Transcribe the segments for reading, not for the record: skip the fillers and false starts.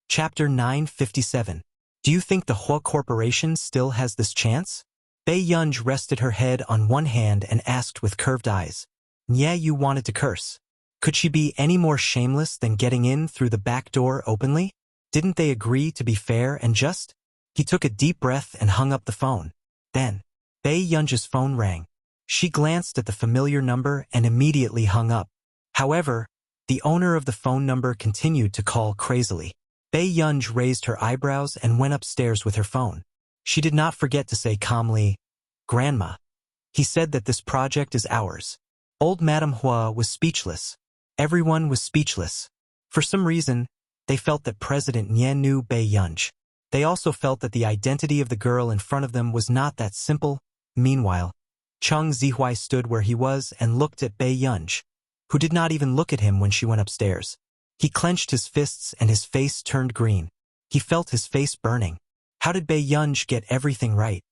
Chapter 957. Do you think the Hua Corporation still has this chance? Bei Yunj rested her head on one hand and asked with curved eyes. Yeah, you wanted to curse. Could she be any more shameless than getting in through the back door openly? Didn't they agree to be fair and just? He took a deep breath and hung up the phone. Then, Bei Yunj's phone rang. She glanced at the familiar number and immediately hung up. However, the owner of the phone number continued to call crazily. Bei Yunj raised her eyebrows and went upstairs with her phone. She did not forget to say calmly, "Grandma." He said that this project is ours. Old Madame Hua was speechless. Everyone was speechless. For some reason, they felt that President Nye knew Bei Yunj. They also felt that the identity of the girl in front of them was not that simple. Meanwhile, Cheng Zihui stood where he was and looked at Bei Yunj, who did not even look at him when she went upstairs. He clenched his fists and his face turned green. He felt his face burning. How did Bei Yunj get everything right?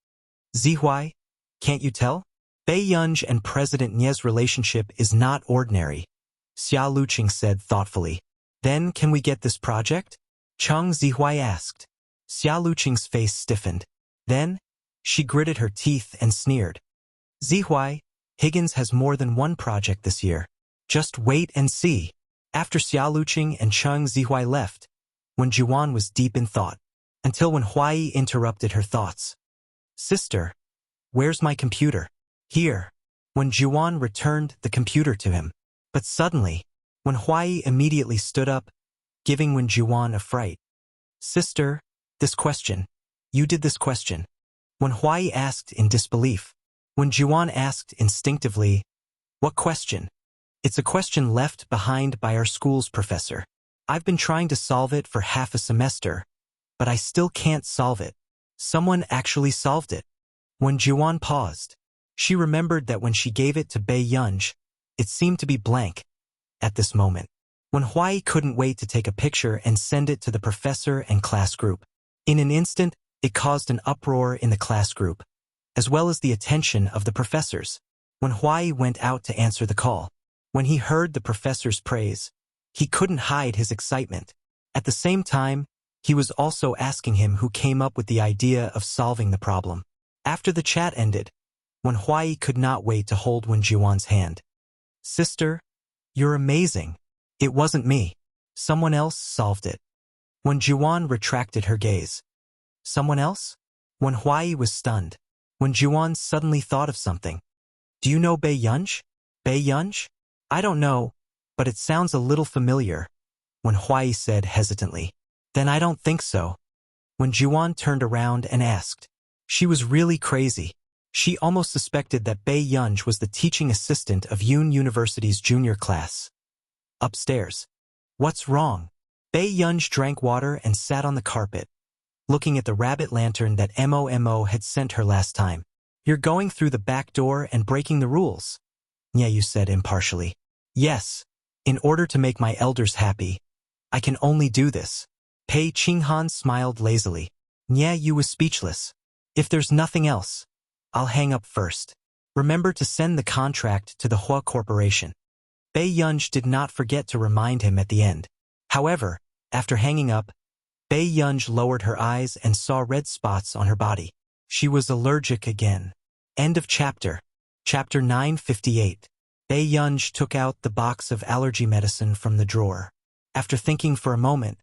Zihui, can't you tell? Bei Yunj and President Nye's relationship is not ordinary, Xia Luqing said thoughtfully. Then can we get this project? Cheng Zihui asked. Xia Luqing's face stiffened. Then, she gritted her teeth and sneered. Zihui, Higgins has more than one project this year. Just wait and see. After Xia Luqing and Cheng Zihui left, Wen Juan was deep in thought, until when Huai interrupted her thoughts. Sister, where's my computer? Here. Wen Juan returned the computer to him. But suddenly, when Huai immediately stood up, giving Wen Juan a fright. Sister, this question. You did this question. When Huai asked in disbelief, Wen Juan asked instinctively, what question? It's a question left behind by our school's professor. I've been trying to solve it for half a semester, but I still can't solve it. Someone actually solved it. When Juan paused, she remembered that when she gave it to Bei Yunj, it seemed to be blank. At this moment, when Huai couldn't wait to take a picture and send it to the professor and class group. In an instant, it caused an uproar in the class group, as well as the attention of the professors. When Huai went out to answer the call, when he heard the professor's praise, he couldn't hide his excitement. At the same time, he was also asking him who came up with the idea of solving the problem. After the chat ended, when Huai could not wait to hold Wen Juan's hand. Sister, you're amazing. It wasn't me. Someone else solved it. Wen Juan retracted her gaze. Someone else? When Huai was stunned, Wen Juan suddenly thought of something. Do you know Bei Yunj? Bei Yunj? I don't know, but it sounds a little familiar, Wen Huai said hesitantly. Then I don't think so. Wen Juan turned around and asked. She was really crazy. She almost suspected that Bei Yunj was the teaching assistant of Yun University's junior class. Upstairs. What's wrong? Bei Yunj drank water and sat on the carpet, looking at the rabbit lantern that Mo had sent her last time. You're going through the back door and breaking the rules, Nye said impartially. Yes, in order to make my elders happy, I can only do this. Pei Qinghan smiled lazily. Nye was speechless. If there's nothing else, I'll hang up first. Remember to send the contract to the Hua Corporation. Bei Yunj did not forget to remind him at the end. However, after hanging up, Bei Yunj lowered her eyes and saw red spots on her body. She was allergic again. End of chapter. Chapter 958. Bei Yunj took out the box of allergy medicine from the drawer. After thinking for a moment,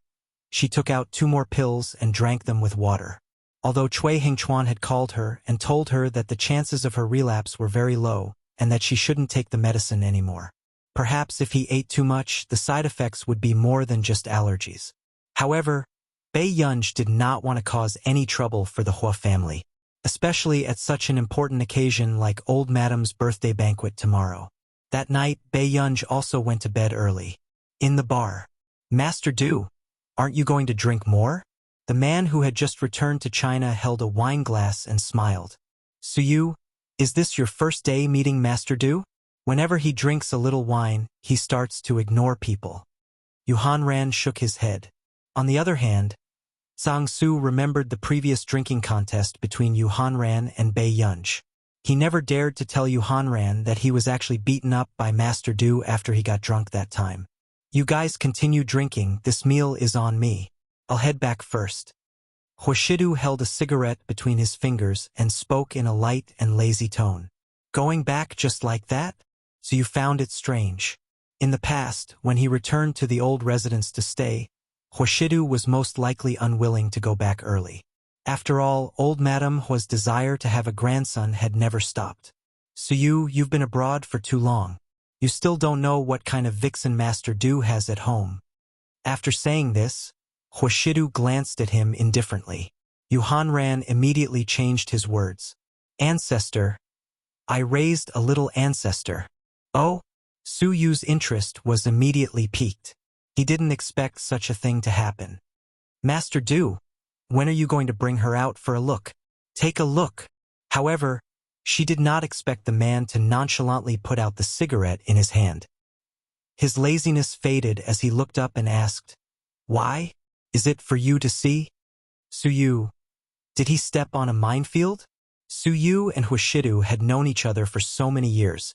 she took out 2 more pills and drank them with water. Although Cui Hengchuan had called her and told her that the chances of her relapse were very low and that she shouldn't take the medicine anymore. Perhaps if he ate too much, the side effects would be more than just allergies. However, Bei Yunj did not want to cause any trouble for the Hua family, especially at such an important occasion like Old Madame's birthday banquet tomorrow. That night, Bei Yunj also went to bed early. In the bar. Master Du, aren't you going to drink more? The man who had just returned to China held a wine glass and smiled. Suyu, is this your first day meeting Master Du? Whenever he drinks a little wine, he starts to ignore people. Yuhan Ran shook his head. On the other hand, Zhang Su remembered the previous drinking contest between Yuhan Ran and Bei Yunj. He never dared to tell Yuhan Ran that he was actually beaten up by Master Du after he got drunk that time. You guys continue drinking, this meal is on me. I'll head back first. Hoshidu held a cigarette between his fingers and spoke in a light and lazy tone. Going back just like that? So you found it strange. In the past, when he returned to the old residence to stay, Hoshidu was most likely unwilling to go back early. After all, old Madame Hua's desire to have a grandson had never stopped. So you've been abroad for too long. You still don't know what kind of vixen Master Du has at home. After saying this, Hoshidu glanced at him indifferently. Yuhanran immediately changed his words. Ancestor. I raised a little ancestor. Oh? Su Yu's interest was immediately piqued. He didn't expect such a thing to happen. Master Du, when are you going to bring her out for a look? Take a look. However, she did not expect the man to nonchalantly put out the cigarette in his hand. His laziness faded as he looked up and asked, Why? Is it for you to see? Su Yu. Did he step on a minefield? Su Yu and Hoshidu had known each other for so many years,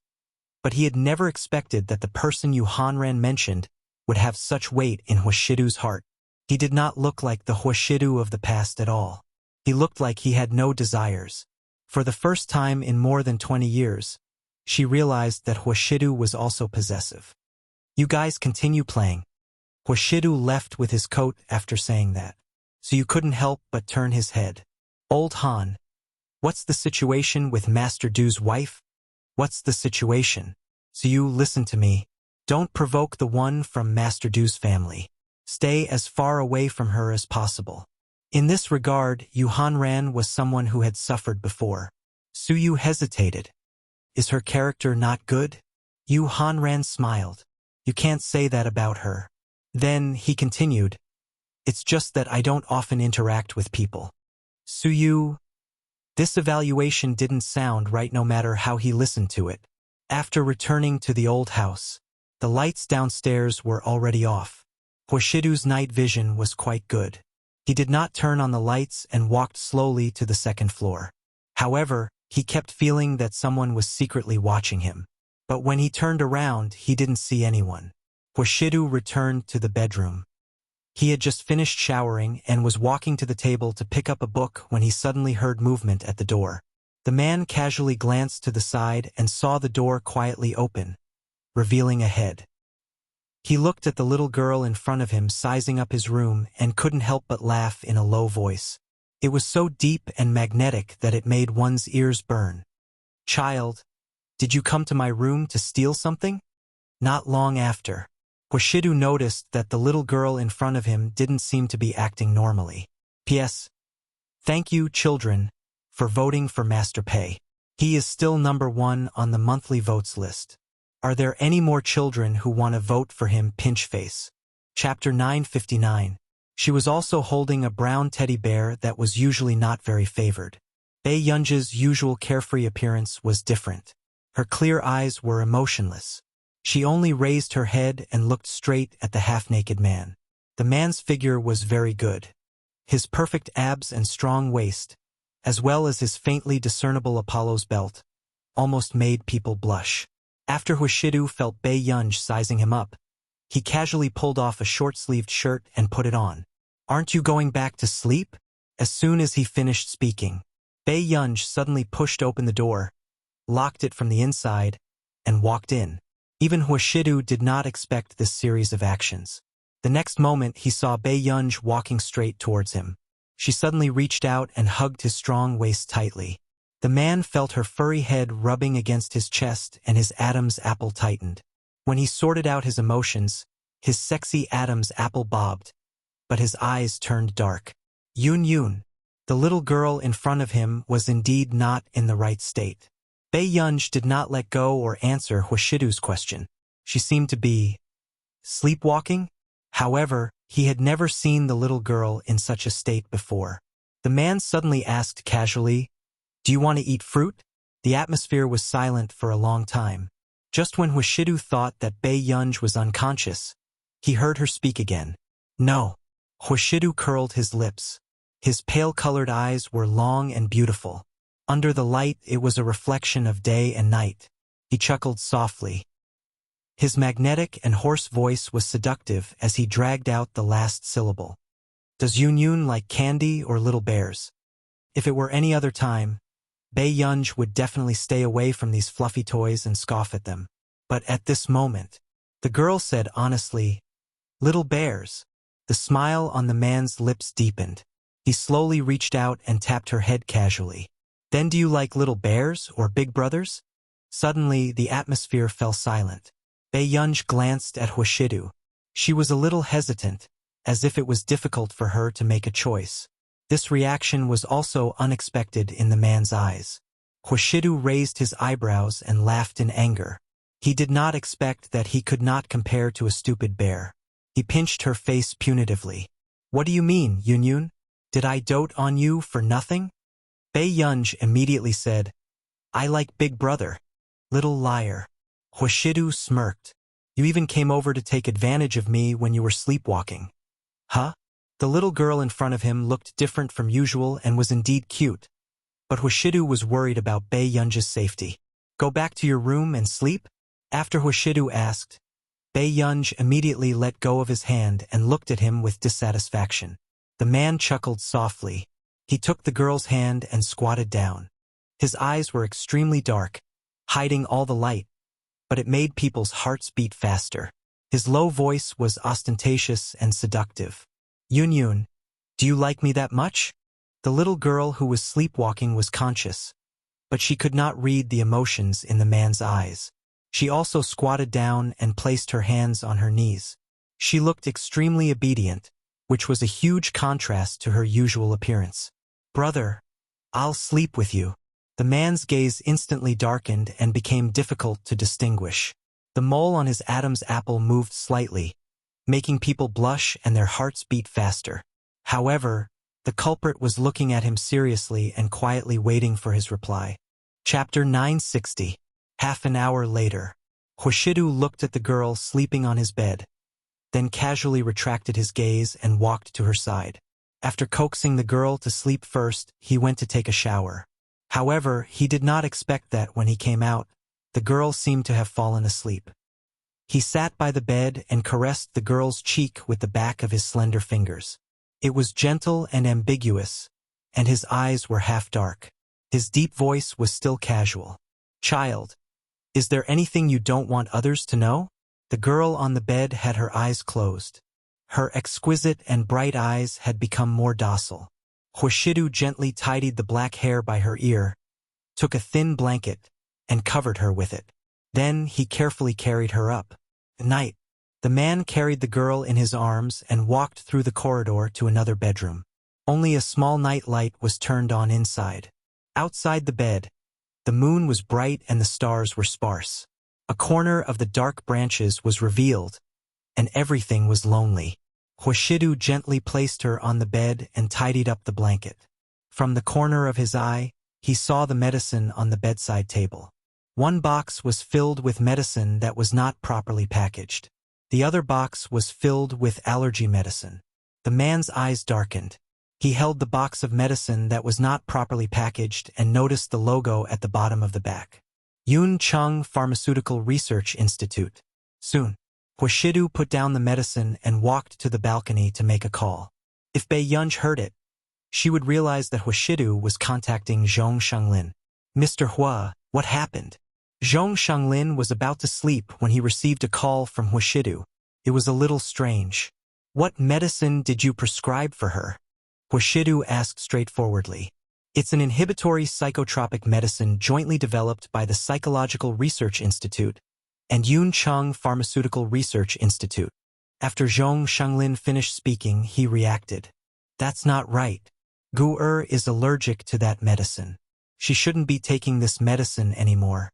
but he had never expected that the person Yuhanran mentioned would have such weight in Hoshidu's heart. He did not look like the Hoshidu of the past at all. He looked like he had no desires. For the first time in more than 20 years, she realized that Hoshidu was also possessive. You guys continue playing. Hoshidu left with his coat after saying that, so you couldn't help but turn his head. Old Han, what's the situation with Master Du's wife? What's the situation? So you listen to me. Don't provoke the one from Master Du's family. Stay as far away from her as possible. In this regard, Yuhanran was someone who had suffered before. Su Yu hesitated. Is her character not good? Yuhanran smiled. You can't say that about her. Then he continued, It's just that I don't often interact with people. Su Yu, this evaluation didn't sound right no matter how he listened to it. After returning to the old house, the lights downstairs were already off. Hoshidu's night vision was quite good. He did not turn on the lights and walked slowly to the second floor. However, he kept feeling that someone was secretly watching him. But when he turned around, he didn't see anyone. Hoshidu returned to the bedroom. He had just finished showering and was walking to the table to pick up a book when he suddenly heard movement at the door. The man casually glanced to the side and saw the door quietly open, revealing a head. He looked at the little girl in front of him sizing up his room and couldn't help but laugh in a low voice. It was so deep and magnetic that it made one's ears burn. Child, did you come to my room to steal something? Not long after, Hoshidu noticed that the little girl in front of him didn't seem to be acting normally. P.S. Thank you, children, for voting for Master Pei. He is still #1 on the monthly votes list. Are there any more children who want to vote for him? Pinch face. Chapter 959. She was also holding a brown teddy bear that was usually not very favored. Bei Yunji's usual carefree appearance was different. Her clear eyes were emotionless. She only raised her head and looked straight at the half-naked man. The man's figure was very good. His perfect abs and strong waist, as well as his faintly discernible Apollo's belt, almost made people blush. After Hoshidu felt Bei Yunji sizing him up, he casually pulled off a short-sleeved shirt and put it on. Aren't you going back to sleep? As soon as he finished speaking, Bei Yunji suddenly pushed open the door, locked it from the inside, and walked in. Even Hoshidu did not expect this series of actions. The next moment he saw Bei Yunji walking straight towards him. She suddenly reached out and hugged his strong waist tightly. The man felt her furry head rubbing against his chest and his Adam's apple tightened. When he sorted out his emotions, his sexy Adam's apple bobbed, but his eyes turned dark. Yun. The little girl in front of him was indeed not in the right state. Bei Yunji did not let go or answer Hoshidu's question. She seemed to be sleepwalking. However, he had never seen the little girl in such a state before. The man suddenly asked casually, Do you want to eat fruit? The atmosphere was silent for a long time. Just when Hoshidu thought that Bei Yunji was unconscious, he heard her speak again. No. Hoshidu curled his lips. His pale-colored eyes were long and beautiful. Under the light, it was a reflection of day and night. He chuckled softly. His magnetic and hoarse voice was seductive as he dragged out the last syllable. Does Yun like candy or little bears? If it were any other time, Bei Yunj would definitely stay away from these fluffy toys and scoff at them. But at this moment, the girl said honestly, "Little bears." The smile on the man's lips deepened. He slowly reached out and tapped her head casually. "Then do you like little bears or big brothers?" Suddenly, the atmosphere fell silent. Bei Yunj glanced at Huashidu. She was a little hesitant, as if it was difficult for her to make a choice. This reaction was also unexpected in the man's eyes. Huashidu raised his eyebrows and laughed in anger. He did not expect that he could not compare to a stupid bear. He pinched her face punitively. "What do you mean, Yun? Did I dote on you for nothing?" Bei Yunj immediately said, "I like Big Brother." "Little liar." Huashidu smirked. "You even came over to take advantage of me when you were sleepwalking." "Huh?" The little girl in front of him looked different from usual and was indeed cute. But Huashidu was worried about Bei Yunj's safety. "Go back to your room and sleep?" After Huashidu asked, Bei Yunj immediately let go of his hand and looked at him with dissatisfaction. The man chuckled softly. He took the girl's hand and squatted down. His eyes were extremely dark, hiding all the light, but it made people's hearts beat faster. His low voice was ostentatious and seductive. Yun, do you like me that much?" The little girl who was sleepwalking was conscious, but she could not read the emotions in the man's eyes. She also squatted down and placed her hands on her knees. She looked extremely obedient, which was a huge contrast to her usual appearance. "Brother, I'll sleep with you." The man's gaze instantly darkened and became difficult to distinguish. The mole on his Adam's apple moved slightly, making people blush and their hearts beat faster. However, the culprit was looking at him seriously and quietly waiting for his reply. Chapter 960. Half an hour later. Huashidu looked at the girl sleeping on his bed, then casually retracted his gaze and walked to her side. After coaxing the girl to sleep first, he went to take a shower. However, he did not expect that when he came out, the girl seemed to have fallen asleep. He sat by the bed and caressed the girl's cheek with the back of his slender fingers. It was gentle and ambiguous, and his eyes were half dark. His deep voice was still casual. "Child, is there anything you don't want others to know?" The girl on the bed had her eyes closed. Her exquisite and bright eyes had become more docile. Huashidu gently tidied the black hair by her ear, took a thin blanket, and covered her with it. Then he carefully carried her up. Night. The man carried the girl in his arms and walked through the corridor to another bedroom. Only a small night light was turned on inside. Outside the bed, the moon was bright and the stars were sparse. A corner of the dark branches was revealed, and everything was lonely. Huashidu gently placed her on the bed and tidied up the blanket. From the corner of his eye, he saw the medicine on the bedside table. One box was filled with medicine that was not properly packaged. The other box was filled with allergy medicine. The man's eyes darkened. He held the box of medicine that was not properly packaged and noticed the logo at the bottom of the back. Yun Chung Pharmaceutical Research Institute. Soon, Huashidu put down the medicine and walked to the balcony to make a call. If Bei Yunj heard it, she would realize that Huashidu was contacting Zhong Shanglin. "Mr. Hua, what happened?" Zhong Shanglin was about to sleep when he received a call from Huashidu. It was a little strange. "What medicine did you prescribe for her?" Huashidu asked straightforwardly. "It's an inhibitory psychotropic medicine jointly developed by the Psychological Research Institute and Yun Chung Pharmaceutical Research Institute." After Zhong Shanglin finished speaking, he reacted. "That's not right. Gu is allergic to that medicine. She shouldn't be taking this medicine anymore."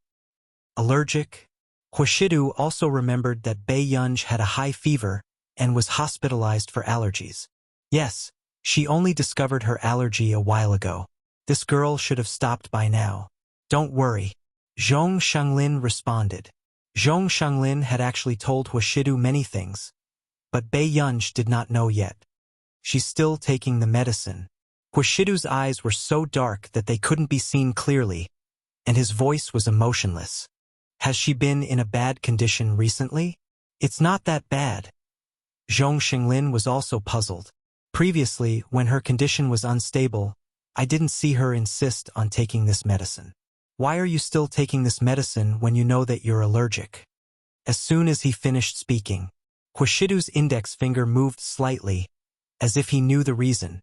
Allergic? Huashidu also remembered that Bei Yunj had a high fever and was hospitalized for allergies. Yes, she only discovered her allergy a while ago. This girl should have stopped by now. "Don't worry," Zhong Shanglin responded. Zhong Shanglin had actually told Huashidu many things, but Bei Yunj did not know yet. "She's still taking the medicine." Huashidu's eyes were so dark that they couldn't be seen clearly, and his voice was emotionless. "Has she been in a bad condition recently?" "It's not that bad." Zhong Shanglin was also puzzled. Previously, when her condition was unstable, I didn't see her insist on taking this medicine. Why are you still taking this medicine when you know that you're allergic? As soon as he finished speaking, Huashidu's index finger moved slightly, as if he knew the reason.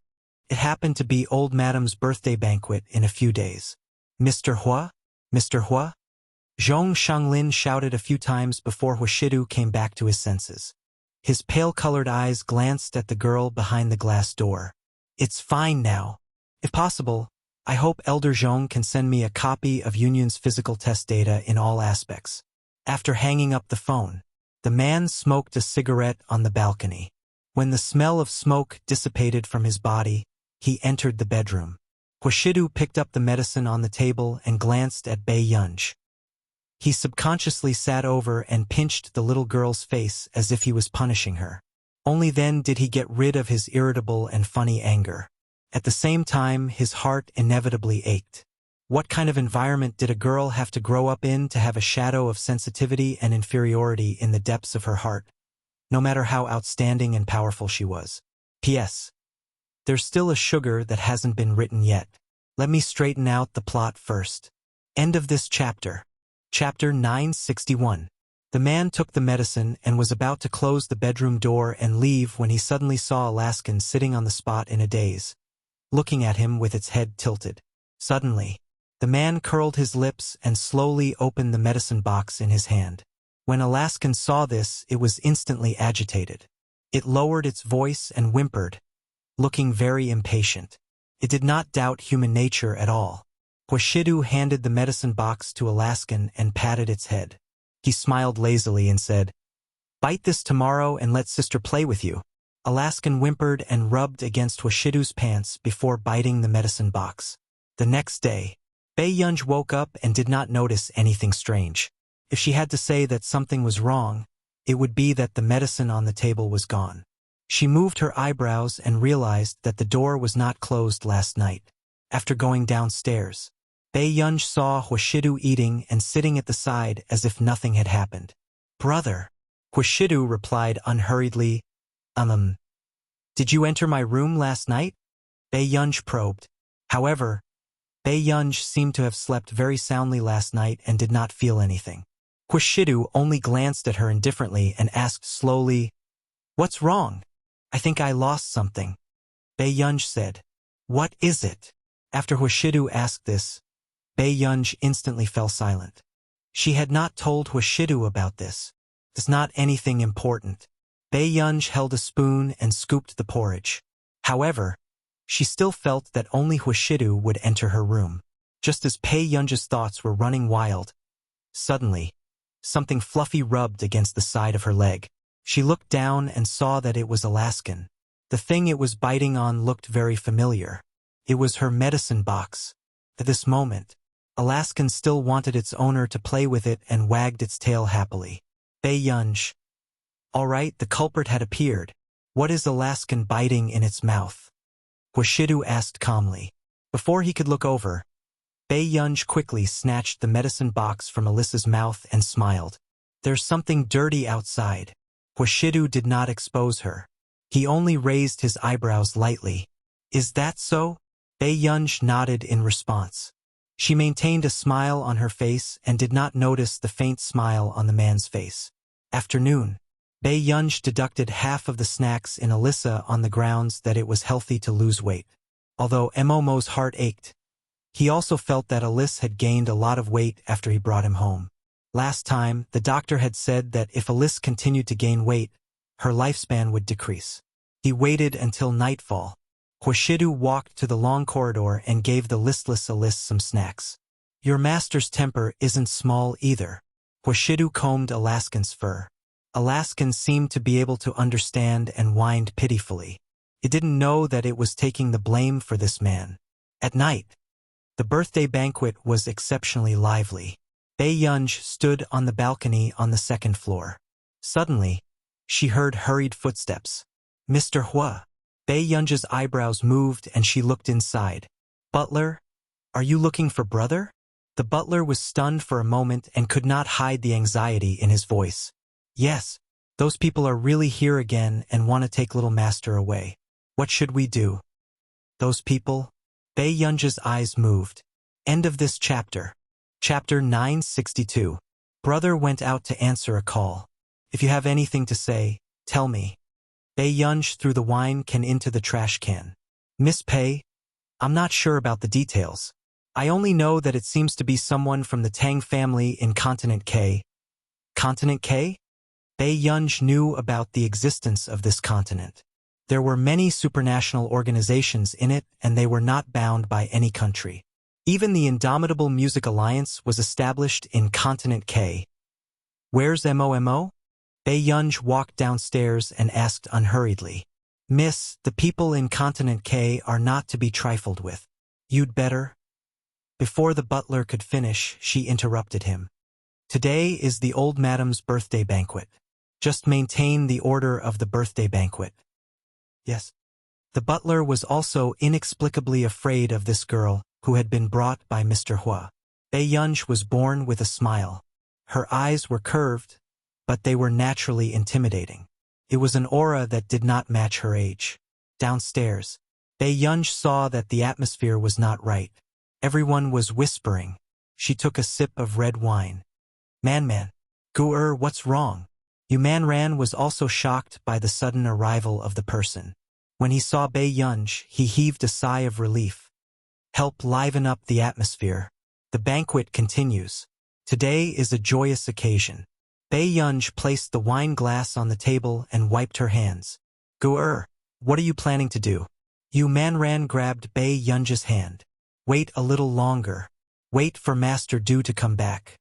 It happened to be old Madame's birthday banquet in a few days. Mr. Hua? Mr. Hua? Zhong Shanglin shouted a few times before Huashidu came back to his senses. His pale-colored eyes glanced at the girl behind the glass door. It's fine now. If possible, I hope Elder Zhong can send me a copy of Yunyan's physical test data in all aspects. After hanging up the phone, the man smoked a cigarette on the balcony. When the smell of smoke dissipated from his body, he entered the bedroom. Huashidu picked up the medicine on the table and glanced at Bei Yunj. He subconsciously sat over and pinched the little girl's face as if he was punishing her. Only then did he get rid of his irritable and funny anger. At the same time, his heart inevitably ached. What kind of environment did a girl have to grow up in to have a shadow of sensitivity and inferiority in the depths of her heart, no matter how outstanding and powerful she was? P.S. There's still a sugar that hasn't been written yet. Let me straighten out the plot first. End of this chapter. Chapter 961. The man took the medicine and was about to close the bedroom door and leave when he suddenly saw Alaskan sitting on the spot in a daze, looking at him with its head tilted. Suddenly, the man curled his lips and slowly opened the medicine box in his hand. When Alaskan saw this, it was instantly agitated. It lowered its voice and whimpered, looking very impatient. It did not doubt human nature at all. Huashidu handed the medicine box to Alaskan and patted its head. He smiled lazily and said, "Bite this tomorrow and let sister play with you." Alaskan whimpered and rubbed against Huashidu's pants before biting the medicine box. The next day, Bei Yunj woke up and did not notice anything strange. If she had to say that something was wrong, it would be that the medicine on the table was gone. She moved her eyebrows and realized that the door was not closed last night. After going downstairs, Bei Yunj saw Huashidu eating and sitting at the side as if nothing had happened. "Brother," Huashidu replied unhurriedly, Did you enter my room last night?" Bei Yunj probed. However, Bei Yunj seemed to have slept very soundly last night and did not feel anything. Huashidu only glanced at her indifferently and asked slowly, "What's wrong?" "I think I lost something," Bei Yunj said. "What is it?" After Huashidu asked this, Bei Yunj instantly fell silent. She had not told Huashidu about this. It's not anything important. Bei Yunj held a spoon and scooped the porridge. However, she still felt that only Huashidu would enter her room. Just as Bei Yunj's thoughts were running wild, suddenly, something fluffy rubbed against the side of her leg. She looked down and saw that it was Alaskan. The thing it was biting on looked very familiar. It was her medicine box. At this moment, Alaskan still wanted its owner to play with it and wagged its tail happily. Bei Yunj. All right, the culprit had appeared. What is Alaskan biting in its mouth? Huashidu asked calmly. Before he could look over, Bei Yunj quickly snatched the medicine box from Alyssa's mouth and smiled. There's something dirty outside. Huashidu did not expose her. He only raised his eyebrows lightly. Is that so? Bei Yunj nodded in response. She maintained a smile on her face and did not notice the faint smile on the man's face. Afternoon. Bei Yunj deducted half of the snacks in Alyssa on the grounds that it was healthy to lose weight. Although Momo's heart ached, he also felt that Alyssa had gained a lot of weight after he brought him home. Last time, the doctor had said that if Alyssa continued to gain weight, her lifespan would decrease. He waited until nightfall. Huashidu walked to the long corridor and gave the listless Alyssa some snacks. Your master's temper isn't small either. Huashidu combed Alaskan's fur. Alaskan seemed to be able to understand and whined pitifully. It didn't know that it was taking the blame for this man. At night, the birthday banquet was exceptionally lively. Bei Yunj stood on the balcony on the second floor. Suddenly, she heard hurried footsteps. Mr. Hua. Bei Yunj's eyebrows moved and she looked inside. Butler? Are you looking for brother? The butler was stunned for a moment and could not hide the anxiety in his voice. Yes, those people are really here again and want to take little master away. What should we do? Those people? Bei Yunji's eyes moved. End of this chapter. Chapter 962. Brother went out to answer a call. If you have anything to say, tell me. Bei Yunj threw the wine can into the trash can. Miss Pei? I'm not sure about the details. I only know that it seems to be someone from the Tang family in Continent K. Continent K? Bei Yunj knew about the existence of this continent. There were many supranational organizations in it, and they were not bound by any country. Even the Indomitable Music Alliance was established in Continent K. Where's MOMO? Bei Yunj walked downstairs and asked unhurriedly. Miss, the people in Continent K are not to be trifled with. You'd better. Before the butler could finish, she interrupted him. Today is the old madam's birthday banquet. Just maintain the order of the birthday banquet. Yes. The butler was also inexplicably afraid of this girl, who had been brought by Mr. Hua. Bei Yunj was born with a smile. Her eyes were curved, but they were naturally intimidating. It was an aura that did not match her age. Downstairs, Bei Yunj saw that the atmosphere was not right. Everyone was whispering. She took a sip of red wine. Man, Gu-er, what's wrong? Yumanran was also shocked by the sudden arrival of the person. When he saw Bei Yunj, he heaved a sigh of relief. Help liven up the atmosphere. The banquet continues. Today is a joyous occasion. Bei Yunj placed the wine glass on the table and wiped her hands. Gu-er, what are you planning to do? Yumanran grabbed Bei Yunj's hand. Wait a little longer. Wait for Master Du to come back.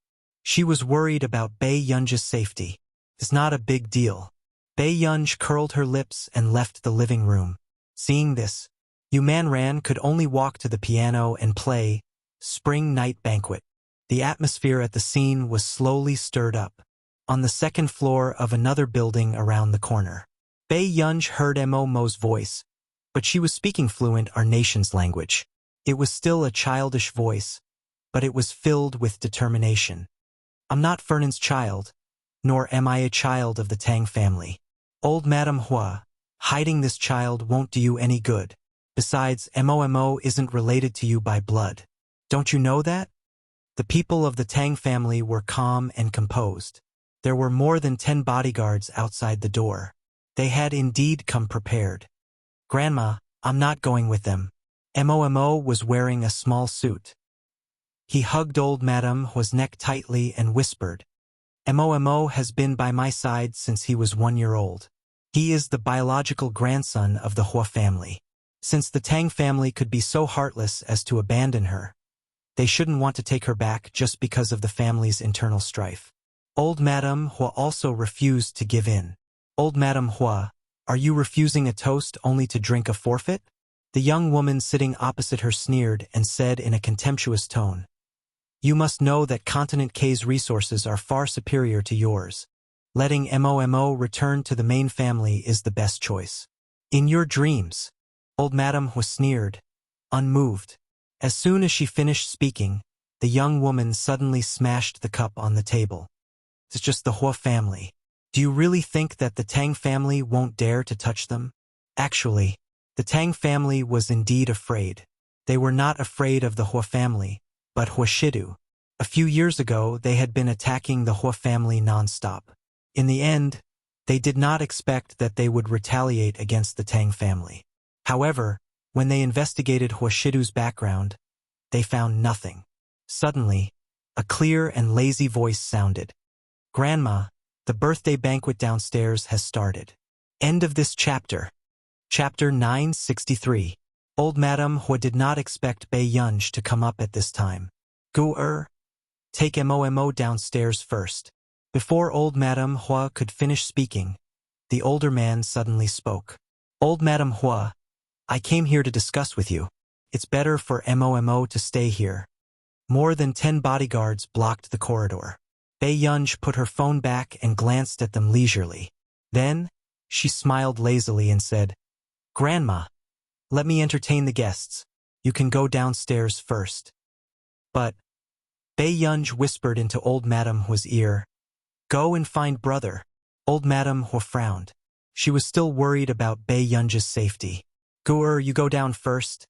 She was worried about Bei Yunj's safety. It's not a big deal. Bei Yunj curled her lips and left the living room. Seeing this, Yumanran could only walk to the piano and play Spring Night Banquet. The atmosphere at the scene was slowly stirred up. On the second floor of another building around the corner, Bei Yunj heard Mo's voice, but she was speaking fluent our nation's language. It was still a childish voice, but it was filled with determination. I'm not Fernand's child, nor am I a child of the Tang family. Old Madame Hua, hiding this child won't do you any good. Besides, Momo isn't related to you by blood. Don't you know that? The people of the Tang family were calm and composed. There were more than 10 bodyguards outside the door. They had indeed come prepared. Grandma, I'm not going with them. Momo was wearing a small suit. He hugged old Madame Hua's neck tightly and whispered, Momo has been by my side since he was 1 year old. He is the biological grandson of the Hua family. Since the Tang family could be so heartless as to abandon her, they shouldn't want to take her back just because of the family's internal strife. Old Madame Hua also refused to give in. Old Madame Hua, are you refusing a toast only to drink a forfeit? The young woman sitting opposite her sneered and said in a contemptuous tone, You must know that Continent K's resources are far superior to yours. Letting Momo return to the main family is the best choice. In your dreams. Old Madame Hua sneered, unmoved. As soon as she finished speaking, the young woman suddenly smashed the cup on the table. It's just the Hua family. Do you really think that the Tang family won't dare to touch them? Actually, the Tang family was indeed afraid. They were not afraid of the Hua family, but Huashidu. A few years ago, they had been attacking the Hua family non-stop. In the end, they did not expect that they would retaliate against the Tang family. However, when they investigated Huashidu's background, they found nothing. Suddenly, a clear and lazy voice sounded. Grandma, the birthday banquet downstairs has started. End of this chapter. Chapter 963. Old Madame Hua did not expect Bei Yunj to come up at this time. Gu-er, take Momo downstairs first. Before old Madame Hua could finish speaking, the older man suddenly spoke. Old Madame Hua, I came here to discuss with you. It's better for Momo to stay here. More than 10 bodyguards blocked the corridor. Bei Yunj put her phone back and glanced at them leisurely. Then, she smiled lazily and said, Grandma, let me entertain the guests. You can go downstairs first. But, Bei Yunj whispered into old Madame Hua's ear, Go and find brother. Old Madame Hua frowned. She was still worried about Bei Yunj's safety. Guer, you go down first.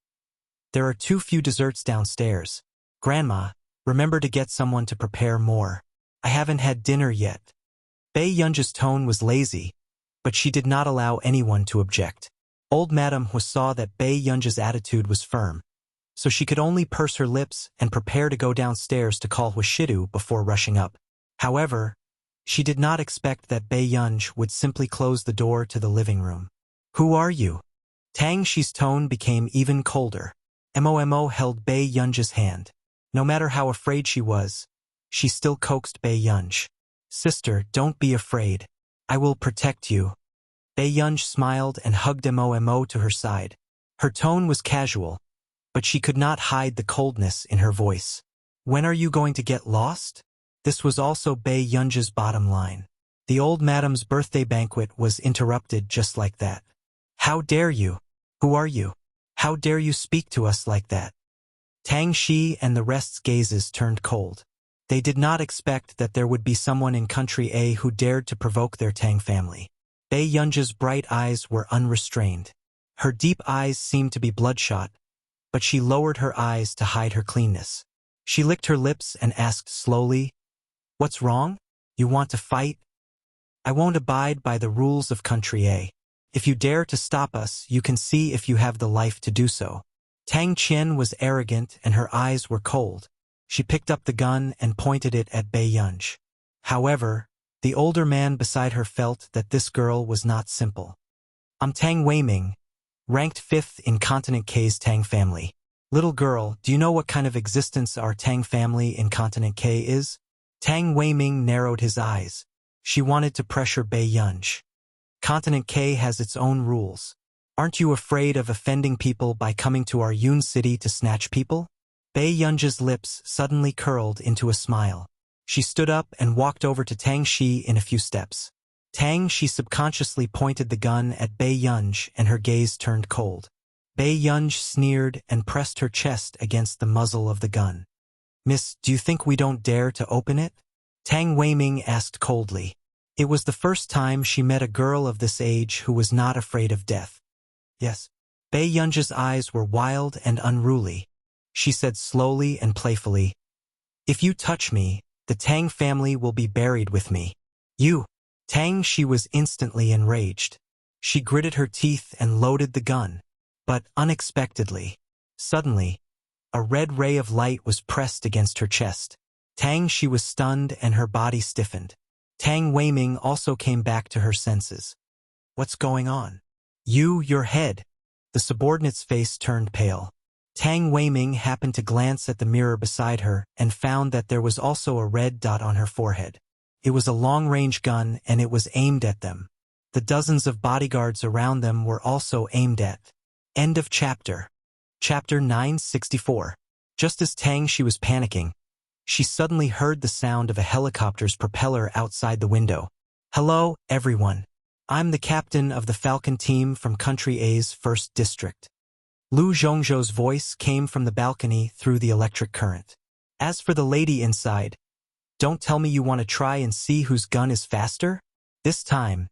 There are too few desserts downstairs. Grandma, remember to get someone to prepare more. I haven't had dinner yet. Bei Yunji's tone was lazy, but she did not allow anyone to object. Old Madame Hua saw that Bei Yunji's attitude was firm, so she could only purse her lips and prepare to go downstairs to call Huashidu before rushing up. However, she did not expect that Bei Yunji would simply close the door to the living room. Who are you? Tang Shi's tone became even colder. Mo held Bei Yunji's hand. No matter how afraid she was, she still coaxed Bei Yunji. Sister, don't be afraid. I will protect you. Bei Yunji smiled and hugged Mo to her side. Her tone was casual, but she could not hide the coldness in her voice. When are you going to get lost? This was also Bei Yunji's bottom line. The old madame's birthday banquet was interrupted just like that. How dare you? Who are you? How dare you speak to us like that? Tang Shi and the rest's gazes turned cold. They did not expect that there would be someone in Country A who dared to provoke their Tang family. Bei Yunji's bright eyes were unrestrained. Her deep eyes seemed to be bloodshot, but she lowered her eyes to hide her cleanness. She licked her lips and asked slowly, "What's wrong? You want to fight? I won't abide by the rules of Country A. If you dare to stop us, you can see if you have the life to do so." Tang Qian was arrogant and her eyes were cold. She picked up the gun and pointed it at Bei Yunji. However, the older man beside her felt that this girl was not simple. I'm Tang Weiming, ranked 5th in Continent K's Tang family. Little girl, do you know what kind of existence our Tang family in Continent K is? Tang Weiming narrowed his eyes. She wanted to pressure Bei Yunji. Continent K has its own rules. Aren't you afraid of offending people by coming to our Yun city to snatch people? Bei Yunji's lips suddenly curled into a smile. She stood up and walked over to Tang Shi in a few steps. Tang Shi subconsciously pointed the gun at Bei Yunji and her gaze turned cold. Bei Yunji sneered and pressed her chest against the muzzle of the gun. Miss, do you think we don't dare to open it? Tang Weiming asked coldly. It was the first time she met a girl of this age who was not afraid of death. Yes. Bei Yunji's eyes were wild and unruly. She said slowly and playfully, "If you touch me, the Tang family will be buried with me." You! Tang Shi was instantly enraged. She gritted her teeth and loaded the gun. But unexpectedly, suddenly, a red ray of light was pressed against her chest. Tang Shi was stunned and her body stiffened. Tang Weiming also came back to her senses. What's going on? Your head. The subordinate's face turned pale. Tang Weiming happened to glance at the mirror beside her and found that there was also a red dot on her forehead. It was a long-range gun and it was aimed at them. The dozens of bodyguards around them were also aimed at. End of chapter. Chapter 964. Just as Tang Shi was panicking, she suddenly heard the sound of a helicopter's propeller outside the window. Hello, everyone. I'm the captain of the Falcon team from Country A's 1st District. Lu Zhongzhou's voice came from the balcony through the electric current. As for the lady inside, don't tell me you want to try and see whose gun is faster? This time,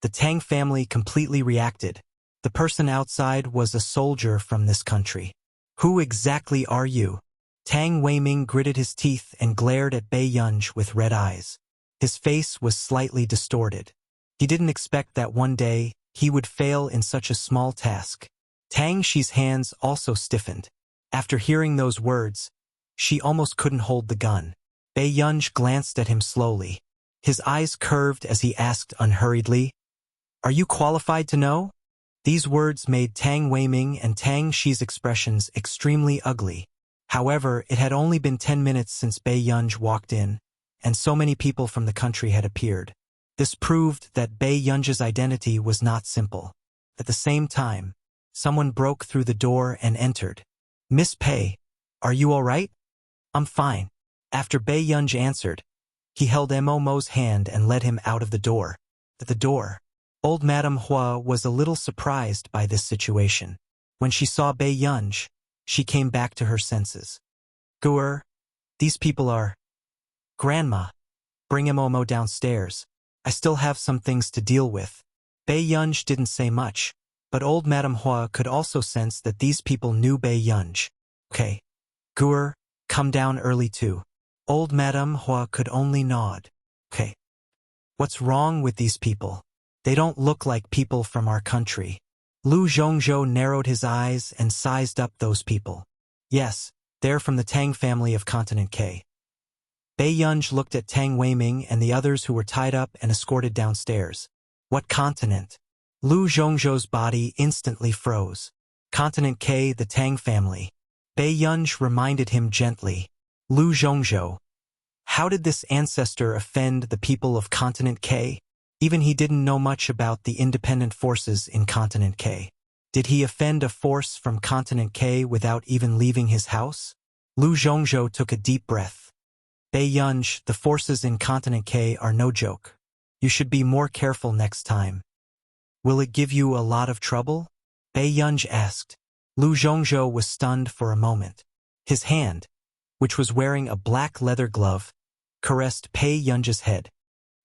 the Tang family completely reacted. The person outside was a soldier from this country. Who exactly are you? Tang Weiming gritted his teeth and glared at Bei Yunji with red eyes. His face was slightly distorted. He didn't expect that one day he would fail in such a small task. Tang Shi's hands also stiffened. After hearing those words, she almost couldn't hold the gun. Bei Yunji glanced at him slowly. His eyes curved as he asked unhurriedly, "Are you qualified to know?" These words made Tang Weiming and Tang Shi's expressions extremely ugly. However, it had only been 10 minutes since Bei Yunji walked in, and so many people from the country had appeared. This proved that Bei Yunji's identity was not simple. At the same time, someone broke through the door and entered. "Miss Pei, are you all right?" "I'm fine." After Bei Yunji answered, he held Mo's hand and led him out of the door. At the door, old Madame Hua was a little surprised by this situation. When she saw Bei Yunji, she came back to her senses. "Guer, these people are..." "Grandma, bring Mo downstairs. I still have some things to deal with." Bei Yunji didn't say much. But old Madame Hua could also sense that these people knew Bei Yunj. Okay. Guer, come down early too. Old Madame Hua could only nod. Okay. What's wrong with these people? They don't look like people from our country. Lu Zhongzhou narrowed his eyes and sized up those people. Yes, they're from the Tang family of Continent K. Bei Yunj looked at Tang Weiming and the others who were tied up and escorted downstairs. What continent? Lu Zhongzhou's body instantly froze. Continent K, the Tang family. Bei Yunj reminded him gently. Lu Zhongzhou. How did this ancestor offend the people of Continent K? Even he didn't know much about the independent forces in Continent K. Did he offend a force from Continent K without even leaving his house? Lu Zhongzhou took a deep breath. Bei Yunj, the forces in Continent K are no joke. You should be more careful next time. Will it give you a lot of trouble? Bei Yunj asked. Lu Zhongzhou was stunned for a moment. His hand, which was wearing a black leather glove, caressed Bei Yunj's head.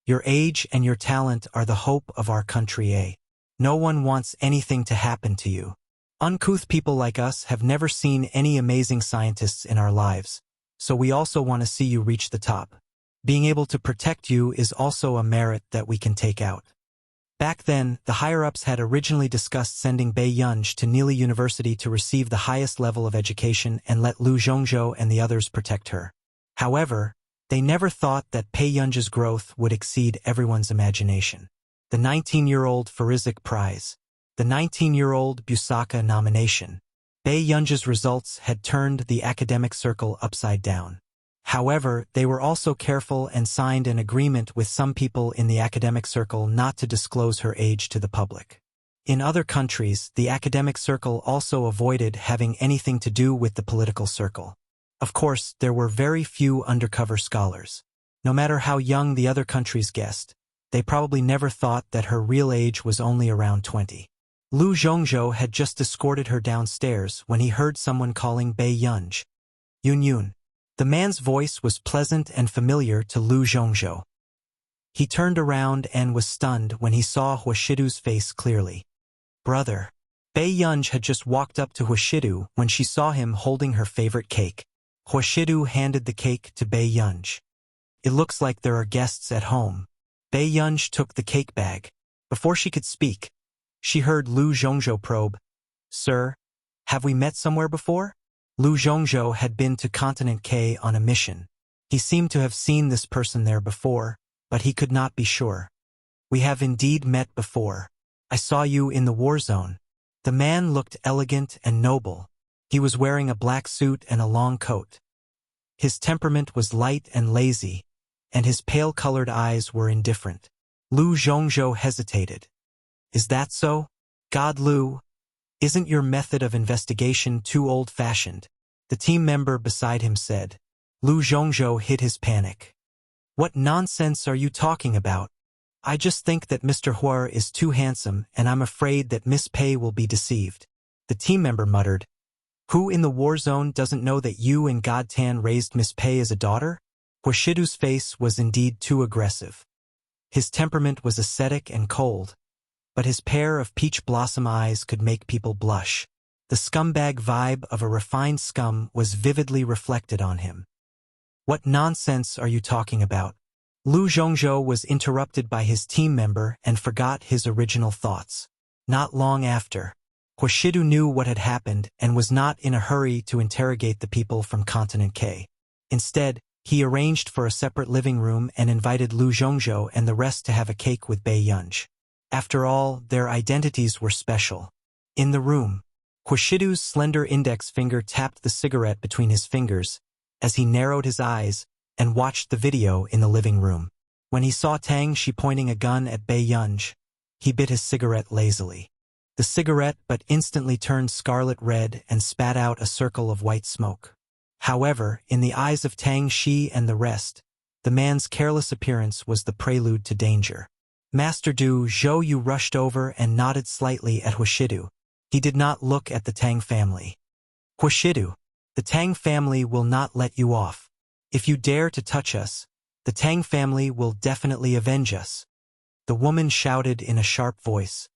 Your age and your talent are the hope of our country, eh? No one wants anything to happen to you. Uncouth people like us have never seen any amazing scientists in our lives, so we also want to see you reach the top. Being able to protect you is also a merit that we can take out. Back then, the higher-ups had originally discussed sending Bei Yunj to Neely University to receive the highest level of education and let Lu Zhongzhou and the others protect her. However, they never thought that Bei Yunj's growth would exceed everyone's imagination. The 19-year-old Farizik Prize. The 19-year-old Busaka nomination. Bei Yunj's results had turned the academic circle upside down. However, they were also careful and signed an agreement with some people in the academic circle not to disclose her age to the public. In other countries, the academic circle also avoided having anything to do with the political circle. Of course, there were very few undercover scholars. No matter how young the other countries guessed, they probably never thought that her real age was only around 20. Lu Zhongzhou had just escorted her downstairs when he heard someone calling Bei Yunj. Yun Yun. The man's voice was pleasant and familiar to Lu Zhongzhou. He turned around and was stunned when he saw Huashidu's face clearly. Brother. Bei Yunj had just walked up to Huashidu when she saw him holding her favorite cake. Huashidu handed the cake to Bei Yunj. It looks like there are guests at home. Bei Yunj took the cake bag. Before she could speak, she heard Lu Zhongzhou probe. Sir, have we met somewhere before? Lu Zhongzhou had been to Continent K on a mission. He seemed to have seen this person there before, but he could not be sure. We have indeed met before. I saw you in the war zone. The man looked elegant and noble. He was wearing a black suit and a long coat. His temperament was light and lazy, and his pale-colored eyes were indifferent. Lu Zhongzhou hesitated. Is that so? God Lu, isn't your method of investigation too old-fashioned? The team member beside him said. Lu Zhongzhou hid his panic. What nonsense are you talking about? I just think that Mr. Hua is too handsome and I'm afraid that Miss Pei will be deceived. The team member muttered. Who in the war zone doesn't know that you and God Tan raised Miss Pei as a daughter? Huashidu's face was indeed too aggressive. His temperament was ascetic and cold, but his pair of peach blossom eyes could make people blush. The scumbag vibe of a refined scum was vividly reflected on him. What nonsense are you talking about? Lu Zhongzhou was interrupted by his team member and forgot his original thoughts. Not long after, Huashidu knew what had happened and was not in a hurry to interrogate the people from Continent K. Instead, he arranged for a separate living room and invited Lu Zhongzhou and the rest to have a cake with Bei Yunj. After all, their identities were special. In the room, Huashidu's slender index finger tapped the cigarette between his fingers as he narrowed his eyes and watched the video in the living room. When he saw Tang Shi pointing a gun at Bei Yunj, he bit his cigarette lazily. The cigarette but instantly turned scarlet red and spat out a circle of white smoke. However, in the eyes of Tang Shi and the rest, the man's careless appearance was the prelude to danger. Master Du Zhou Yu rushed over and nodded slightly at Huashidu. He did not look at the Tang family. Huashidu, the Tang family will not let you off. If you dare to touch us, the Tang family will definitely avenge us. The woman shouted in a sharp voice.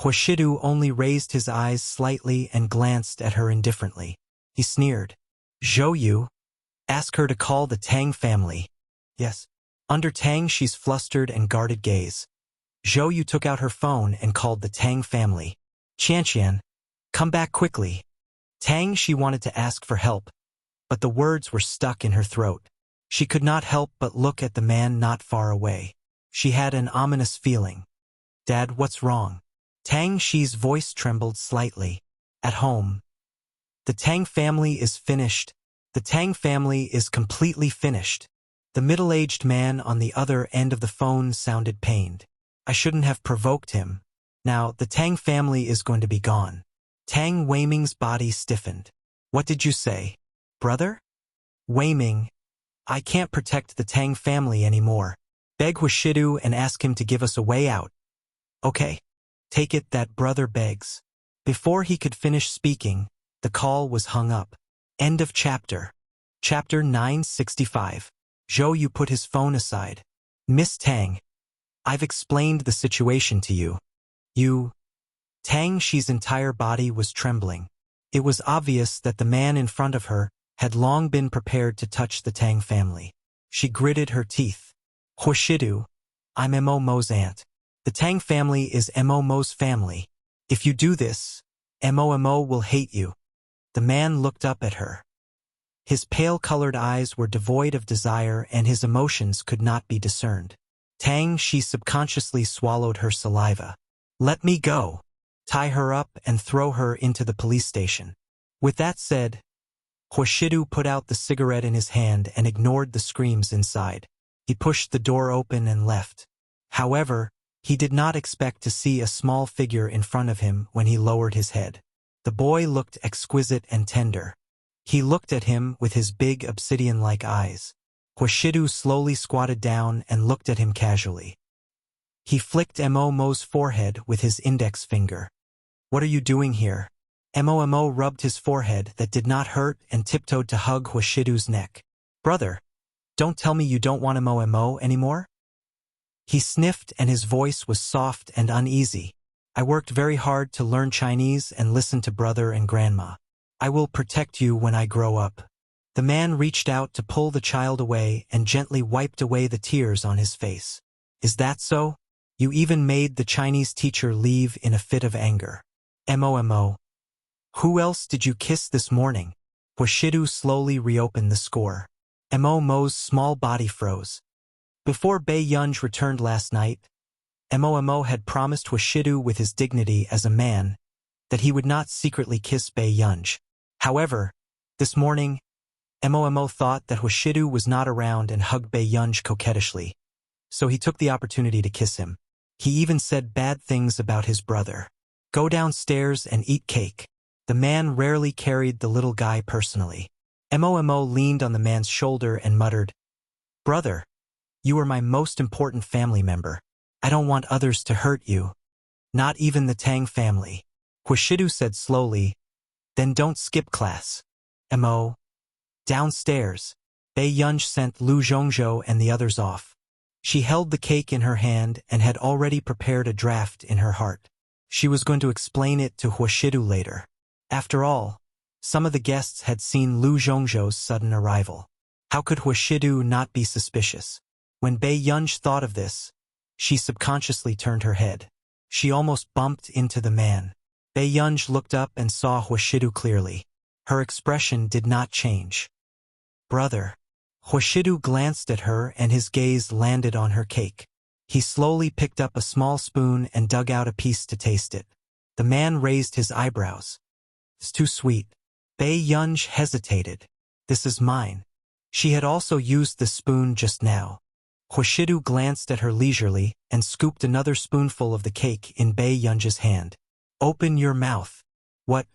Huashidu only raised his eyes slightly and glanced at her indifferently. He sneered. Zhou Yu, ask her to call the Tang family. Yes. Under Tang she's flustered and guarded gaze. Zhou Yu took out her phone and called the Tang family. Qianqian, come back quickly. Tang she wanted to ask for help, but the words were stuck in her throat. She could not help but look at the man not far away. She had an ominous feeling. Dad, what's wrong? Tang Shi's voice trembled slightly. At home. The Tang family is finished. The Tang family is completely finished. The middle-aged man on the other end of the phone sounded pained. I shouldn't have provoked him. Now, the Tang family is going to be gone. Tang Weiming's body stiffened. What did you say? Brother? Weiming, I can't protect the Tang family anymore. Beg Huashidu and ask him to give us a way out. Okay. Take it that brother begs. Before he could finish speaking, the call was hung up. End of chapter. Chapter 965. Zhou Yu put his phone aside. Miss Tang, I've explained the situation to you. Tang Shi's entire body was trembling. It was obvious that the man in front of her had long been prepared to touch the Tang family. She gritted her teeth. Huashidu, I'm Mo Mo's aunt. The Tang family is Mo Mo's family. If you do this, Mo will hate you. The man looked up at her. His pale-colored eyes were devoid of desire and his emotions could not be discerned. Tang Shi subconsciously swallowed her saliva. Let me go. Tie her up and throw her into the police station. With that said, Huashidu put out the cigarette in his hand and ignored the screams inside. He pushed the door open and left. However, he did not expect to see a small figure in front of him when he lowered his head. The boy looked exquisite and tender. He looked at him with his big obsidian-like eyes. Huashidu slowly squatted down and looked at him casually. He flicked Mo Mo's forehead with his index finger. What are you doing here? Mo rubbed his forehead that did not hurt and tiptoed to hug Huashidu's neck. Brother, don't tell me you don't want Mo anymore? He sniffed and his voice was soft and uneasy. I worked very hard to learn Chinese and listen to brother and grandma. I will protect you when I grow up. The man reached out to pull the child away and gently wiped away the tears on his face. Is that so? You even made the Chinese teacher leave in a fit of anger. Mo. Who else did you kiss this morning? Huashidu slowly reopened the score. Mo's small body froze. Before Bei Yunj returned last night, Mo had promised Huashidu with his dignity as a man that he would not secretly kiss Bei Yunj. However, this morning, Mo thought that Huashidu was not around and hugged Bei Yunj coquettishly, so he took the opportunity to kiss him. He even said bad things about his brother. Go downstairs and eat cake. The man rarely carried the little guy personally. Mo leaned on the man's shoulder and muttered, Brother, you are my most important family member. I don't want others to hurt you. Not even the Tang family. Huashidu said slowly, Then don't skip class. Mo. Downstairs. Bei Yunj sent Lu Zhongzhou and the others off. She held the cake in her hand and had already prepared a draft in her heart. She was going to explain it to Huashidu later. After all, some of the guests had seen Lu Zhongzhou's sudden arrival. How could Huashidu not be suspicious? When Bei Yunj thought of this, she subconsciously turned her head. She almost bumped into the man. Bei Yunj looked up and saw Huashidu clearly. Her expression did not change. Brother. Huashidu glanced at her and his gaze landed on her cake. He slowly picked up a small spoon and dug out a piece to taste it. The man raised his eyebrows. It's too sweet. Bei Yunj hesitated. This is mine. She had also used the spoon just now. Huashidu glanced at her leisurely and scooped another spoonful of the cake in Bei Yunj's hand. Open your mouth. What?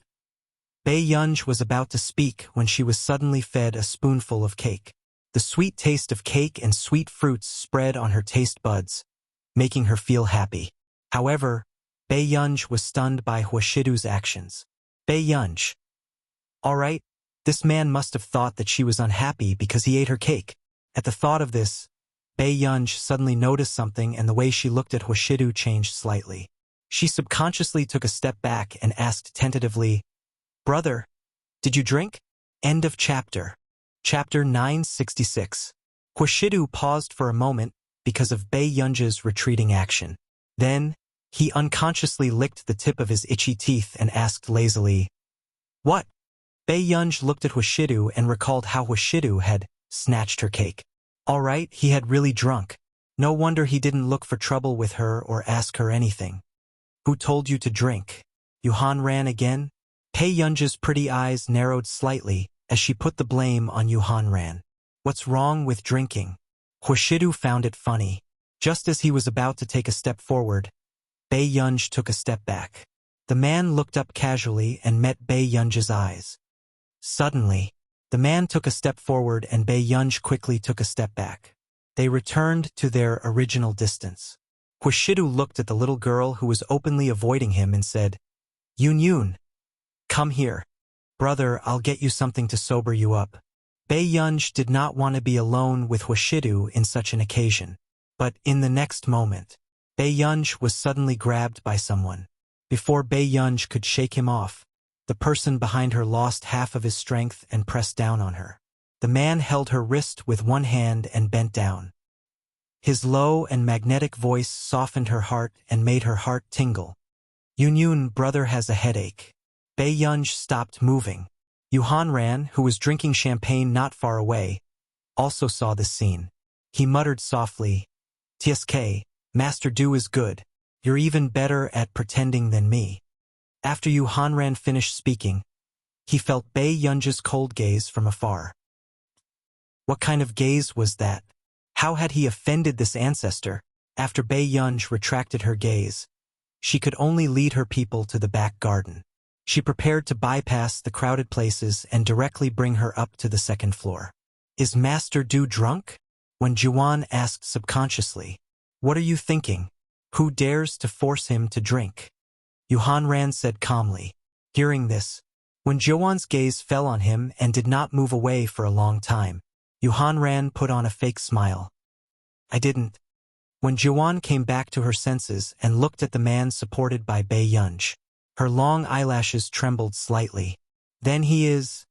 Bei Yunj was about to speak when she was suddenly fed a spoonful of cake. The sweet taste of cake and sweet fruits spread on her taste buds, making her feel happy. However, Bei Yunj was stunned by Huashidu's actions. Bei Yunj. All right, this man must have thought that she was unhappy because he ate her cake. At the thought of this, Bei Yunj suddenly noticed something and the way she looked at Huashidu changed slightly. She subconsciously took a step back and asked tentatively, "Brother, did you drink?" End of chapter. Chapter 966. Huashidu paused for a moment because of Bei Yunji's retreating action. Then, he unconsciously licked the tip of his itchy teeth and asked lazily, "What?" Bei Yunji looked at Huashidu and recalled how Huashidu had snatched her cake. All right, he had really drunk. No wonder he didn't look for trouble with her or ask her anything. "Who told you to drink?" Yuhan ran again. Bei Yunji's pretty eyes narrowed slightly as she put the blame on Yuhan Ran. "What's wrong with drinking?" Huashidu found it funny. Just as he was about to take a step forward, Bei Yunji took a step back. The man looked up casually and met Bei Yunji's eyes. Suddenly, the man took a step forward and Bei Yunji quickly took a step back. They returned to their original distance. Huashidu looked at the little girl who was openly avoiding him and said, Yun, come here. Brother, I'll get you something to sober you up." Bei Yunji did not want to be alone with Huashidu in such an occasion. But in the next moment, Bei Yunji was suddenly grabbed by someone. Before Bei Yunji could shake him off, the person behind her lost half of his strength and pressed down on her. The man held her wrist with one hand and bent down. His low and magnetic voice softened her heart and made her heart tingle. Yun, brother has a headache." Bei Yunji stopped moving. Yuhan Ran, who was drinking champagne not far away, also saw this scene. He muttered softly, "TSK, Master Du is good. You're even better at pretending than me." After Yuhan Ran finished speaking, he felt Bei Yunji's cold gaze from afar. What kind of gaze was that? How had he offended this ancestor? After Bei Yunji retracted her gaze, she could only lead her people to the back garden. She prepared to bypass the crowded places and directly bring her up to the second floor. "Is Master Du drunk?" When Juan asked subconsciously, "What are you thinking? Who dares to force him to drink?" Yuhan Ran said calmly. Hearing this, when Juan's gaze fell on him and did not move away for a long time, Yuhan Ran put on a fake smile. "I didn't." When Juan came back to her senses and looked at the man supported by Bei Yunji, her long eyelashes trembled slightly. "Then he is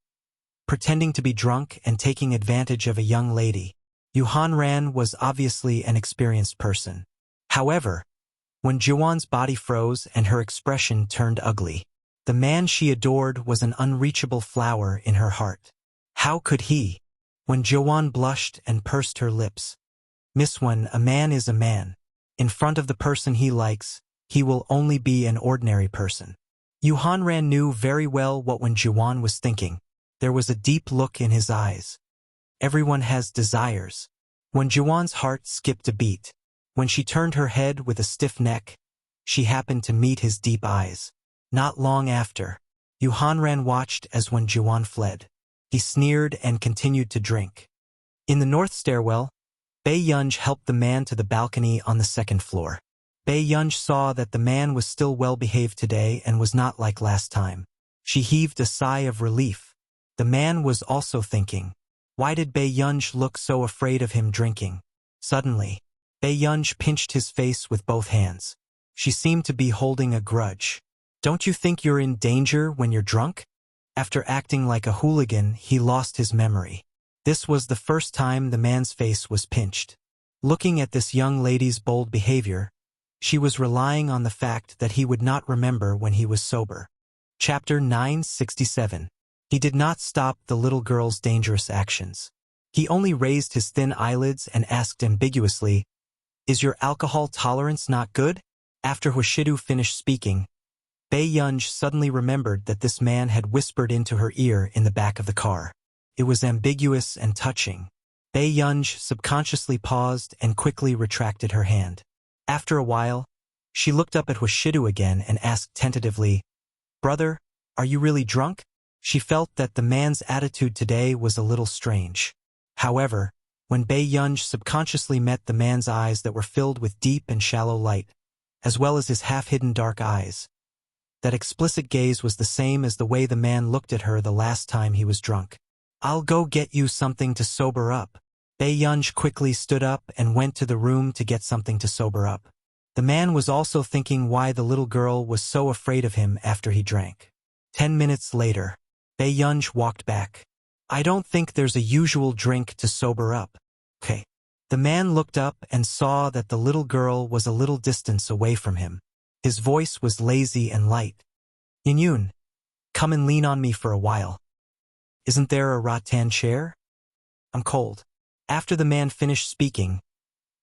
pretending to be drunk and taking advantage of a young lady." Yuhan Ran was obviously an experienced person. However, when Juwan's body froze and her expression turned ugly, the man she adored was an unreachable flower in her heart. How could he? When Juwan blushed and pursed her lips. "Miss Wen, a man is a man. In front of the person he likes, he will only be an ordinary person." Yuhan Ran knew very well what Wen Juwan was thinking. There was a deep look in his eyes. Everyone has desires. When Juwan's heart skipped a beat, when she turned her head with a stiff neck, she happened to meet his deep eyes. Not long after, Yuhan Ran watched as Wen Juwan fled. He sneered and continued to drink. In the north stairwell, Bei Yunji helped the man to the balcony on the second floor. Bei Yunji saw that the man was still well-behaved today and was not like last time. She heaved a sigh of relief. The man was also thinking, why did Bei Yunji look so afraid of him drinking? Suddenly, Bei Yunji pinched his face with both hands. She seemed to be holding a grudge. "Don't you think you're in danger when you're drunk?" After acting like a hooligan, he lost his memory. This was the first time the man's face was pinched. Looking at this young lady's bold behavior, she was relying on the fact that he would not remember when he was sober. Chapter 967. He did not stop the little girl's dangerous actions. He only raised his thin eyelids and asked ambiguously, "Is your alcohol tolerance not good?" After Huashidu finished speaking, Bei Yunji suddenly remembered that this man had whispered into her ear in the back of the car. It was ambiguous and touching. Bei Yunji subconsciously paused and quickly retracted her hand. After a while, she looked up at Huashidu again and asked tentatively, "Brother, are you really drunk?" She felt that the man's attitude today was a little strange. However, when Bei Yunji subconsciously met the man's eyes that were filled with deep and shallow light, as well as his half-hidden dark eyes, that explicit gaze was the same as the way the man looked at her the last time he was drunk. "I'll go get you something to sober up." Bei Yunji quickly stood up and went to the room to get something to sober up. The man was also thinking why the little girl was so afraid of him after he drank. 10 minutes later, Bae-yunj walked back. I don't think there's a usual drink to sober up. Okay. The man looked up and saw that the little girl was a little distance away from him. His voice was lazy and light. Yun, come and lean on me for a while. Isn't there a rattan chair? I'm cold. After the man finished speaking,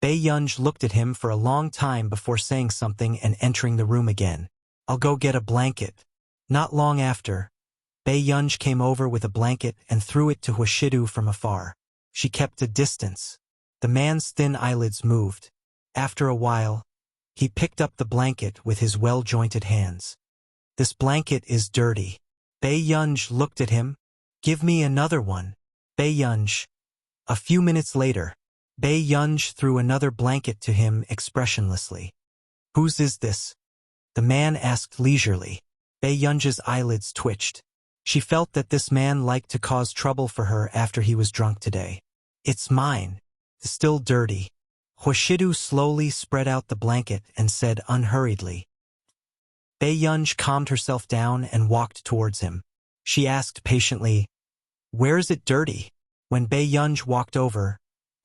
Bae-yunj looked at him for a long time before saying something and entering the room again. I'll go get a blanket. Not long after, Bae-yunj came over with a blanket and threw it to Hwashidu from afar. She kept a distance. The man's thin eyelids moved. After a while, he picked up the blanket with his well-jointed hands. This blanket is dirty. Bae-yunj looked at him. Give me another one. Bae-yunj. A few minutes later, Bae-yunj threw another blanket to him expressionlessly. Whose is this? The man asked leisurely. Bae-yunj's eyelids twitched. She felt that this man liked to cause trouble for her after he was drunk today. It's mine. Still dirty. Hwashidu slowly spread out the blanket and said unhurriedly. Bae-yunj calmed herself down and walked towards him. She asked patiently, Where is it dirty? When Bae-yunj walked over,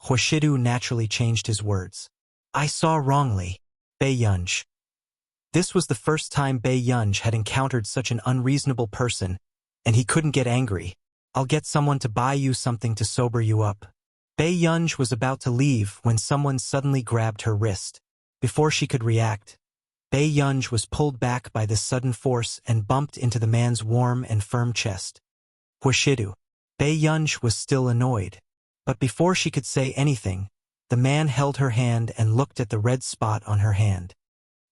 Hwashidu naturally changed his words. I saw wrongly. Bae-yunj. This was the first time Bae-yunj had encountered such an unreasonable person, and he couldn't get angry. I'll get someone to buy you something to sober you up. Bae-yunj was about to leave when someone suddenly grabbed her wrist. Before she could react, Bae-yunj was pulled back by this sudden force and bumped into the man's warm and firm chest. Hwashidu. Bae-yunj was still annoyed. But before she could say anything, the man held her hand and looked at the red spot on her hand.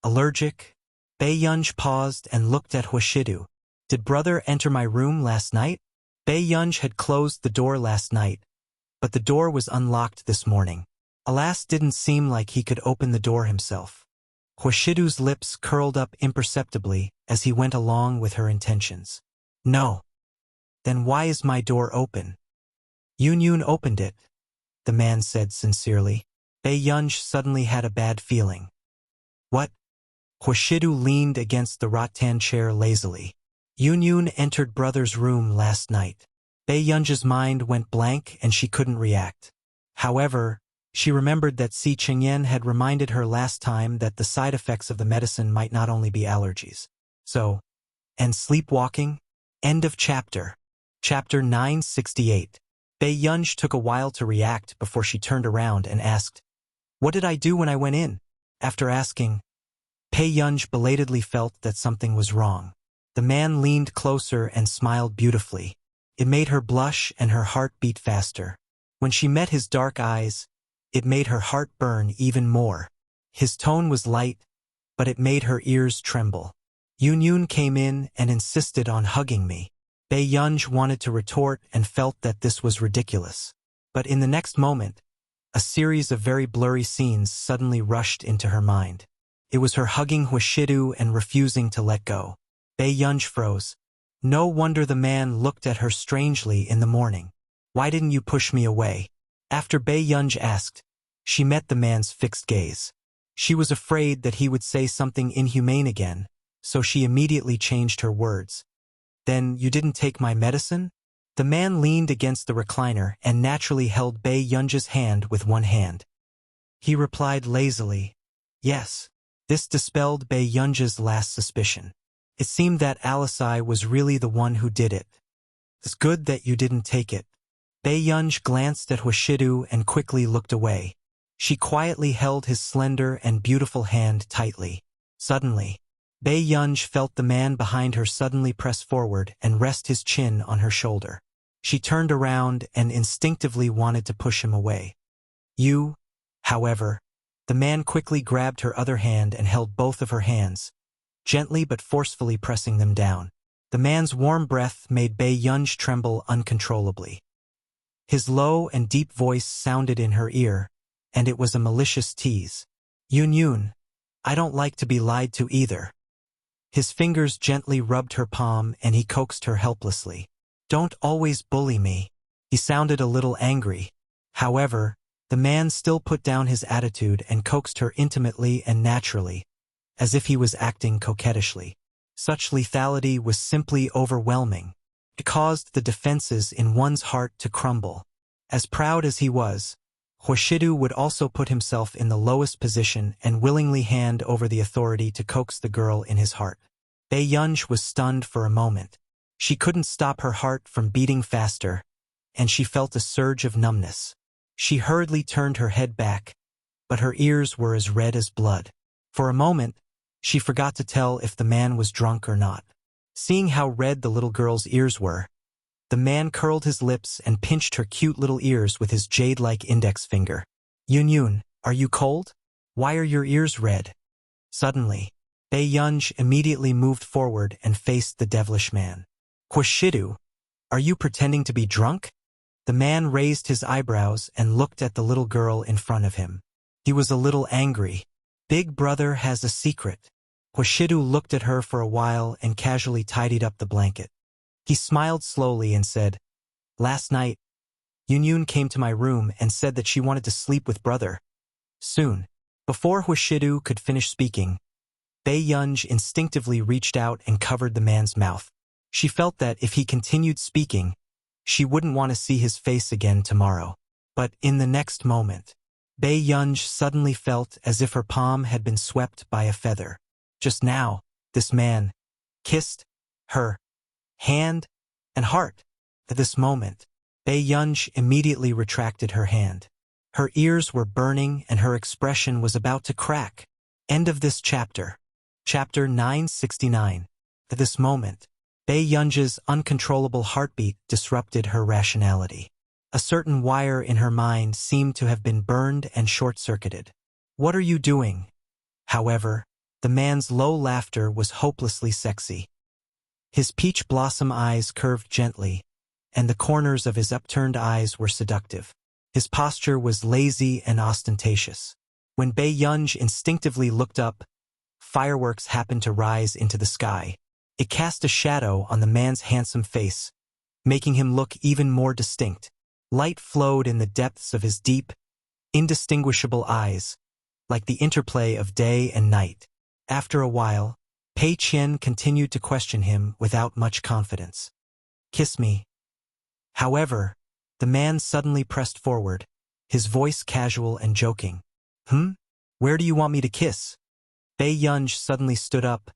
Allergic? Bae-yunj paused and looked at Hwashidu. Did brother enter my room last night? Bae-yunj had closed the door last night, but the door was unlocked this morning. Alas, didn't seem like he could open the door himself. Hwashidu's lips curled up imperceptibly as he went along with her intentions. No. Then why is my door open? Yun opened it, the man said sincerely. Bae-yunj suddenly had a bad feeling. What? Hwashidu leaned against the rattan chair lazily. Yun entered brother's room last night. Bae-yunj's mind went blank and she couldn't react. However, she remembered that Si Chengyen had reminded her last time that the side effects of the medicine might not only be allergies. So, and sleepwalking? End of chapter. Chapter 968. Bae-yunj took a while to react before she turned around and asked, What did I do when I went in? After asking, Bae-yunj belatedly felt that something was wrong. The man leaned closer and smiled beautifully. It made her blush and her heart beat faster. When she met his dark eyes, it made her heart burn even more. His tone was light, but it made her ears tremble. Yun came in and insisted on hugging me. Bae-yunj wanted to retort and felt that this was ridiculous. But in the next moment, a series of very blurry scenes suddenly rushed into her mind. It was her hugging Hwashidu and refusing to let go. Bae-yunj froze. No wonder the man looked at her strangely in the morning. Why didn't you push me away? After Bae-yunj asked, she met the man's fixed gaze. She was afraid that he would say something inhumane again, so she immediately changed her words. Then you didn't take my medicine? The man leaned against the recliner and naturally held Bae-yunj's hand with one hand. He replied lazily, Yes. This dispelled Bae-yunj's last suspicion. It seemed that Alisai was really the one who did it. It's good that you didn't take it. Bae-yunj glanced at Hwashidu and quickly looked away. She quietly held his slender and beautiful hand tightly. Suddenly, Bae-yunj felt the man behind her suddenly press forward and rest his chin on her shoulder. She turned around and instinctively wanted to push him away. However, the man quickly grabbed her other hand and held both of her hands, gently but forcefully pressing them down. The man's warm breath made Bae-yunj tremble uncontrollably. His low and deep voice sounded in her ear, and it was a malicious tease. Yun, I don't like to be lied to either. His fingers gently rubbed her palm and he coaxed her helplessly. Don't always bully me. He sounded a little angry. However, The man still put down his attitude and coaxed her intimately and naturally, as if he was acting coquettishly. Such lethality was simply overwhelming. It caused the defenses in one's heart to crumble. As proud as he was, Hoshidu would also put himself in the lowest position and willingly hand over the authority to coax the girl in his heart. Bae-yunj was stunned for a moment. She couldn't stop her heart from beating faster, and she felt a surge of numbness. She hurriedly turned her head back, but her ears were as red as blood. For a moment, she forgot to tell if the man was drunk or not. Seeing how red the little girl's ears were, the man curled his lips and pinched her cute little ears with his jade-like index finger. Yun, are you cold? Why are your ears red? Suddenly, Bae-yunj immediately moved forward and faced the devilish man. Hoshidu, are you pretending to be drunk? The man raised his eyebrows and looked at the little girl in front of him. He was a little angry. Big brother has a secret. Hoshidu looked at her for a while and casually tidied up the blanket. He smiled slowly and said, Last night, Yun came to my room and said that she wanted to sleep with brother. Soon, before Hoshidu could finish speaking, Bae-yunj instinctively reached out and covered the man's mouth. She felt that if he continued speaking, she wouldn't want to see his face again tomorrow. But in the next moment, Bae-yunj suddenly felt as if her palm had been swept by a feather. Just now, this man kissed her hand and heart. At this moment, Bae-yunj immediately retracted her hand. Her ears were burning and her expression was about to crack. End of this chapter. Chapter 969. At this moment, Bae-yunj's uncontrollable heartbeat disrupted her rationality. A certain wire in her mind seemed to have been burned and short-circuited. What are you doing? However, the man's low laughter was hopelessly sexy. His peach blossom eyes curved gently, and the corners of his upturned eyes were seductive. His posture was lazy and ostentatious. When Bae-yunj instinctively looked up, fireworks happened to rise into the sky. It cast a shadow on the man's handsome face, making him look even more distinct. Light flowed in the depths of his deep, indistinguishable eyes, like the interplay of day and night. After a while, Pei Qian continued to question him without much confidence. Kiss me. However, the man suddenly pressed forward, his voice casual and joking. Where do you want me to kiss? Bae-yunj suddenly stood up,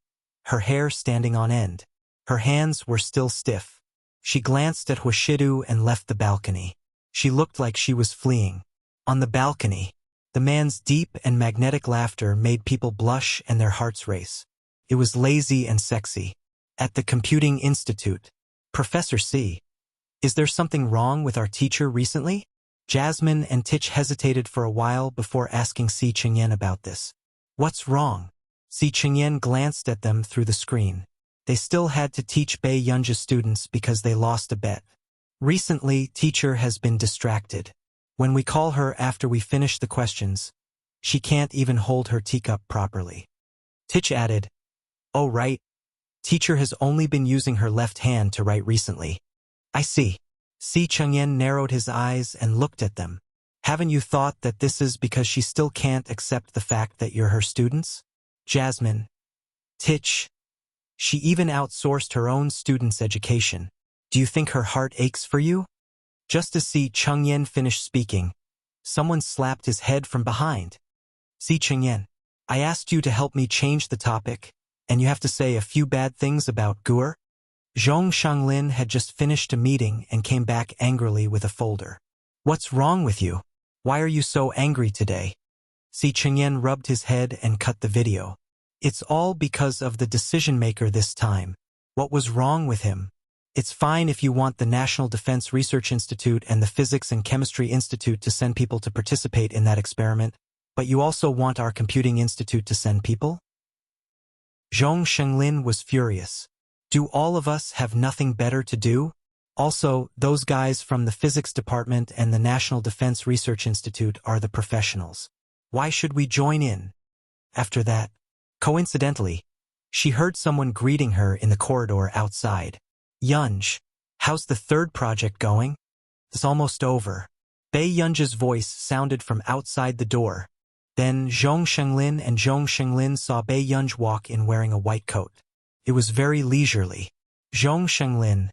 her hair standing on end. Her hands were still stiff. She glanced at Hoshidu and left the balcony. She looked like she was fleeing. On the balcony, the man's deep and magnetic laughter made people blush and their hearts race. It was lazy and sexy. At the Computing Institute, Professor C. Is there something wrong with our teacher recently? Jasmine and Tich hesitated for a while before asking Si Chengyan about this. What's wrong? Si Chengyan glanced at them through the screen. They still had to teach Bae-yunj's students because they lost a bet. Recently, teacher has been distracted. When we call her after we finish the questions, she can't even hold her teacup properly. Tich added, Oh right, teacher has only been using her left hand to write recently. I see. Si Chengyan narrowed his eyes and looked at them. Haven't you thought that this is because she still can't accept the fact that you're her students? Jasmine. Tich. She even outsourced her own students' education. Do you think her heart aches for you? Just as Si Chengyan finished speaking, someone slapped his head from behind. Si Chengyan, I asked you to help me change the topic, and you have to say a few bad things about Guer? Zhong Shanglin had just finished a meeting and came back angrily with a folder. What's wrong with you? Why are you so angry today? Si Chengyan rubbed his head and cut the video. It's all because of the decision-maker this time. What was wrong with him? It's fine if you want the National Defense Research Institute and the Physics and Chemistry Institute to send people to participate in that experiment, but you also want our Computing Institute to send people? Zhong Shanglin was furious. Do all of us have nothing better to do? Also, those guys from the Physics Department and the National Defense Research Institute are the professionals. Why should we join in? After that, coincidentally, she heard someone greeting her in the corridor outside. Yunj, how's the third project going? It's almost over. Bei Yunji's voice sounded from outside the door. Then Zhong Shenglin and Zhong Shenglin saw Bei Yunj walk in wearing a white coat. It was very leisurely. Zhong Shenglin.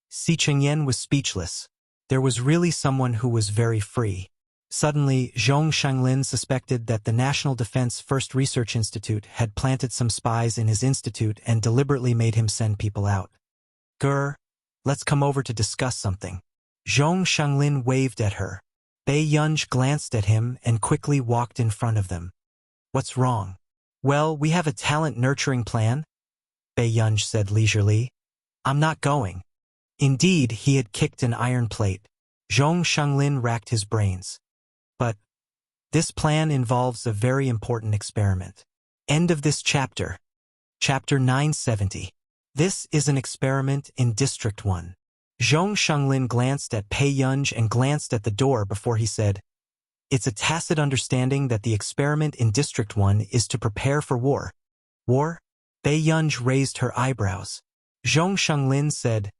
Si Chengyan was speechless. There was really someone who was very free. Suddenly, Zhong Shenglin suspected that the National Defense First Research Institute had planted some spies in his institute and deliberately made him send people out. Grr, let's come over to discuss something. Zhong Shenglin waved at her. Bei Yunj glanced at him and quickly walked in front of them. What's wrong? Well, we have a talent nurturing plan, Bei Yunj said leisurely. I'm not going. Indeed, he had kicked an iron plate. Zhong Shenglin racked his brains. But this plan involves a very important experiment. End of this chapter. Chapter 970. This is an experiment in District 1. Zhong Shenglin glanced at Bei Yunj and glanced at the door before he said, It's a tacit understanding that the experiment in District 1 is to prepare for war. War? Bei Yunj raised her eyebrows. Zhong Shenglin said,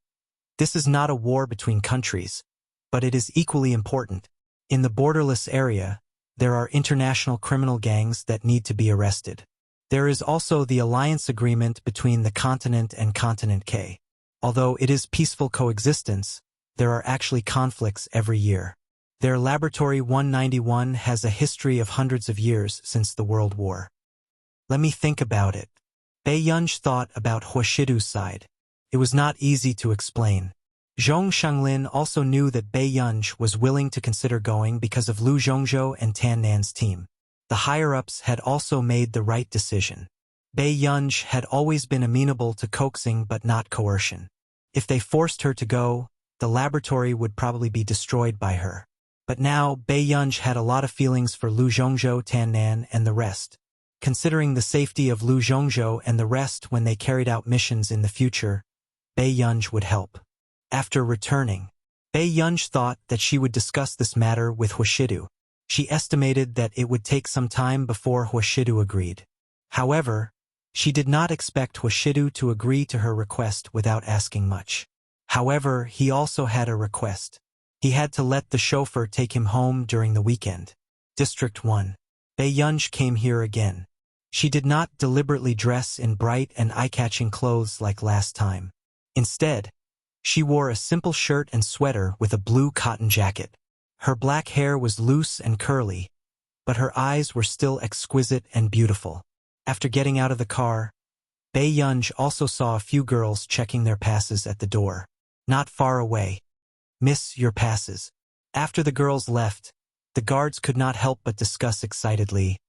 This is not a war between countries, but it is equally important. In the borderless area, there are international criminal gangs that need to be arrested. There is also the alliance agreement between the continent and Continent K. Although it is peaceful coexistence, there are actually conflicts every year. Their Laboratory 191 has a history of hundreds of years since the World War. Let me think about it. Bei Yunj thought about Huashidu's side. It was not easy to explain. Zhong Shenglin also knew that Bei Yunj was willing to consider going because of Lu Zhongzhou and Tan Nan's team. The higher-ups had also made the right decision. Bei Yunj had always been amenable to coaxing but not coercion. If they forced her to go, the laboratory would probably be destroyed by her. But now, Bei Yunj had a lot of feelings for Lu Zhongzhou, Tan Nan, and the rest. Considering the safety of Lu Zhongzhou and the rest when they carried out missions in the future, Bei Yunj would help. After returning, Bei Yunj thought that she would discuss this matter with Huashidu. She estimated that it would take some time before Huashidu agreed. However, she did not expect Huashidu to agree to her request without asking much. However, he also had a request. He had to let the chauffeur take him home during the weekend. District 1. Bei Yunj came here again. She did not deliberately dress in bright and eye-catching clothes like last time. Instead, she wore a simple shirt and sweater with a blue cotton jacket. Her black hair was loose and curly, but her eyes were still exquisite and beautiful. After getting out of the car, Bei Yunj also saw a few girls checking their passes at the door. Not far away. Miss, your passes. After the girls left, the guards could not help but discuss excitedly.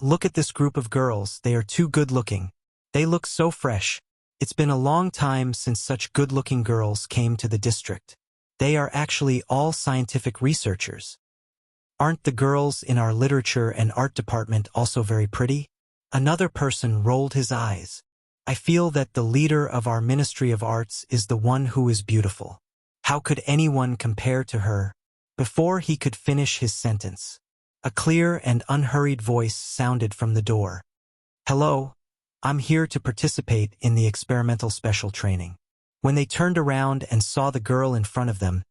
Look at this group of girls, they are too good-looking. They look so fresh. It's been a long time since such good-looking girls came to the district. They are actually all scientific researchers. Aren't the girls in our literature and art department also very pretty? Another person rolled his eyes. I feel that the leader of our Ministry of Arts is the one who is beautiful. How could anyone compare to her? Before he could finish his sentence, a clear and unhurried voice sounded from the door. Hello, I'm here to participate in the experimental special training. When they turned around and saw the girl in front of them,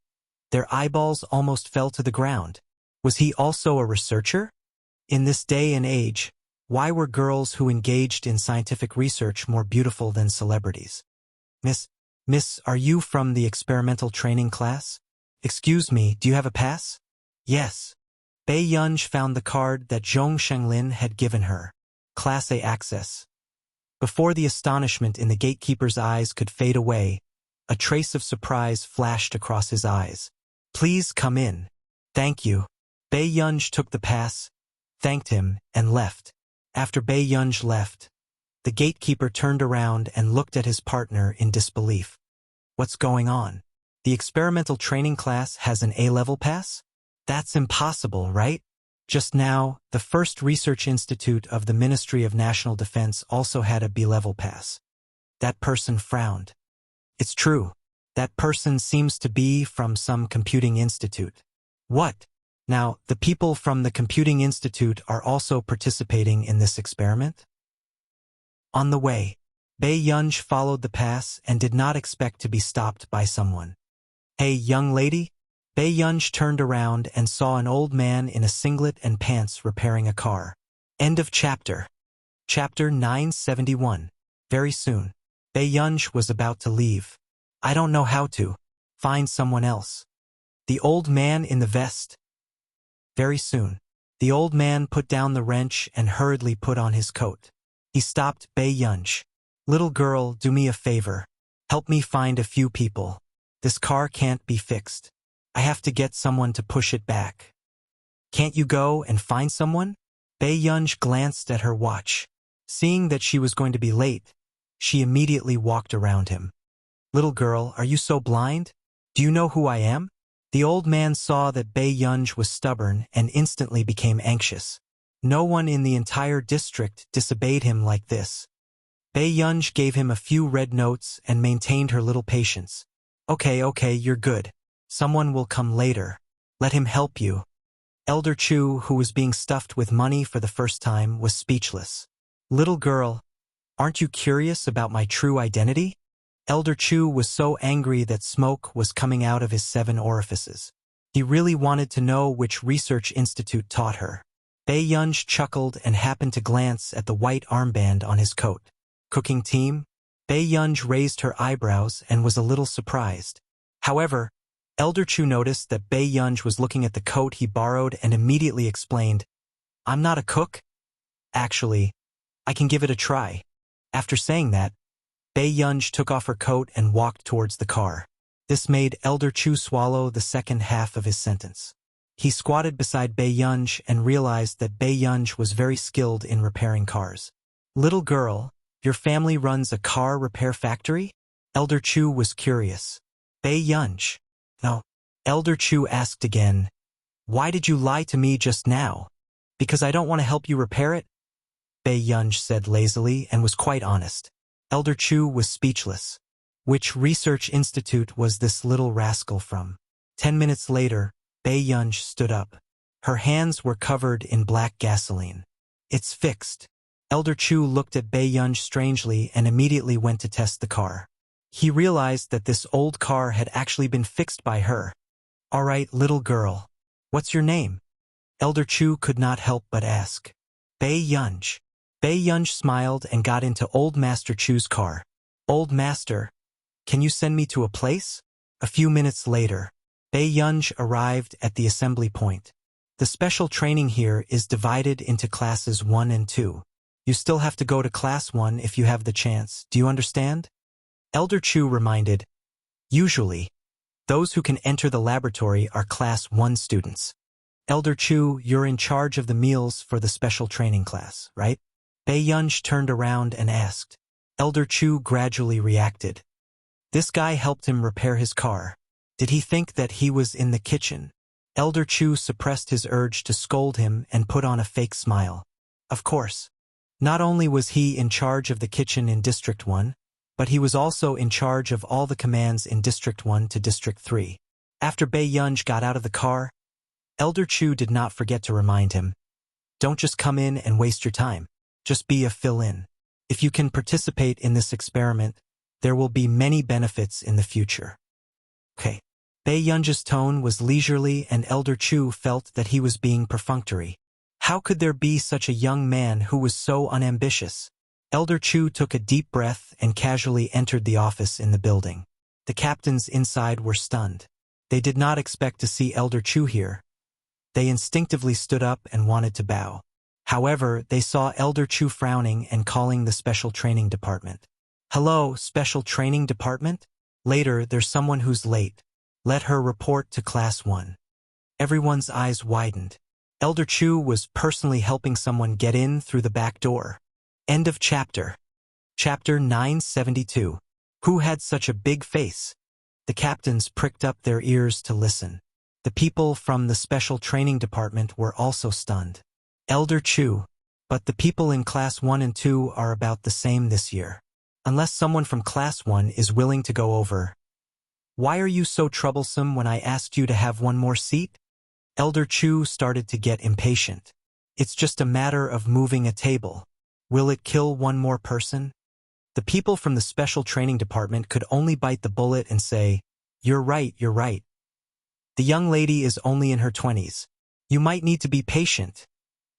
their eyeballs almost fell to the ground. Was he also a researcher? In this day and age, why were girls who engaged in scientific research more beautiful than celebrities? Miss, are you from the experimental training class? Excuse me, do you have a pass? Yes. Bei Yunj found the card that Zhong Shenglin had given her. Class A access. Before the astonishment in the gatekeeper's eyes could fade away, a trace of surprise flashed across his eyes. Please come in. Thank you. Bei Yunj took the pass, thanked him, and left. After Bei Yunj left, the gatekeeper turned around and looked at his partner in disbelief. What's going on? The experimental training class has an A-level pass? That's impossible, right? Just now, the first research institute of the Ministry of National Defense also had a B-level pass. That person frowned. It's true. That person seems to be from some computing institute. What? Now, the people from the computing institute are also participating in this experiment? On the way, Bei Yunj followed the pass and did not expect to be stopped by someone. Hey, young lady? Yunj turned around and saw an old man in a singlet and pants repairing a car. End of chapter. Chapter 971. Very soon. Yunj was about to leave. I don't know how to. Find someone else. The old man in the vest. Very soon. The old man put down the wrench and hurriedly put on his coat. He stopped Yunj. Little girl, do me a favor. Help me find a few people. This car can't be fixed. I have to get someone to push it back. Can't you go and find someone? Yunj glanced at her watch. Seeing that she was going to be late, she immediately walked around him. Little girl, are you so blind? Do you know who I am? The old man saw that Yunj was stubborn and instantly became anxious. No one in the entire district disobeyed him like this. Yunj gave him a few red notes and maintained her little patience. Okay, you're good. Someone will come later. Let him help you. Elder Chu, who was being stuffed with money for the first time, was speechless. Little girl, aren't you curious about my true identity? Elder Chu was so angry that smoke was coming out of his 7 orifices. He really wanted to know which research institute taught her. Yunj chuckled and happened to glance at the white armband on his coat. Cooking team? Yunj raised her eyebrows and was a little surprised. However, Elder Chu noticed that Yunj was looking at the coat he borrowed and immediately explained, I'm not a cook. Actually, I can give it a try. After saying that, Yunj took off her coat and walked towards the car. This made Elder Chu swallow the second half of his sentence. He squatted beside Yunj and realized that Yunj was very skilled in repairing cars. Little girl, your family runs a car repair factory? Elder Chu was curious. Yunj. No. Elder Chu asked again, why did you lie to me just now? Because I don't want to help you repair it? Yunj said lazily and was quite honest. Elder Chu was speechless. Which research institute was this little rascal from? 10 minutes later, Yunj stood up. Her hands were covered in black gasoline. It's fixed. Elder Chu looked at Yunj strangely and immediately went to test the car. He realized that this old car had actually been fixed by her. All right, little girl. What's your name? Elder Chu could not help but ask. Yunj. Yunj smiled and got into Old Master Chu's car. Old Master, can you send me to a place? A few minutes later, Yunj arrived at the assembly point. The special training here is divided into classes 1 and 2. You still have to go to class 1 if you have the chance. Do you understand? Elder Chu reminded, usually, those who can enter the laboratory are class 1 students. Elder Chu, you're in charge of the meals for the special training class, right? Yunj turned around and asked. Elder Chu gradually reacted. This guy helped him repair his car. Did he think that he was in the kitchen? Elder Chu suppressed his urge to scold him and put on a fake smile. Of course. Not only was he in charge of the kitchen in District 1, but he was also in charge of all the commands in District 1 to District 3. After Yunj got out of the car, Elder Chu did not forget to remind him, don't just come in and waste your time. Just be a fill-in. If you can participate in this experiment, there will be many benefits in the future. Okay. Yunj's tone was leisurely and Elder Chu felt that he was being perfunctory. How could there be such a young man who was so unambitious? Elder Chu took a deep breath and casually entered the office in the building. The captains inside were stunned. They did not expect to see Elder Chu here. They instinctively stood up and wanted to bow. However, they saw Elder Chu frowning and calling the Special Training Department. Hello, Special Training Department? Later, there's someone who's late. Let her report to Class 1. Everyone's eyes widened. Elder Chu was personally helping someone get in through the back door. End of chapter. Chapter 972. Who had such a big face? The captains pricked up their ears to listen. The people from the Special Training Department were also stunned. Elder Chu, but the people in Class 1 and 2 are about the same this year. Unless someone from Class 1 is willing to go over. Why are you so troublesome when I asked you to have one more seat? Elder Chu started to get impatient. It's just a matter of moving a table. Will it kill one more person? The people from the Special Training Department could only bite the bullet and say, you're right, you're right. The young lady is only in her 20s. You might need to be patient,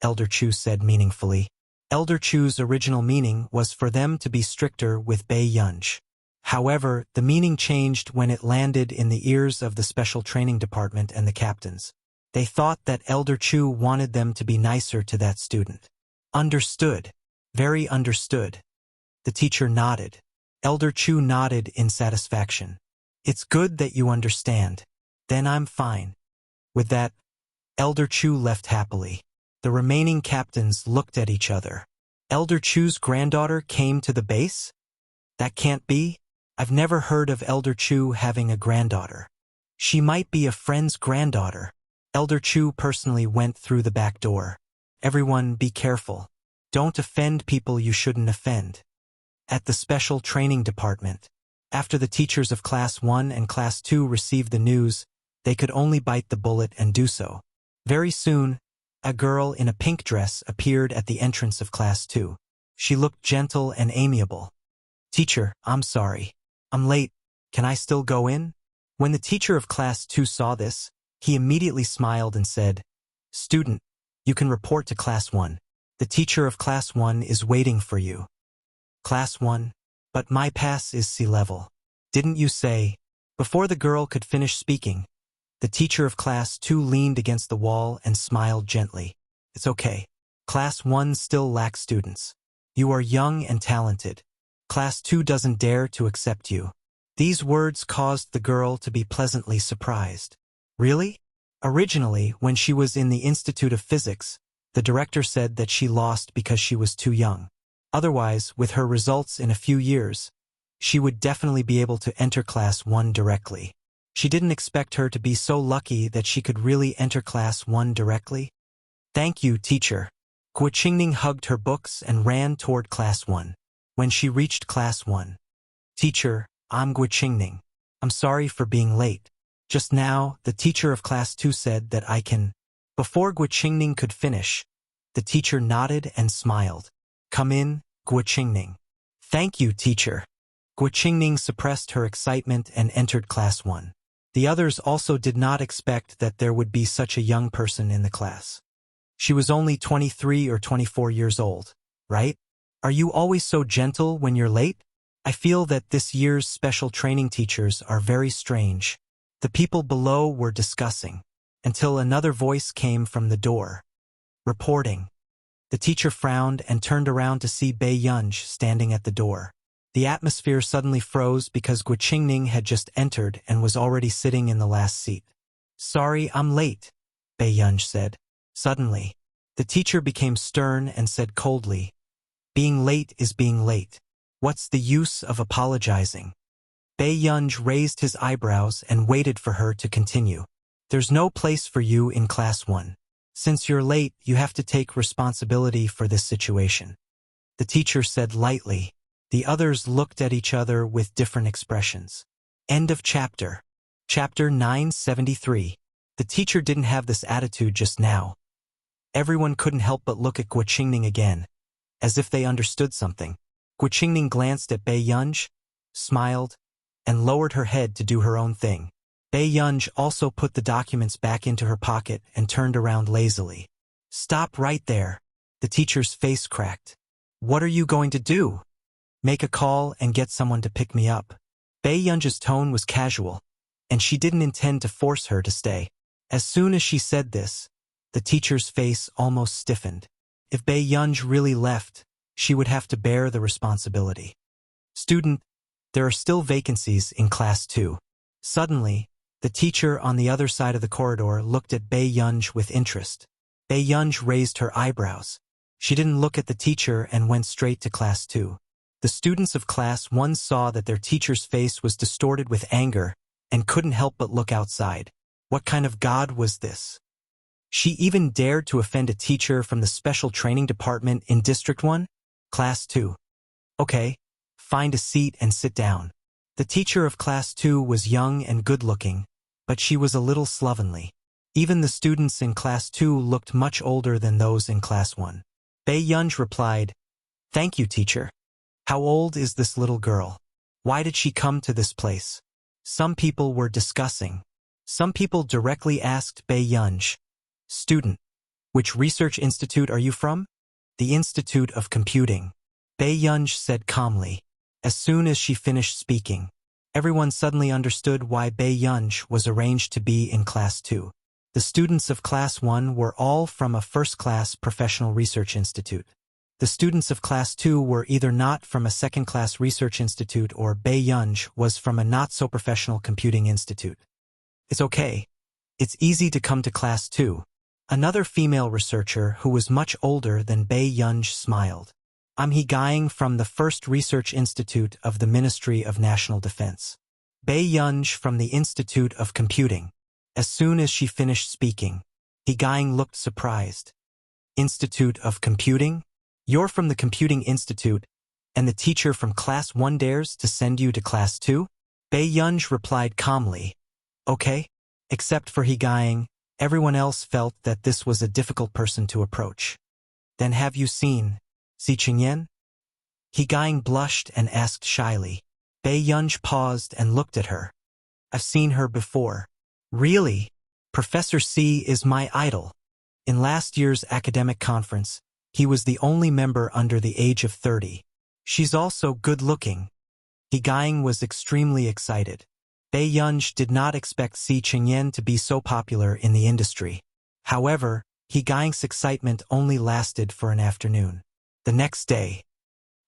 Elder Chu said meaningfully. Elder Chu's original meaning was for them to be stricter with Bei Yunj. However, the meaning changed when it landed in the ears of the Special Training Department and the captains. They thought that Elder Chu wanted them to be nicer to that student. Understood. Very understood. The teacher nodded. Elder Chu nodded in satisfaction. It's good that you understand. Then I'm fine. With that, Elder Chu left happily. The remaining captains looked at each other. Elder Chu's granddaughter came to the base? That can't be. I've never heard of Elder Chu having a granddaughter. She might be a friend's granddaughter. Elder Chu personally went through the back door. Everyone be careful. Don't offend people you shouldn't offend. At the Special Training Department, after the teachers of Class 1 and Class 2 received the news, they could only bite the bullet and do so. Very soon, a girl in a pink dress appeared at the entrance of Class 2. She looked gentle and amiable. Teacher, I'm sorry. I'm late. Can I still go in? When the teacher of Class 2 saw this, he immediately smiled and said, Student, you can report to Class 1. The teacher of Class 1 is waiting for you. Class 1? But my pass is sea level. Didn't you say? Before the girl could finish speaking, the teacher of Class 2 leaned against the wall and smiled gently. It's okay. Class 1 still lacks students. You are young and talented. Class 2 doesn't dare to accept you. These words caused the girl to be pleasantly surprised. Really? Originally, when she was in the Institute of Physics, the director said that she lost because she was too young. Otherwise, with her results in a few years, she would definitely be able to enter Class 1 directly. She didn't expect her to be so lucky that she could really enter Class 1 directly. Thank you, teacher. Guo Qingning hugged her books and ran toward Class 1. When she reached Class 1, Teacher, I'm Guo Qingning. I'm sorry for being late. Just now, the teacher of Class 2 said that I can. Before Guo Qingning could finish, the teacher nodded and smiled. Come in, Guo Qingning. Thank you, teacher. Guo Qingning suppressed her excitement and entered Class 1. The others also did not expect that there would be such a young person in the class. She was only 23 or 24 years old, right? Are you always so gentle when you're late? I feel that this year's special training teachers are very strange. The people below were discussing, until another voice came from the door. Reporting. The teacher frowned and turned around to see Bei Yunj standing at the door. The atmosphere suddenly froze because Guo Qingning had just entered and was already sitting in the last seat. Sorry, I'm late, Bei Yunj said. Suddenly, the teacher became stern and said coldly, Being late is being late. What's the use of apologizing? Bei Yunj raised his eyebrows and waited for her to continue. There's no place for you in Class 1. Since you're late, you have to take responsibility for this situation. The teacher said lightly. The others looked at each other with different expressions. End of chapter. Chapter 973. The teacher didn't have this attitude just now. Everyone couldn't help but look at Guo Qingning again, as if they understood something. Guo Qingning glanced at Bei Yunj, smiled, and lowered her head to do her own thing. Bei Yunj also put the documents back into her pocket and turned around lazily. Stop right there. The teacher's face cracked. What are you going to do? Make a call and get someone to pick me up. Bei Yunj's tone was casual, and she didn't intend to force her to stay. As soon as she said this, the teacher's face almost stiffened. If Bei Yunj really left, she would have to bear the responsibility. Student, there are still vacancies in Class 2. Suddenly, the teacher on the other side of the corridor looked at Bei Yunj with interest. Bei Yunj raised her eyebrows. She didn't look at the teacher and went straight to Class 2. The students of Class 1 saw that their teacher's face was distorted with anger and couldn't help but look outside. What kind of god was this? She even dared to offend a teacher from the Special Training Department in District 1? Class 2. Okay, find a seat and sit down. The teacher of Class 2 was young and good-looking, but she was a little slovenly. Even the students in Class 2 looked much older than those in Class 1. Bei Yunj replied, Thank you, teacher. How old is this little girl? Why did she come to this place? Some people were discussing. Some people directly asked Bei Yunj, "Student, which research institute are you from?" "The Institute of Computing," Bei Yunj said calmly. As soon as she finished speaking, everyone suddenly understood why Bei Yunj was arranged to be in Class 2. The students of Class 1 were all from a first-class professional research institute. The students of Class 2 were either not from a second-class research institute or Bei Yunj was from a not-so-professional computing institute. "It's okay. It's easy to come to Class 2. Another female researcher who was much older than Bei Yunj smiled. "I'm He from the First Research Institute of the Ministry of National Defense." Bei Yunj from the Institute of Computing. As soon as she finished speaking, He looked surprised. "Institute of Computing? You're from the Computing Institute, and the teacher from Class 1 dares to send you to Class 2? Bei Yunj replied calmly. "Okay." Except for He everyone else felt that this was a difficult person to approach. "Then have you seen Si Chingyan?" He blushed and asked shyly. Bei Yunj paused and looked at her. "I've seen her before." "Really? Professor C is my idol. In last year's academic conference, he was the only member under the age of 30. She's also good-looking." He was extremely excited. Bei Yunj did not expect Si Chingyan to be so popular in the industry. However, He excitement only lasted for an afternoon. The next day,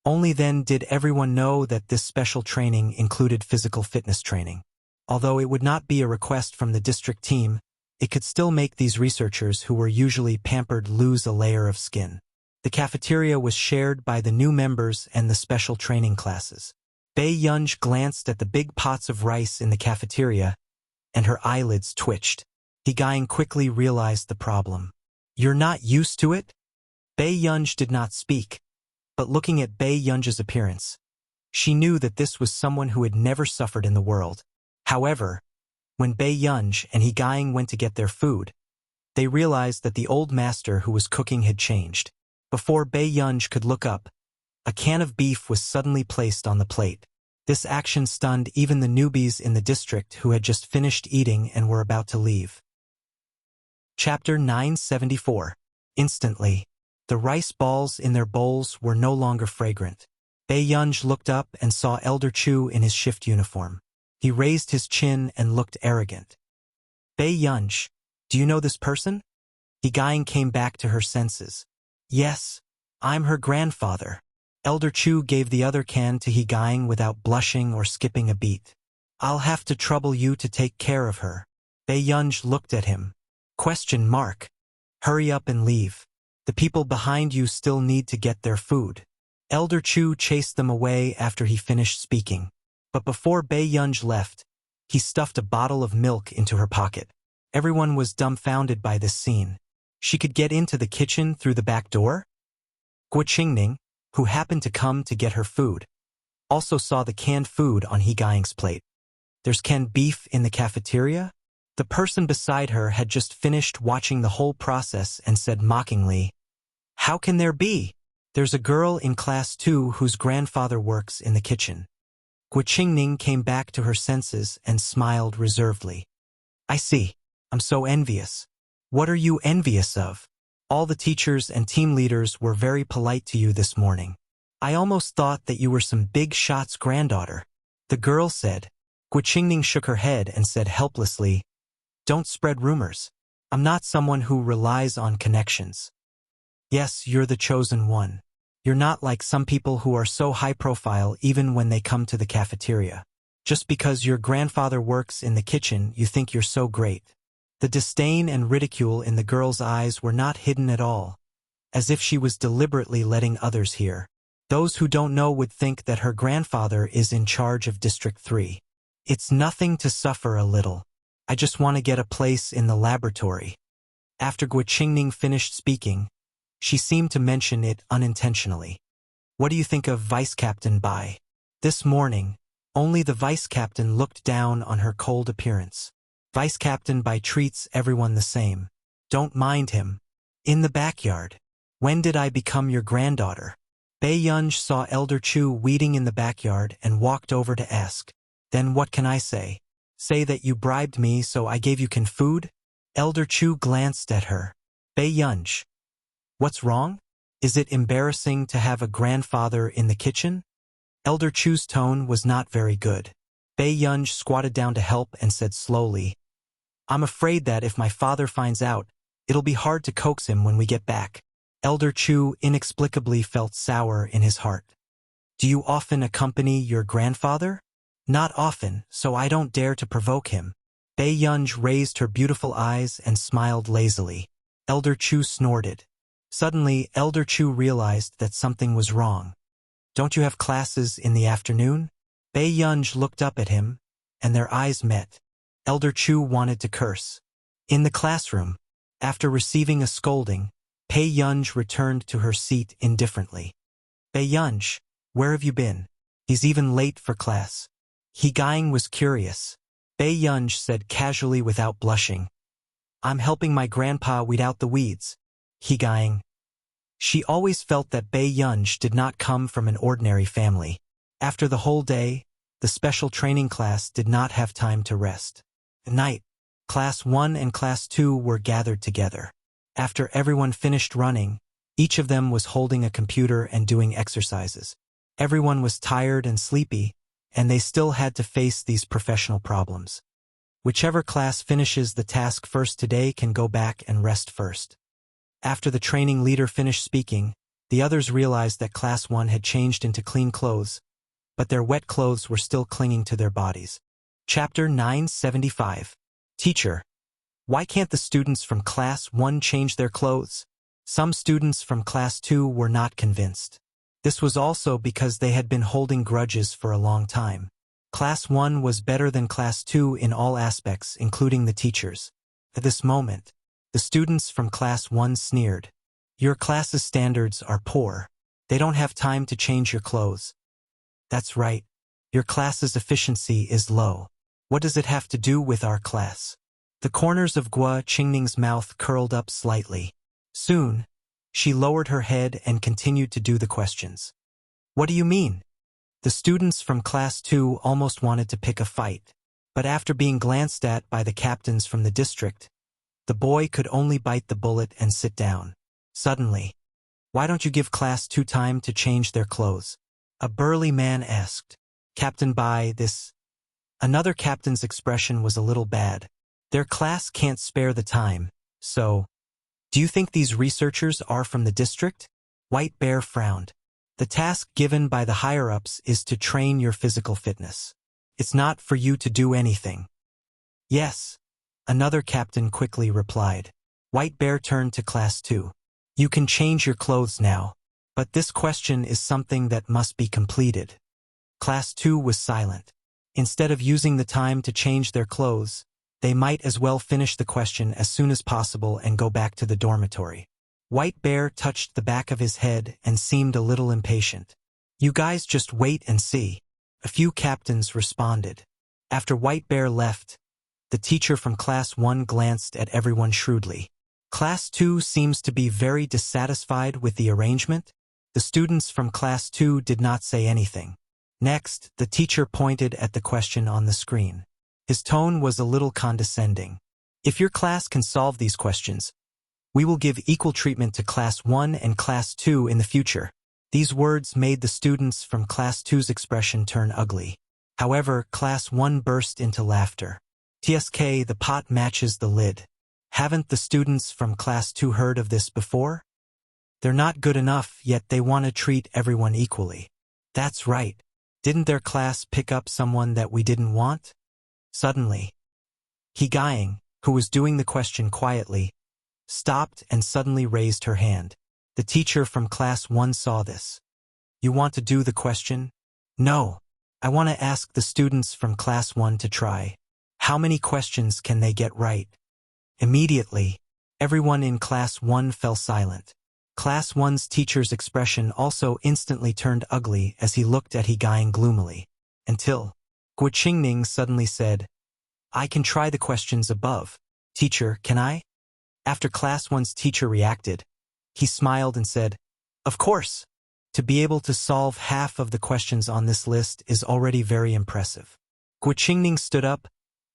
only then did everyone know that this special training included physical fitness training. Although it would not be a request from the district team, it could still make these researchers who were usually pampered lose a layer of skin. The cafeteria was shared by the new members and the special training classes. Bei Yunj glanced at the big pots of rice in the cafeteria, and her eyelids twitched. He quickly realized the problem. "You're not used to it?" Bei Yunj did not speak, but looking at Bei Yunj's appearance, she knew that this was someone who had never suffered in the world. However, when Bei Yunj and He went to get their food, they realized that the old master who was cooking had changed. Before Bei Yunj could look up, a can of beef was suddenly placed on the plate. This action stunned even the newbies in the district who had just finished eating and were about to leave. Chapter 974. Instantly, the rice balls in their bowls were no longer fragrant. Bei Yunj looked up and saw Elder Chu in his shift uniform. He raised his chin and looked arrogant. "Bei Yunj, do you know this person?" He came back to her senses. "Yes, I'm her grandfather." Elder Chu gave the other can to He without blushing or skipping a beat. "I'll have to trouble you to take care of her." Bei Yunj looked at him. Question mark. "Hurry up and leave. The people behind you still need to get their food." Elder Chu chased them away after he finished speaking. But before Bei Yunj left, he stuffed a bottle of milk into her pocket. Everyone was dumbfounded by this scene. She could get into the kitchen through the back door? Guo Qingning, who happened to come to get her food, also saw the canned food on He plate. "There's canned beef in the cafeteria?" The person beside her had just finished watching the whole process and said mockingly, "How can there be? There's a girl in Class 2 whose grandfather works in the kitchen." Guo Qingning came back to her senses and smiled reservedly. "I see. I'm so envious." "What are you envious of?" "All the teachers and team leaders were very polite to you this morning. I almost thought that you were some big shot's granddaughter." The girl said. Guo Qingning shook her head and said helplessly, "Don't spread rumors. I'm not someone who relies on connections." "Yes, you're the chosen one. You're not like some people who are so high profile even when they come to the cafeteria. Just because your grandfather works in the kitchen, you think you're so great." The disdain and ridicule in the girl's eyes were not hidden at all, as if she was deliberately letting others hear. Those who don't know would think that her grandfather is in charge of District 3. "It's nothing to suffer a little. I just want to get a place in the laboratory." After Guo Qingning finished speaking, she seemed to mention it unintentionally. "What do you think of Vice Captain Bai?" This morning, only the Vice Captain looked down on her cold appearance. Vice Captain Bai treats everyone the same. Don't mind him. In the backyard. When did I become your granddaughter? Bei Yunj saw Elder Chu weeding in the backyard and walked over to ask. Then what can I say? Say that you bribed me so I gave you food? Elder Chu glanced at her. Bei Yunj. What's wrong? Is it embarrassing to have a grandfather in the kitchen? Elder Chu's tone was not very good. Bei Yunj squatted down to help and said slowly, I'm afraid that if my father finds out, it'll be hard to coax him when we get back. Elder Chu inexplicably felt sour in his heart. Do you often accompany your grandfather? Not often, so I don't dare to provoke him. Bei Yunj raised her beautiful eyes and smiled lazily. Elder Chu snorted. Suddenly, Elder Chu realized that something was wrong. Don't you have classes in the afternoon? Bei Yunj looked up at him, and their eyes met. Elder Chu wanted to curse. In the classroom, after receiving a scolding, Bei Yunj returned to her seat indifferently. Bei Yunj, where have you been? He's even late for class. Gang was curious. Bei Yunj said casually without blushing. I'm helping my grandpa weed out the weeds. Gang. She always felt that Bei Yunj did not come from an ordinary family. After the whole day, the special training class did not have time to rest. At night, Class 1 and Class 2 were gathered together. After everyone finished running, each of them was holding a computer and doing exercises. Everyone was tired and sleepy, and they still had to face these professional problems. Whichever class finishes the task first today can go back and rest first. After the training leader finished speaking, the others realized that Class 1 had changed into clean clothes, but their wet clothes were still clinging to their bodies. Chapter 975. Teacher, why can't the students from Class 1 change their clothes? Some students from Class 2 were not convinced. This was also because they had been holding grudges for a long time. Class 1 was better than Class 2 in all aspects, including the teachers. At this moment, the students from Class 1 sneered. Your class's standards are poor. They don't have time to change your clothes. That's right. Your class's efficiency is low. What does it have to do with our class? The corners of Gua Qingning's mouth curled up slightly. Soon, she lowered her head and continued to do the questions. What do you mean? The students from Class 2 almost wanted to pick a fight, but after being glanced at by the captains from the district, the boy could only bite the bullet and sit down. Suddenly, why don't you give Class 2 time to change their clothes? A burly man asked. Captain Bai, this. Another captain's expression was a little bad. Their class can't spare the time, so. Do you think these researchers are from the district? White Bear frowned. The task given by the higher-ups is to train your physical fitness. It's not for you to do anything. Yes, another captain quickly replied. White Bear turned to Class 2. You can change your clothes now, but this question is something that must be completed. Class 2 was silent. Instead of using the time to change their clothes, they might as well finish the question as soon as possible and go back to the dormitory. White Bear touched the back of his head and seemed a little impatient. You guys just wait and see. A few captains responded. After White Bear left, the teacher from Class 1 glanced at everyone shrewdly. Class 2 seems to be very dissatisfied with the arrangement. The students from Class 2 did not say anything. Next, the teacher pointed at the question on the screen. His tone was a little condescending. If your class can solve these questions, we will give equal treatment to Class 1 and Class 2 in the future. These words made the students from Class 2's expression turn ugly. However, Class 1 burst into laughter. TSK, the pot matches the lid. Haven't the students from Class 2 heard of this before? They're not good enough, yet they want to treat everyone equally. That's right. Didn't their class pick up someone that we didn't want? Suddenly, Gang, who was doing the question quietly, stopped and suddenly raised her hand. The teacher from Class 1 saw this. You want to do the question? No. I want to ask the students from Class 1 to try. How many questions can they get right? Immediately, everyone in Class 1 fell silent. Class 1's teacher's expression also instantly turned ugly as he looked at Gang gloomily. Until Gua Qingning suddenly said, I can try the questions above. Teacher, can I? After Class 1's teacher reacted, he smiled and said, Of course. To be able to solve half of the questions on this list is already very impressive. Gua Qingning stood up,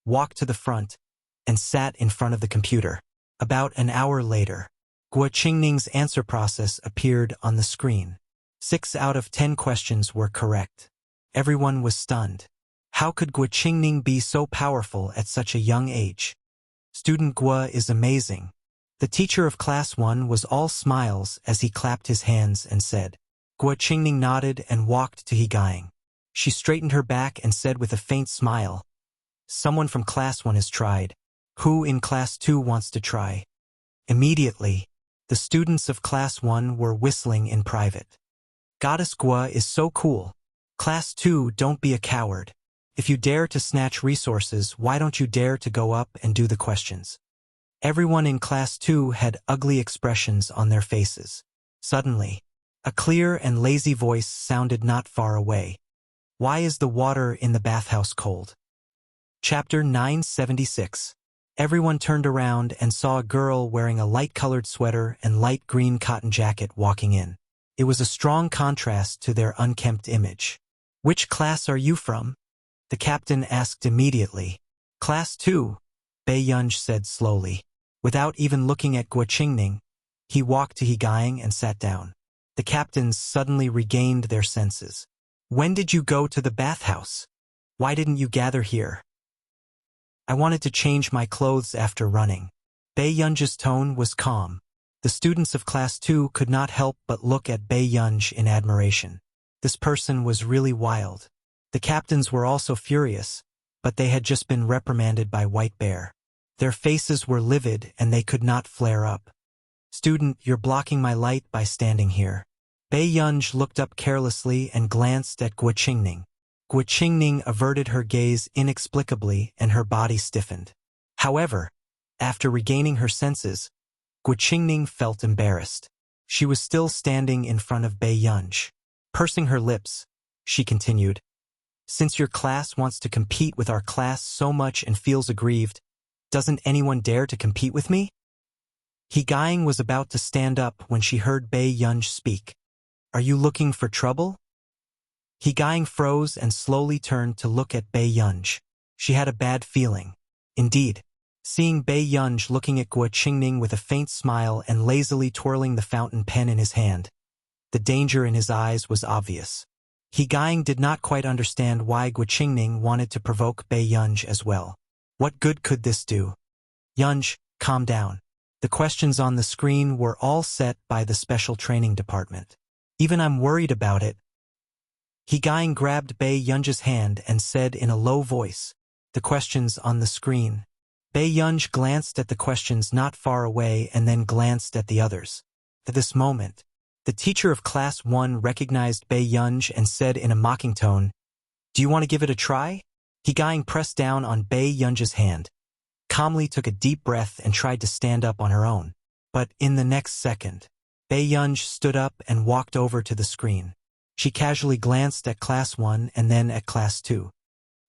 walked to the front, and sat in front of the computer. About an hour later, Guo Qingning's answer process appeared on the screen. 6 out of 10 questions were correct. Everyone was stunned. How could Guo Qingning be so powerful at such a young age? Student Guo is amazing. The teacher of Class 1 was all smiles as he clapped his hands and said. Guo Qingning nodded and walked to He. She straightened her back and said with a faint smile, "Someone from Class 1 has tried. Who in Class 2 wants to try?" Immediately, the students of Class 1 were whistling in private. Goddess Guo is so cool. Class 2, don't be a coward. If you dare to snatch resources, why don't you dare to go up and do the questions? Everyone in Class 2 had ugly expressions on their faces. Suddenly, a clear and lazy voice sounded not far away. Why is the water in the bathhouse cold? Chapter 976. Everyone turned around and saw a girl wearing a light-colored sweater and light green cotton jacket walking in. It was a strong contrast to their unkempt image. Which class are you from? The captain asked immediately. Class 2, Bei Yunj said slowly. Without even looking at Guo Qingning, he walked to He and sat down. The captains suddenly regained their senses. When did you go to the bathhouse? Why didn't you gather here? I wanted to change my clothes after running. Bei Yunj's tone was calm. The students of Class 2 could not help but look at Bei Yunj in admiration. This person was really wild. The captains were also furious, but they had just been reprimanded by White Bear. Their faces were livid and they could not flare up. Student, you're blocking my light by standing here. Bei Yunj looked up carelessly and glanced at Guo Qingning. Guo Qingning averted her gaze inexplicably and her body stiffened. However, after regaining her senses, Guo Qingning felt embarrassed. She was still standing in front of Bei Yunj. Pursing her lips, she continued, "Since your class wants to compete with our class so much and feels aggrieved, doesn't anyone dare to compete with me?" He was about to stand up when she heard Bei Yunj speak. Are you looking for trouble? He froze and slowly turned to look at Bei Yunj. She had a bad feeling. Indeed, seeing Bei Yunj looking at Guo Qingning with a faint smile and lazily twirling the fountain pen in his hand, the danger in his eyes was obvious. He did not quite understand why Guo Qingning wanted to provoke Bei Yunj as well. What good could this do? Yunj, calm down. The questions on the screen were all set by the special training department. Even I'm worried about it. He grabbed Bei Yunj's hand and said in a low voice, "The questions on the screen." Bei Yunj glanced at the questions not far away and then glanced at the others. At this moment, the teacher of Class 1 recognized Bei Yunj and said in a mocking tone, "Do you want to give it a try?" He pressed down on Bei Yunj's hand, calmly took a deep breath and tried to stand up on her own. But in the next second, Bei Yunj stood up and walked over to the screen. She casually glanced at Class 1 and then at Class 2.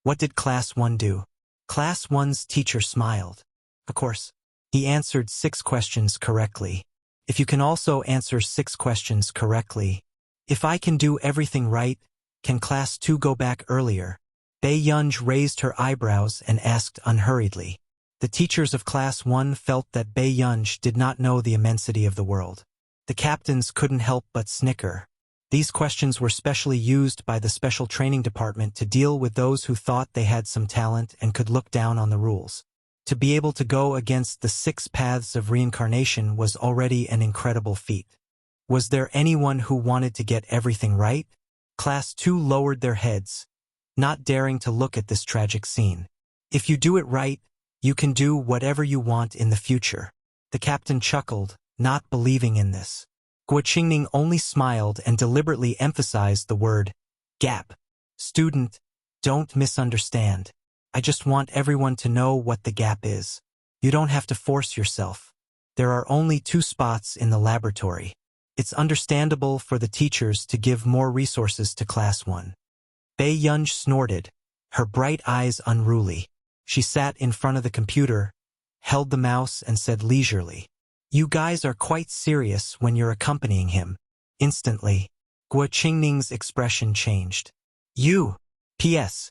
What did Class 1 do? Class 1's teacher smiled. Of course, he answered 6 questions correctly. If you can also answer 6 questions correctly, if I can do everything right, can Class 2 go back earlier? Bei Yunj raised her eyebrows and asked unhurriedly. The teachers of Class 1 felt that Bei Yunj did not know the immensity of the world. The captains couldn't help but snicker. These questions were specially used by the special training department to deal with those who thought they had some talent and could look down on the rules. To be able to go against the 6 paths of reincarnation was already an incredible feat. Was there anyone who wanted to get everything right? Class 2 lowered their heads, not daring to look at this tragic scene. If you do it right, you can do whatever you want in the future. The captain chuckled, not believing in this. Guo Qingning only smiled and deliberately emphasized the word gap. Student, don't misunderstand. I just want everyone to know what the gap is. You don't have to force yourself. There are only 2 spots in the laboratory. It's understandable for the teachers to give more resources to Class 1. Bei Yunj snorted, her bright eyes unruly. She sat in front of the computer, held the mouse and said leisurely, "You guys are quite serious when you're accompanying him." Instantly, Guo Qingning's expression changed. "You, P.S.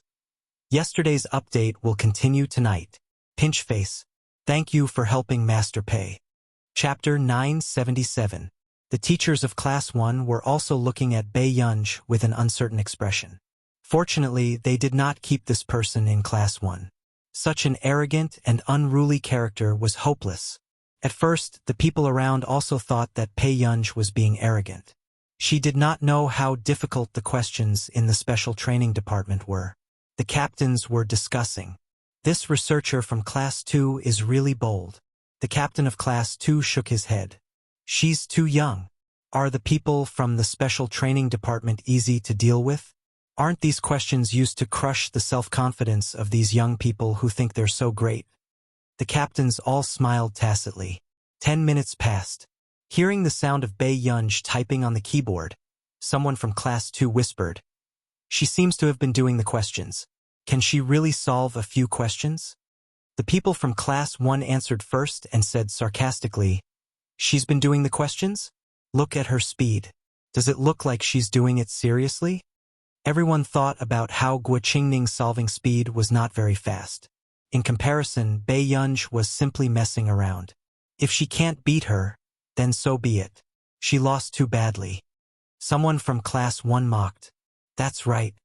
Yesterday's update will continue tonight. Pinch face. Thank you for helping Master Pei. Chapter 977. The teachers of Class 1 were also looking at Bei Yunj with an uncertain expression. Fortunately, they did not keep this person in Class 1. Such an arrogant and unruly character was hopeless. At first, the people around also thought that Bei Yunj was being arrogant. She did not know how difficult the questions in the special training department were. The captains were discussing. This researcher from Class 2 is really bold. The captain of Class 2 shook his head. She's too young. Are the people from the special training department easy to deal with? Aren't these questions used to crush the self-confidence of these young people who think they're so great? The captains all smiled tacitly. 10 minutes passed. Hearing the sound of Bei Yunj typing on the keyboard, someone from Class 2 whispered, "She seems to have been doing the questions. Can she really solve a few questions?" The people from Class 1 answered first and said sarcastically, "She's been doing the questions? Look at her speed. Does it look like she's doing it seriously?" Everyone thought about how Guo Qingning's solving speed was not very fast. In comparison, Bei Yunj was simply messing around. If she can't beat her, then so be it. She lost too badly. Someone from Class 1 mocked. That's right.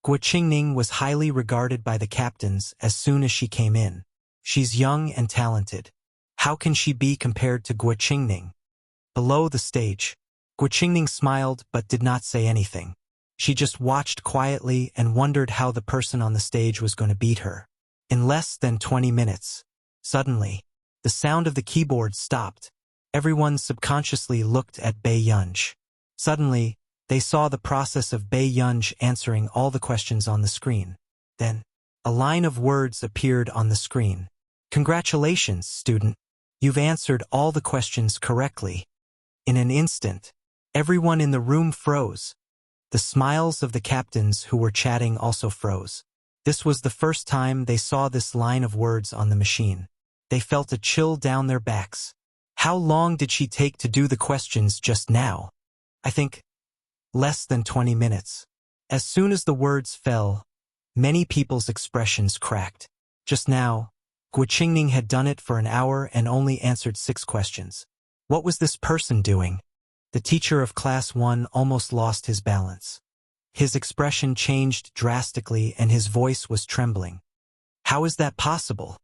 Guo Qingning was highly regarded by the captains as soon as she came in. She's young and talented. How can she be compared to Guo Qingning? Below the stage, Guo Qingning smiled but did not say anything. She just watched quietly and wondered how the person on the stage was going to beat her. In less than 20 minutes, suddenly, the sound of the keyboard stopped. Everyone subconsciously looked at Bei Yunj. Suddenly, they saw the process of Bei Yunj answering all the questions on the screen. Then, a line of words appeared on the screen. "Congratulations, student. You've answered all the questions correctly." In an instant, everyone in the room froze. The smiles of the captains who were chatting also froze. This was the first time they saw this line of words on the machine. They felt a chill down their backs. How long did she take to do the questions just now? I think less than 20 minutes. As soon as the words fell, many people's expressions cracked. Just now, Guo Qingning had done it for an hour and only answered 6 questions. What was this person doing? The teacher of Class 1 almost lost his balance. His expression changed drastically and his voice was trembling. How is that possible?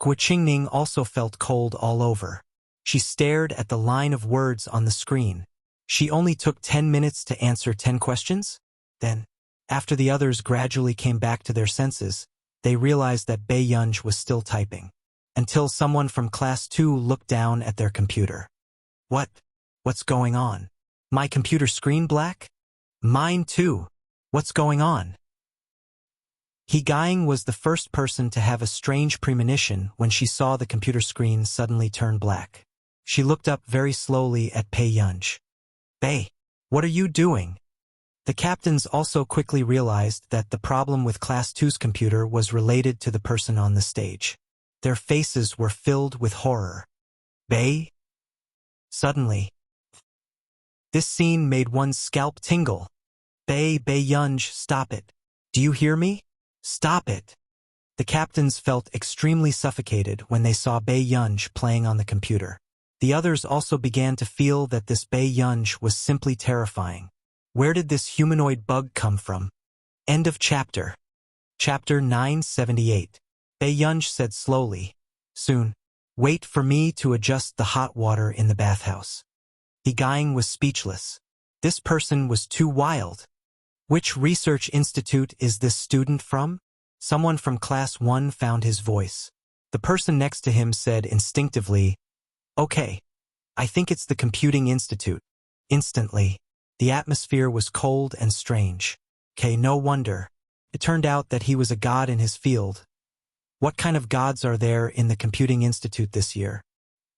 Guo Qingning also felt cold all over. She stared at the line of words on the screen. She only took 10 minutes to answer 10 questions? Then, after the others gradually came back to their senses, they realized that Bei Yunj was still typing. Until someone from Class 2 looked down at their computer. What's going on? My computer screen black? Mine too. What's going on? He Gying was the first person to have a strange premonition when she saw the computer screen suddenly turn black. She looked up very slowly at Bei Yunj. "Bei, what are you doing?" The captains also quickly realized that the problem with Class 2's computer was related to the person on the stage. Their faces were filled with horror. "Bei?" Suddenly, this scene made one's scalp tingle. Bei Yunj, stop it. Do you hear me? Stop it. The captains felt extremely suffocated when they saw Bei Yunj playing on the computer. The others also began to feel that this Bei Yunj was simply terrifying. Where did this humanoid bug come from? End of chapter. Chapter 978. Bei Yunj said slowly, "Soon. Wait for me to adjust the hot water in the bathhouse." He Gying was speechless. This person was too wild. Which research institute is this student from? Someone from Class 1 found his voice. The person next to him said instinctively, "Okay, I think it's the Computing Institute." Instantly, the atmosphere was cold and strange. No wonder. It turned out that he was a god in his field. What kind of gods are there in the Computing Institute this year?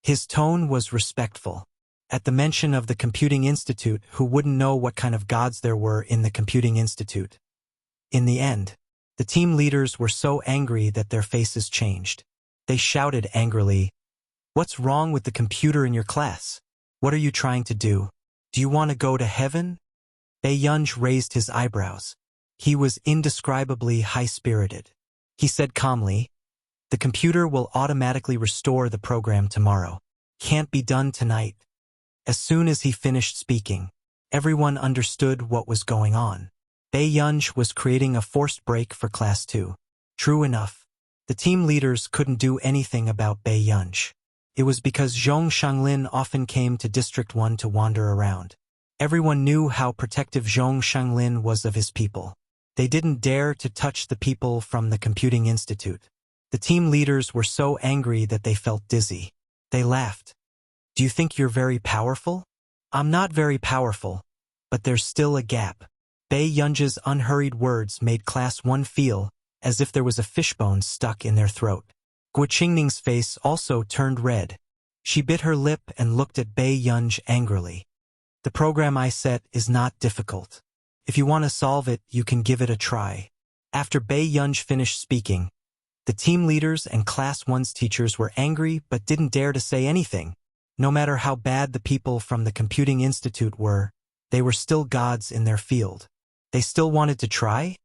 His tone was respectful. At the mention of the Computing Institute, who wouldn't know what kind of gods there were in the Computing Institute? In the end, the team leaders were so angry that their faces changed. They shouted angrily, "What's wrong with the computer in your class? What are you trying to do? Do you want to go to heaven?" Bei Yunj raised his eyebrows. He was indescribably high-spirited. He said calmly, "The computer will automatically restore the program tomorrow. Can't be done tonight." As soon as he finished speaking, everyone understood what was going on. Bae-yunj was creating a forced break for Class 2. True enough, the team leaders couldn't do anything about Bae-yunj. It was because Zhong Shanglin often came to District 1 to wander around. Everyone knew how protective Zhong Shanglin was of his people. They didn't dare to touch the people from the Computing Institute. The team leaders were so angry that they felt dizzy. They laughed. "Do you think you're very powerful?" "I'm not very powerful, but there's still a gap." Bae-yunj's unhurried words made Class 1 feel as if there was a fishbone stuck in their throat. Guo Qingning's face also turned red. She bit her lip and looked at Bae-yunj angrily. "The program I set is not difficult. If you want to solve it, you can give it a try." After Bae-yunj finished speaking, the team leaders and Class 1's teachers were angry but didn't dare to say anything. No matter how bad the people from the Computing Institute were, they were still gods in their field. They still wanted to try?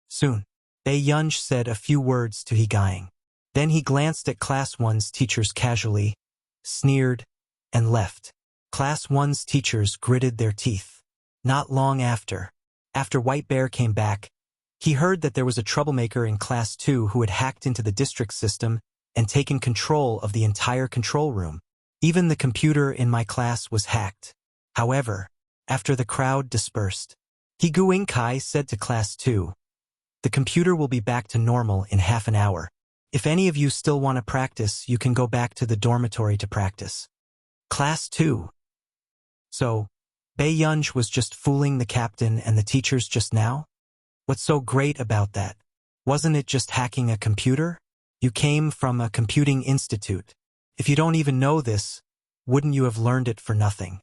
Soon, Bae-yunj said a few words to He-gying. Then he glanced at Class 1's teachers casually, sneered, and left. Class 1's teachers gritted their teeth. Not long after White Bear came back, he heard that there was a troublemaker in Class 2 who had hacked into the district system and taken control of the entire control room. Even the computer in my class was hacked. However, after the crowd dispersed, He-gu-ing-kai said to Class 2, "The computer will be back to normal in half an hour. If any of you still want to practice, you can go back to the dormitory to practice." Class 2. So, Bae-yunj was just fooling the captain and the teachers just now? What's so great about that? Wasn't it just hacking a computer? You came from a computing institute. If you don't even know this, wouldn't you have learned it for nothing?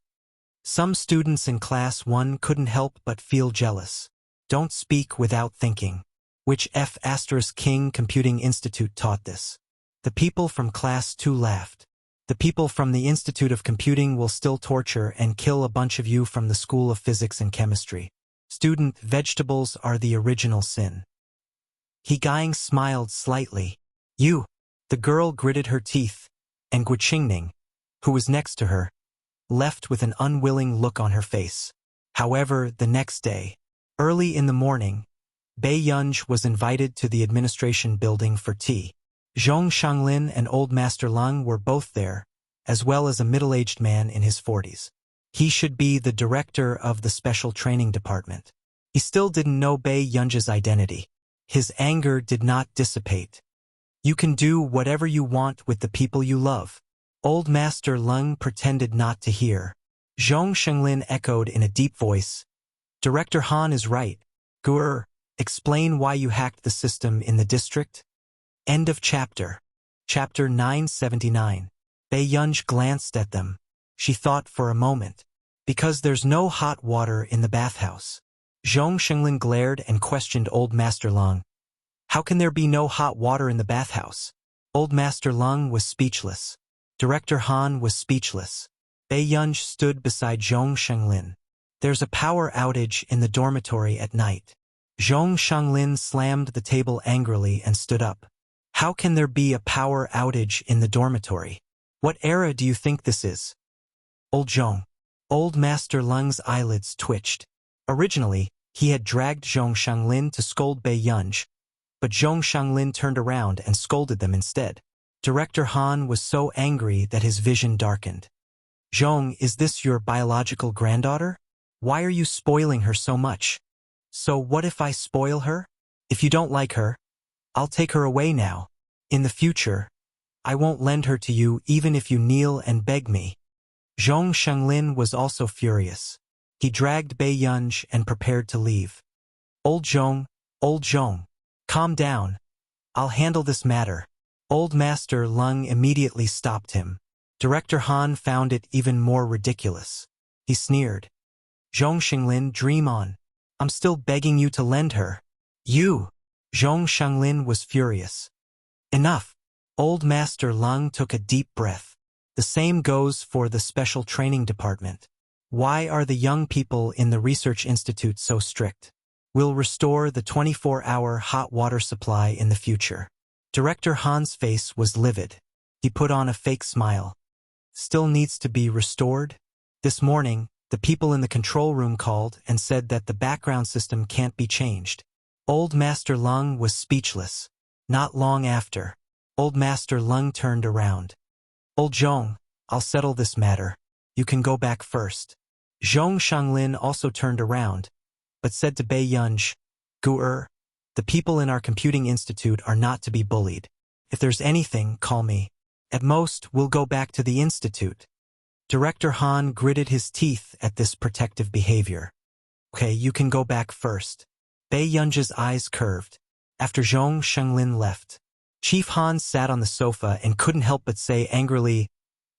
Some students in Class 1 couldn't help but feel jealous. Don't speak without thinking. Which King Computing Institute taught this? The people from Class 2 laughed. The people from the Institute of Computing will still torture and kill a bunch of you from the School of Physics and Chemistry. Student, vegetables are the original sin. He-gying smiled slightly. "You." The girl gritted her teeth, and Guo Qingning, who was next to her, left with an unwilling look on her face. However, the next day, early in the morning, Bae-yunj was invited to the administration building for tea. Zhong Shanglin and Old Master Lung were both there, as well as a middle-aged man in his 40s. He should be the director of the special training department. He still didn't know Bae-yunj's identity. His anger did not dissipate. "You can do whatever you want with the people you love." Old Master Lung pretended not to hear. Zhong Shanglin echoed in a deep voice, "Director Han is right. Gur, explain why you hacked the system in the district." End of chapter. Chapter 979. Bae-yunj glanced at them. She thought for a moment. "Because there's no hot water in the bathhouse." Zhong Shanglin glared and questioned Old Master Lung. "How can there be no hot water in the bathhouse?" Old Master Lung was speechless. Director Han was speechless. Bae-yunj stood beside Zhong Shanglin. "There's a power outage in the dormitory at night." Zhong Shanglin slammed the table angrily and stood up. "How can there be a power outage in the dormitory? What era do you think this is?" "Old Zhong." Old Master Lung's eyelids twitched. Originally, he had dragged Zhong Shanglin to scold Bae-yunj, but Zhong Shanglin turned around and scolded them instead. Director Han was so angry that his vision darkened. "Zhong, is this your biological granddaughter? Why are you spoiling her so much?" "So what if I spoil her? If you don't like her, I'll take her away now. In the future, I won't lend her to you even if you kneel and beg me." Zhong Shanglin was also furious. He dragged Bae-yunj and prepared to leave. Old Zhong, calm down. I'll handle this matter." Old Master Lung immediately stopped him. Director Han found it even more ridiculous. He sneered. "Zhong Shanglin, dream on. I'm still begging you to lend her." "You!" Zhong Shanglin was furious. "Enough." Old Master Lung took a deep breath. The same goes for the special training department. Why are the young people in the research institute so strict? We'll restore the 24-hour hot water supply in the future. Director Han's face was livid. He put on a fake smile. Still needs to be restored? This morning, the people in the control room called and said that the background system can't be changed. Old Master Lung was speechless. Not long after, Old Master Lung turned around. Old Zhong, I'll settle this matter. You can go back first. Zhong Shanglin also turned around, but said to Bei Yunj, Gu-er, the people in our computing institute are not to be bullied. If there's anything, call me. At most, we'll go back to the institute. Director Han gritted his teeth at this protective behavior. Okay, you can go back first. Bei Yunj's eyes curved. After Zhong Shanglin left, Chief Han sat on the sofa and couldn't help but say angrily,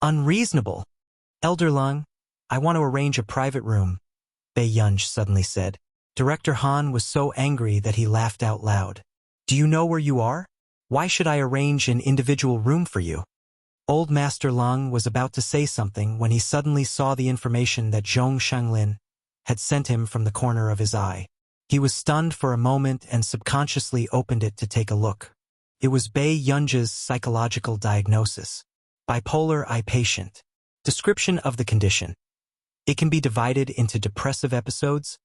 Unreasonable. Elder Lung, I want to arrange a private room, Bei Yunj suddenly said. Director Han was so angry that he laughed out loud. Do you know where you are? Why should I arrange an individual room for you? Old Master Lung was about to say something when he suddenly saw the information that Zhong Shanglin had sent him from the corner of his eye. He was stunned for a moment and subconsciously opened it to take a look. It was Bei Yunj's psychological diagnosis. Bipolar I patient. Description of the condition. It can be divided into depressive episodes,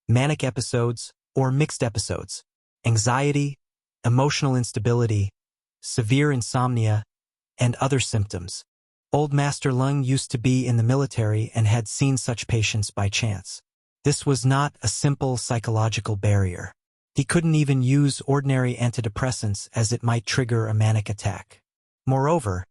manic episodes, or mixed episodes. Anxiety, emotional instability, severe insomnia, and other symptoms. Old Master Lung used to be in the military and had seen such patients by chance. This was not a simple psychological barrier. He couldn't even use ordinary antidepressants as it might trigger a manic attack. Moreover,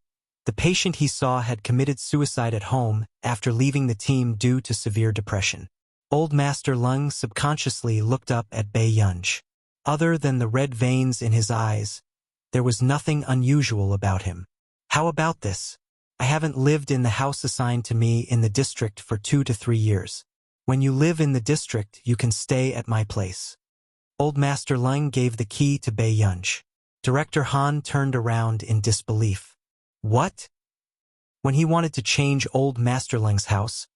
the patient he saw had committed suicide at home after leaving the team due to severe depression. Old Master Lung subconsciously looked up at Bei Yunj. Other than the red veins in his eyes, there was nothing unusual about him. How about this? I haven't lived in the house assigned to me in the district for 2 to 3 years. When you live in the district, you can stay at my place. Old Master Lung gave the key to Bei Yunj. Director Han turned around in disbelief. What? When he wanted to change Old Master Lung's house,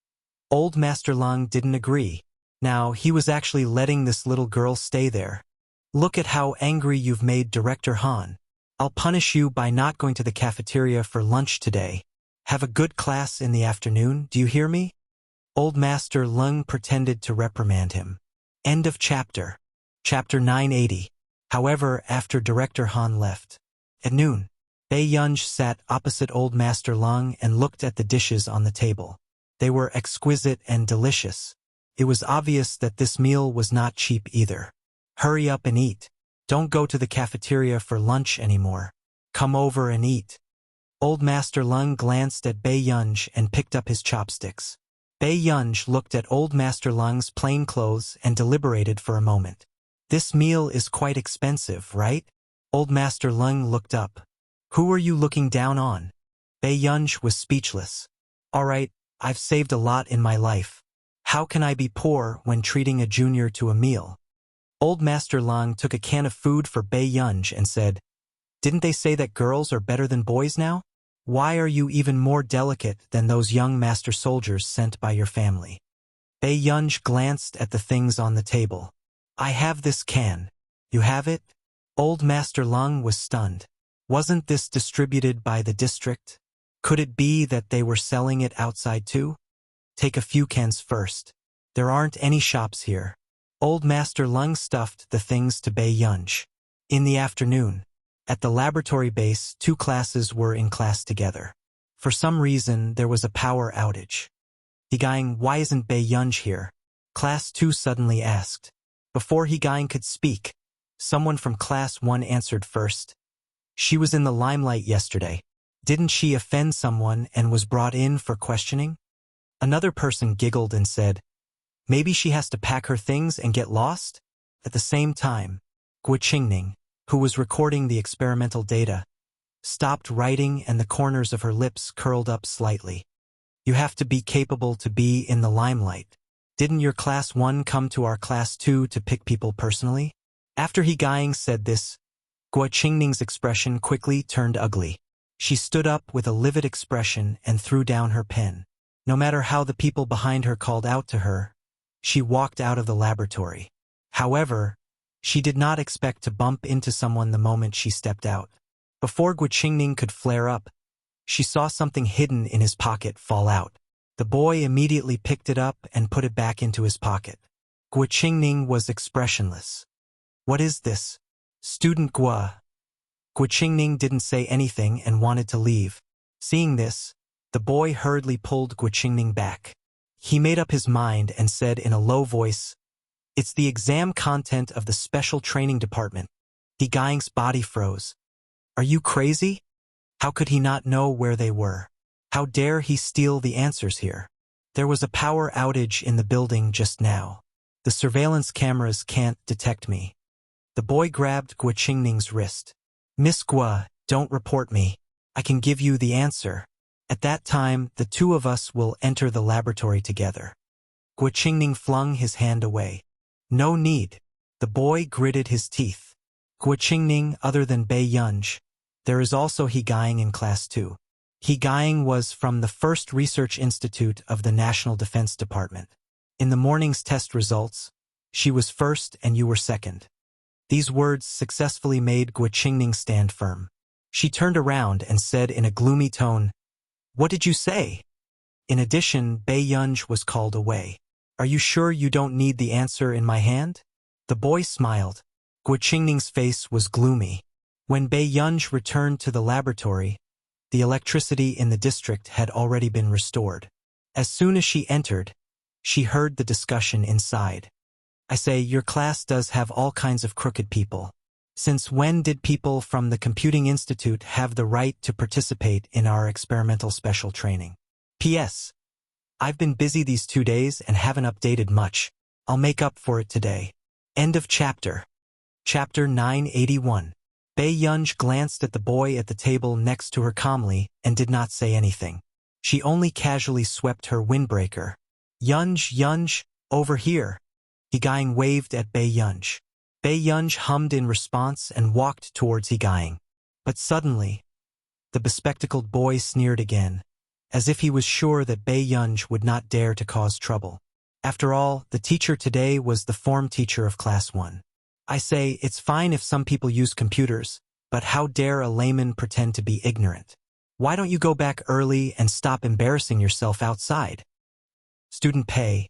Old Master Lung didn't agree. Now, he was actually letting this little girl stay there. Look at how angry you've made Director Han. I'll punish you by not going to the cafeteria for lunch today. Have a good class in the afternoon, do you hear me? Old Master Lung pretended to reprimand him. End of chapter. Chapter 980. However, after Director Han left, at noon, Bei Yunj sat opposite Old Master Lung and looked at the dishes on the table. They were exquisite and delicious. It was obvious that this meal was not cheap either. Hurry up and eat. Don't go to the cafeteria for lunch anymore. Come over and eat. Old Master Lung glanced at Bei Yunj and picked up his chopsticks. Bei Yunj looked at Old Master Lung's plain clothes and deliberated for a moment. This meal is quite expensive, right? Old Master Lung looked up. Who are you looking down on? Bei Yunj was speechless. All right, I've saved a lot in my life. How can I be poor when treating a junior to a meal? Old Master Lung took a can of food for Bei Yunj and said, Didn't they say that girls are better than boys now? Why are you even more delicate than those young master soldiers sent by your family? Bei Yunj glanced at the things on the table. I have this can. You have it? Old Master Lung was stunned. Wasn't this distributed by the district? Could it be that they were selling it outside too? Take a few cans first. There aren't any shops here. Old Master Lung stuffed the things to Bei Yunj. In the afternoon, at the laboratory base, 2 classes were in class together. For some reason, there was a power outage. Higang, why isn't Bei Yunj here? Class 2 suddenly asked. Before Higang could speak, someone from Class 1 answered first. She was in the limelight yesterday. Didn't she offend someone and was brought in for questioning? Another person giggled and said, Maybe she has to pack her things and get lost? At the same time, Guoqingning, who was recording the experimental data, stopped writing and the corners of her lips curled up slightly. You have to be capable to be in the limelight. Didn't your Class 1 come to our Class 2 to pick people personally? After Higang said this, Guoqingning's expression quickly turned ugly. She stood up with a livid expression and threw down her pen. No matter how the people behind her called out to her, she walked out of the laboratory. However, she did not expect to bump into someone the moment she stepped out. Before Guqingning could flare up, she saw something hidden in his pocket fall out. The boy immediately picked it up and put it back into his pocket. Guqingning was expressionless. "What is this? Student Gua?" Guqingning didn't say anything and wanted to leave. Seeing this, the boy hurriedly pulled Guqingning back. He made up his mind and said in a low voice, "It's the exam content of the special training department." Guqing's body froze. "Are you crazy? How could he not know where they were? How dare he steal the answers here? There was a power outage in the building just now. The surveillance cameras can't detect me." The boy grabbed Guqingning's wrist. "Miss Gua, don't report me. I can give you the answer. At that time, the two of us will enter the laboratory together." Guqingning flung his hand away. "No need." The boy gritted his teeth. "Guqingning, other than Bei Yunj, there is also Guqing in class 2. Guqing was from the first research institute of the National Defense Department. In the morning's test results, she was first and you were second." These words successfully made Guqingning stand firm. She turned around and said in a gloomy tone, "What did you say?" In addition, Bei Yunj was called away. "Are you sure you don't need the answer in my hand?" The boy smiled. Guqingning's face was gloomy. When Bei Yunj returned to the laboratory, the electricity in the district had already been restored. As soon as she entered, she heard the discussion inside. "I say, your class does have all kinds of crooked people. Since when did people from the Computing Institute have the right to participate in our experimental special training? P.S. I've been busy these 2 days and haven't updated much. I'll make up for it today." End of chapter. Chapter 981. Bei Yunj glanced at the boy at the table next to her calmly and did not say anything. She only casually swept her windbreaker. Yunj, over here." Guqing waved at Bei Yunj. Bei Yunj hummed in response and walked towards Guqing. But suddenly, the bespectacled boy sneered again, as if he was sure that Bei Yunj would not dare to cause trouble. After all, the teacher today was the form teacher of Class 1. "I say, it's fine if some people use computers, but how dare a layman pretend to be ignorant? Why don't you go back early and stop embarrassing yourself outside? Student Pei,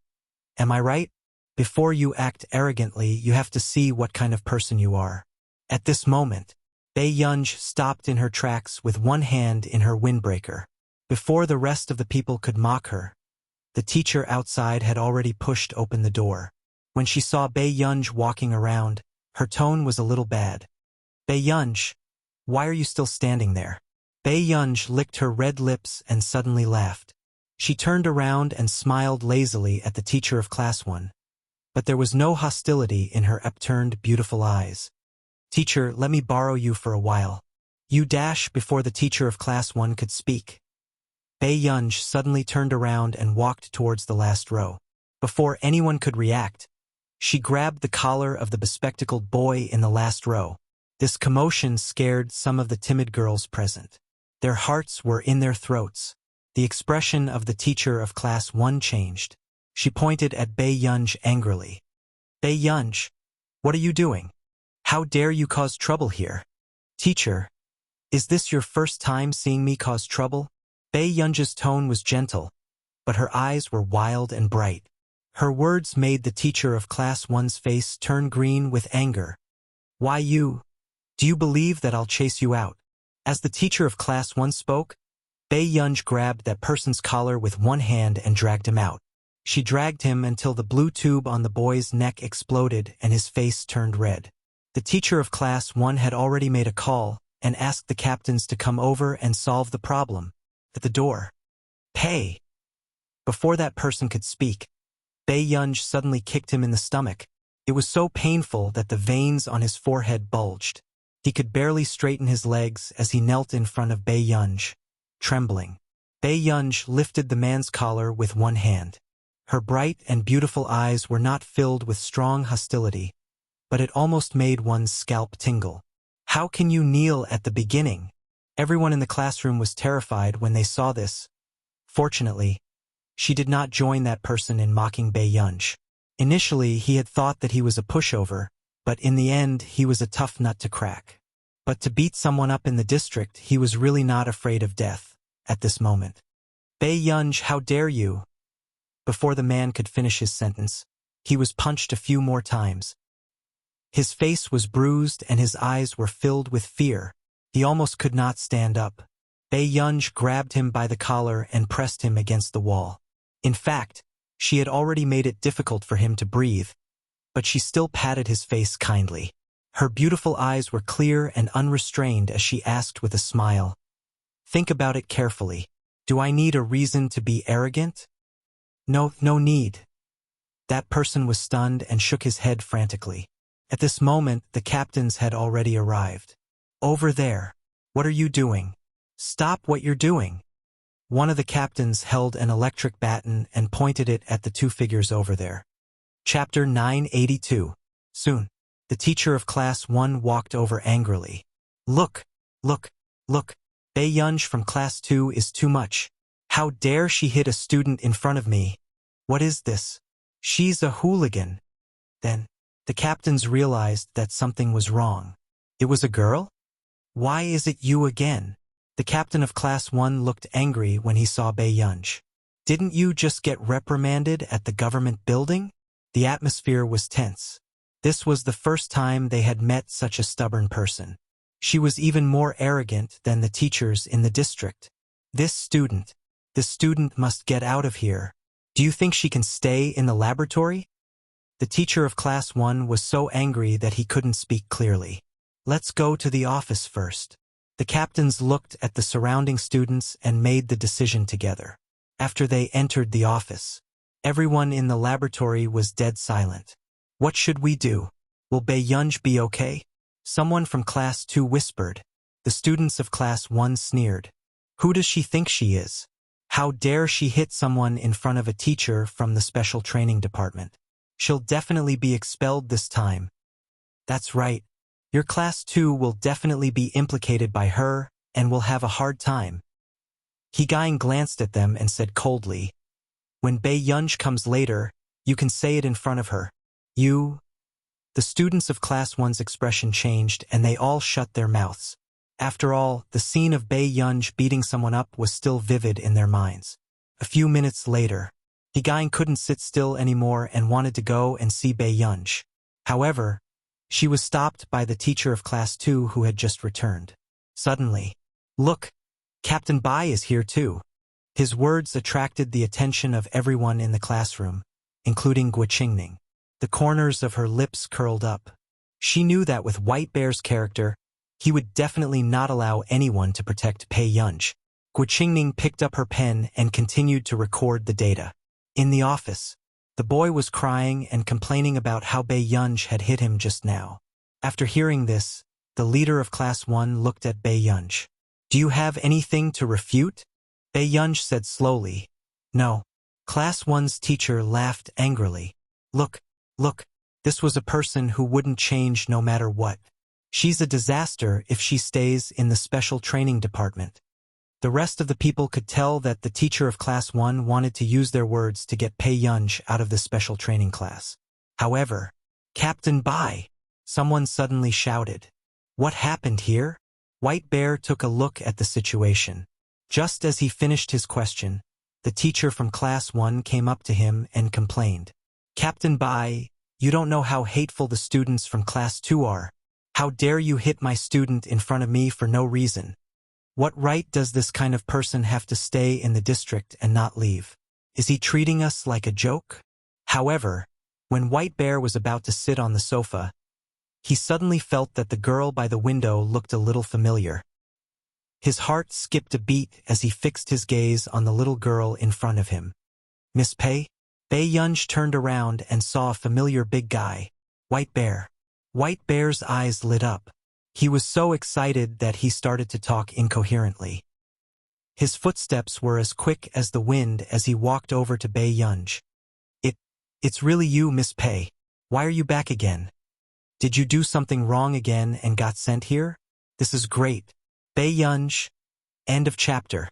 am I right? Before you act arrogantly, you have to see what kind of person you are." At this moment, Bei Yunj stopped in her tracks with one hand in her windbreaker. Before the rest of the people could mock her, the teacher outside had already pushed open the door. When she saw Bei Yunj walking around, her tone was a little bad. "Bei Yunj, why are you still standing there?" Bei Yunj licked her red lips and suddenly laughed. She turned around and smiled lazily at the teacher of Class 1. But there was no hostility in her upturned, beautiful eyes. "Teacher, let me borrow you for a while." Before the teacher of Class 1 could speak, Bei Yunj suddenly turned around and walked towards the last row. Before anyone could react, she grabbed the collar of the bespectacled boy in the last row. This commotion scared some of the timid girls present. Their hearts were in their throats. The expression of the teacher of Class 1 changed. She pointed at Bei Yunj angrily. "Bei Yunj, what are you doing? How dare you cause trouble here?" "Teacher, is this your first time seeing me cause trouble?" Bei Yunj's tone was gentle, but her eyes were wild and bright. Her words made the teacher of Class 1's face turn green with anger. "Why you? Do you believe that I'll chase you out?" As the teacher of Class 1 spoke, Bei Yunj grabbed that person's collar with one hand and dragged him out. She dragged him until the blue tube on the boy's neck exploded and his face turned red. The teacher of Class 1 had already made a call and asked the captains to come over and solve the problem. At the door, "Pei!" Before that person could speak, Bei Yunj suddenly kicked him in the stomach. It was so painful that the veins on his forehead bulged. He could barely straighten his legs as he knelt in front of Bei Yunj, trembling. Bei Yunj lifted the man's collar with one hand. Her bright and beautiful eyes were not filled with strong hostility, but it almost made one's scalp tingle. "How can you kneel at the beginning?" Everyone in the classroom was terrified when they saw this. Fortunately, she did not join that person in mocking Bei Yunj. Initially, he had thought that he was a pushover, but in the end, he was a tough nut to crack. But to beat someone up in the district, he was really not afraid of death at this moment. Bei Yunj, how dare you? Before the man could finish his sentence, he was punched a few more times. His face was bruised and his eyes were filled with fear. He almost could not stand up. Bei Yunj grabbed him by the collar and pressed him against the wall. In fact, she had already made it difficult for him to breathe, but she still patted his face kindly. Her beautiful eyes were clear and unrestrained as she asked with a smile, "Think about it carefully. Do I need a reason to be arrogant?" No need. That person was stunned and shook his head frantically. At this moment, the captains had already arrived. "Over there. What are you doing? Stop what you're doing." One of the captains held an electric baton and pointed it at the two figures over there. Chapter 982. Soon, the teacher of Class 1 walked over angrily. Look. Bei Yunj from Class 2 is too much. How dare she hit a student in front of me? What is this? She's a hooligan." Then, the captains realized that something was wrong. It was a girl? "Why is it you again?" The captain of Class 1 looked angry when he saw Bei Yunj. "Didn't you just get reprimanded at the government building?" The atmosphere was tense. This was the first time they had met such a stubborn person. She was even more arrogant than the teachers in the district. The student must get out of here. Do you think she can stay in the laboratory?" The teacher of Class 1 was so angry that he couldn't speak clearly. "Let's go to the office first." The captains looked at the surrounding students and made the decision together. After they entered the office, everyone in the laboratory was dead silent. "What should we do? Will Bei Yunj be okay?" Someone from Class 2 whispered. The students of Class 1 sneered. "Who does she think she is? How dare she hit someone in front of a teacher from the special training department? She'll definitely be expelled this time." "That's right. Your Class 2 will definitely be implicated by her and will have a hard time." Higain glanced at them and said coldly, "When Bei Yunj comes later, you can say it in front of her. You..." The students of Class 1's expression changed and they all shut their mouths. After all, the scene of Bei Yunj beating someone up was still vivid in their minds. A few minutes later, Higain couldn't sit still anymore and wanted to go and see Bei Yunj. However, she was stopped by the teacher of Class 2 who had just returned. Suddenly, "Look, Captain Bai is here too." His words attracted the attention of everyone in the classroom, including Guoqingning. The corners of her lips curled up. She knew that with White Bear's character, he would definitely not allow anyone to protect Bei Yunj. Guoqingning picked up her pen and continued to record the data. In the office, the boy was crying and complaining about how Bei Yunj had hit him just now. After hearing this, the leader of Class 1 looked at Bei Yunj. "Do you have anything to refute?" Bei Yunj said slowly, "No." Class 1's teacher laughed angrily. Look, this was a person who wouldn't change no matter what. She's a disaster if she stays in the special training department." The rest of the people could tell that the teacher of Class 1 wanted to use their words to get Bei Yunj out of the special training class. However, "Captain Bai!" someone suddenly shouted. "What happened here?" White Bear took a look at the situation. Just as he finished his question, the teacher from Class 1 came up to him and complained. "Captain Bai, you don't know how hateful the students from Class 2 are. How dare you hit my student in front of me for no reason? What right does this kind of person have to stay in the district and not leave? Is he treating us like a joke?" However, when White Bear was about to sit on the sofa, he suddenly felt that the girl by the window looked a little familiar. His heart skipped a beat as he fixed his gaze on the little girl in front of him. "Miss Pei?" Bei Yunj turned around and saw a familiar big guy. White Bear. White Bear's eyes lit up. He was so excited that he started to talk incoherently. His footsteps were as quick as the wind as he walked over to Bei Yunj. It's really you, Miss Pei. Why are you back again? Did you do something wrong again and got sent here? This is great. Bei Yunj." End of chapter.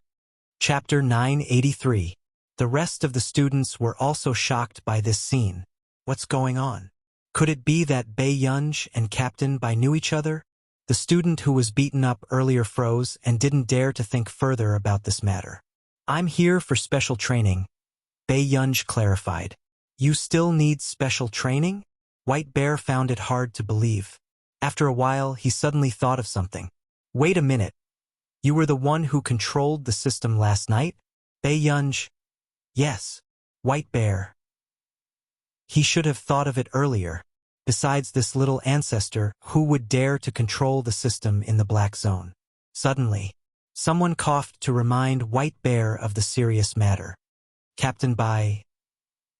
Chapter 983. The rest of the students were also shocked by this scene. What's going on? Could it be that Bei Yunj and Captain Bai knew each other? The student who was beaten up earlier froze and didn't dare to think further about this matter. I'm here for special training, Bei Yunj clarified. You still need special training? White Bear found it hard to believe. After a while, he suddenly thought of something. Wait a minute. You were the one who controlled the system last night? Bei Yunj. Yes. White Bear. He should have thought of it earlier. Besides this little ancestor, who would dare to control the system in the Black Zone? Suddenly, someone coughed to remind White Bear of the serious matter. Captain Bai.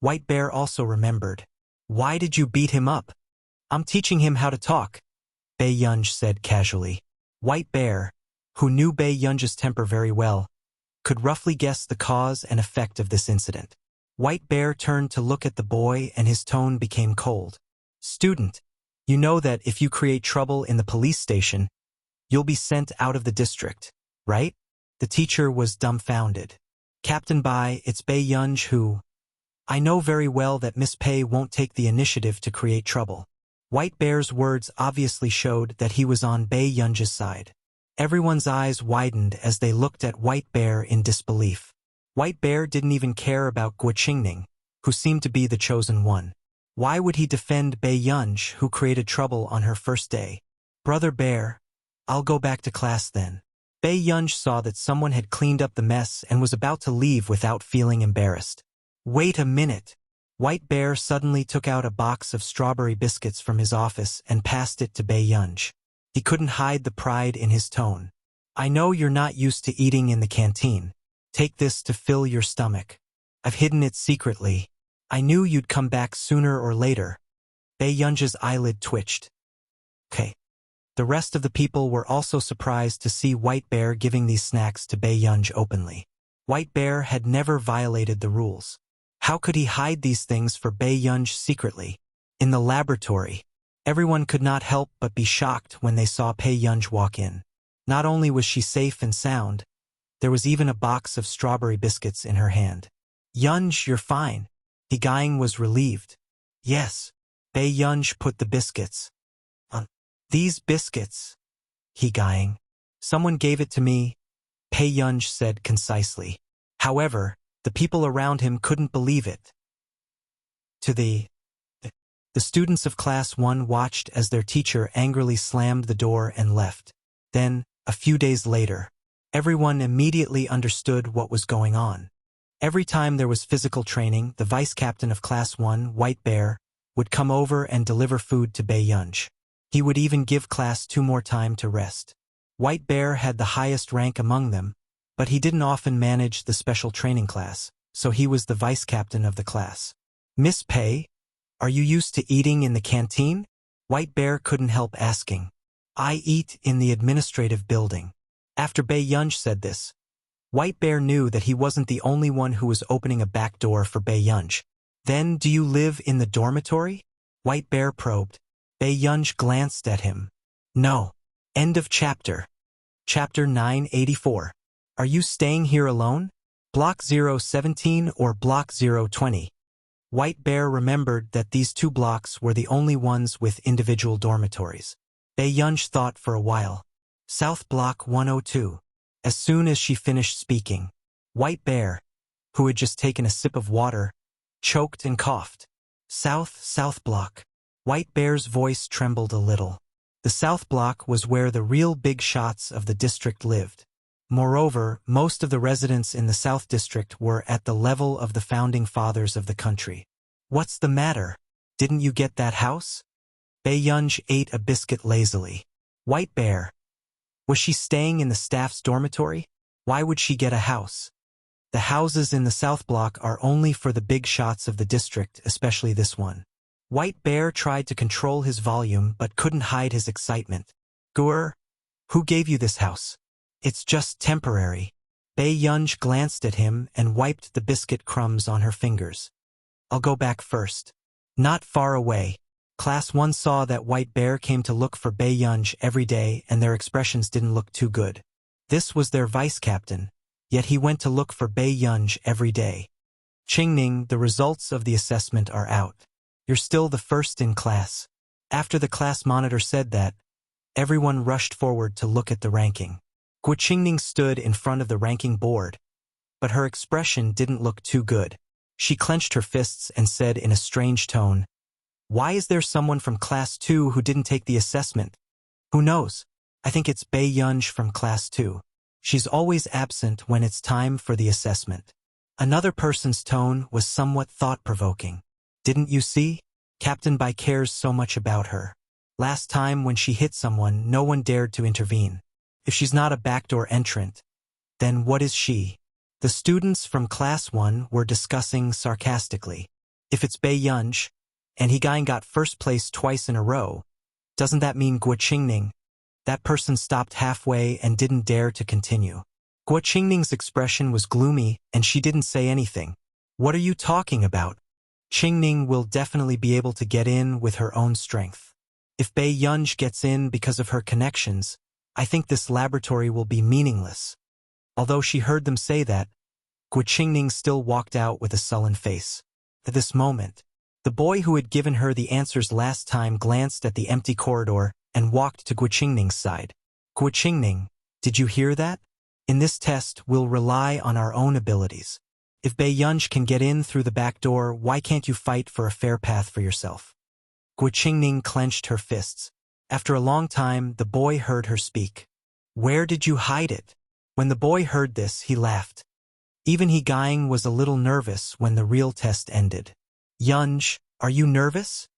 White Bear also remembered. Why did you beat him up? I'm teaching him how to talk, Bei Yunj said casually. White Bear, who knew Bei Yunj's temper very well, could roughly guess the cause and effect of this incident. White Bear turned to look at the boy and his tone became cold. Student, you know that if you create trouble in the police station, you'll be sent out of the district, right? The teacher was dumbfounded. Captain Bai, it's Bei Yunj who... I know very well that Miss Pei won't take the initiative to create trouble. White Bear's words obviously showed that he was on Bei Yunj's side. Everyone's eyes widened as they looked at White Bear in disbelief. White Bear didn't even care about Guo Qingning, who seemed to be the chosen one. Why would he defend Bei Yunj, who created trouble on her first day? Brother Bear, I'll go back to class then. Bei Yunj saw that someone had cleaned up the mess and was about to leave without feeling embarrassed. Wait a minute. White Bear suddenly took out a box of strawberry biscuits from his office and passed it to Bei Yunj. He couldn't hide the pride in his tone. I know you're not used to eating in the canteen. Take this to fill your stomach. I've hidden it secretly. I knew you'd come back sooner or later. Bei Yunj's eyelid twitched. Okay. The rest of the people were also surprised to see White Bear giving these snacks to Bei Yunj openly. White Bear had never violated the rules. How could he hide these things for Bei Yunj secretly? In the laboratory, everyone could not help but be shocked when they saw Bei Yunj walk in. Not only was she safe and sound, there was even a box of strawberry biscuits in her hand. Yunj, you're fine. Gang was relieved. Yes. Bei Yunj put the biscuits on. These biscuits. Gang. Someone gave it to me, Bei Yunj said concisely. However, the people around him couldn't believe it. The students of Class 1 watched as their teacher angrily slammed the door and left. Then, a few days later, everyone immediately understood what was going on. Every time there was physical training, the vice captain of Class 1, White Bear, would come over and deliver food to Bei Yunj. He would even give Class 2 more time to rest. White Bear had the highest rank among them, but he didn't often manage the special training class, so he was the vice captain of the class. Miss Pei, are you used to eating in the canteen? White Bear couldn't help asking. I eat in the administrative building. After Bei Yunj said this, White Bear knew that he wasn't the only one who was opening a back door for Bei Yunj. Then, do you live in the dormitory? White Bear probed. Bei Yunj glanced at him. No. End of chapter. Chapter 984. Are you staying here alone? Block 017 or Block 020? White Bear remembered that these two blocks were the only ones with individual dormitories. Bei Yunj thought for a while. South Block 102. As soon as she finished speaking, White Bear, who had just taken a sip of water, choked and coughed. South Block. White Bear's voice trembled a little. The South Block was where the real big shots of the district lived. Moreover, most of the residents in the South District were at the level of the founding fathers of the country. What's the matter? Didn't you get that house? Bei Yunj ate a biscuit lazily. White Bear. Was she staying in the staff's dormitory? Why would she get a house? The houses in the South Block are only for the big shots of the district, especially this one. White Bear tried to control his volume but couldn't hide his excitement. Gur, who gave you this house? It's just temporary. Bei Yunj glanced at him and wiped the biscuit crumbs on her fingers. I'll go back first. Not far away. Class 1 saw that White Bear came to look for Bei Yunj every day and their expressions didn't look too good. This was their vice captain, yet he went to look for Bei Yunj every day. Qingning, the results of the assessment are out. You're still the first in class. After the class monitor said that, everyone rushed forward to look at the ranking. Guo Qingning stood in front of the ranking board, but her expression didn't look too good. She clenched her fists and said in a strange tone, "Why is there someone from class 2 who didn't take the assessment? Who knows? I think it's Bei Yunj from class 2. She's always absent when it's time for the assessment." Another person's tone was somewhat thought-provoking. "Didn't you see? Captain Bai cares so much about her. Last time when she hit someone, no one dared to intervene. If she's not a backdoor entrant, then what is she?" The students from class 1 were discussing sarcastically. "If it's Bei Yunj, and Hegain got first place twice in a row, doesn't that mean Guo Qingning?" That person stopped halfway and didn't dare to continue. Guo Qingning's expression was gloomy and she didn't say anything. "What are you talking about? Qingning will definitely be able to get in with her own strength. If Bei Yunj gets in because of her connections, I think this laboratory will be meaningless." Although she heard them say that, Guo Qingning still walked out with a sullen face. At this moment, the boy who had given her the answers last time glanced at the empty corridor and walked to Guo Qingning's side. "Guo Qingning, did you hear that? In this test, we'll rely on our own abilities. If Bei Yunj can get in through the back door, why can't you fight for a fair path for yourself?" Guo Qingning clenched her fists. After a long time, the boy heard her speak. "Where did you hide it?" When the boy heard this, he laughed. Even Hegain was a little nervous when the real test ended. "Yunj, are you nervous?"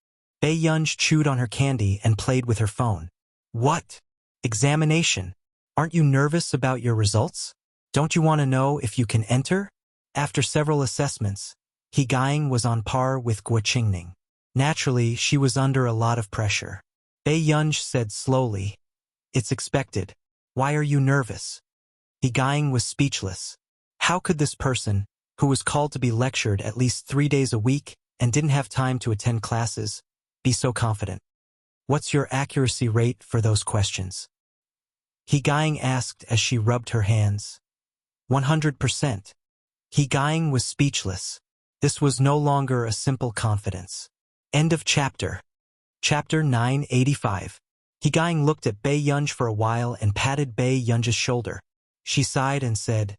Bei Yunj chewed on her candy and played with her phone. "What? Examination? Aren't you nervous about your results? Don't you want to know if you can enter?" After several assessments, Hegain was on par with Guo Qingning. Naturally, she was under a lot of pressure. Bei Yunj said slowly, "It's expected. Why are you nervous?" Hegain was speechless. How could this person, who was called to be lectured at least 3 days a week and didn't have time to attend classes, be so confident? "What's your accuracy rate for those questions?" Hegain asked as she rubbed her hands. 100%. Hegain was speechless. This was no longer a simple confidence. End of chapter. Chapter 985. Hegain looked at Bei Yunj for a while and patted Bei Yunj's shoulder. She sighed and said,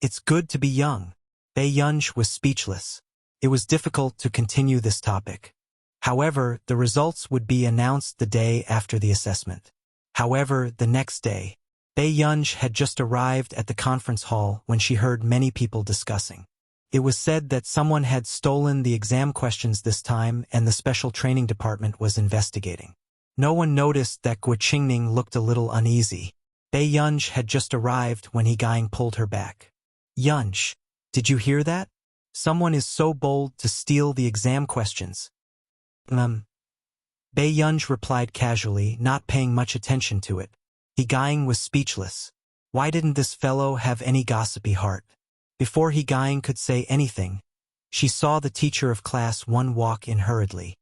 "It's good to be young." Bei Yunj was speechless. It was difficult to continue this topic. However, the results would be announced the day after the assessment. However, the next day, Bei Yunj had just arrived at the conference hall when she heard many people discussing. It was said that someone had stolen the exam questions this time and the special training department was investigating. No one noticed that Guo Qingning looked a little uneasy. Bei Yunj had just arrived when Hegain pulled her back. "Yunj, did you hear that? Someone is so bold to steal the exam questions." Bei Yunj replied casually, not paying much attention to it. Hegain was speechless. Why didn't this fellow have any gossipy heart? Before Hegain could say anything, she saw the teacher of class 1 walk in hurriedly.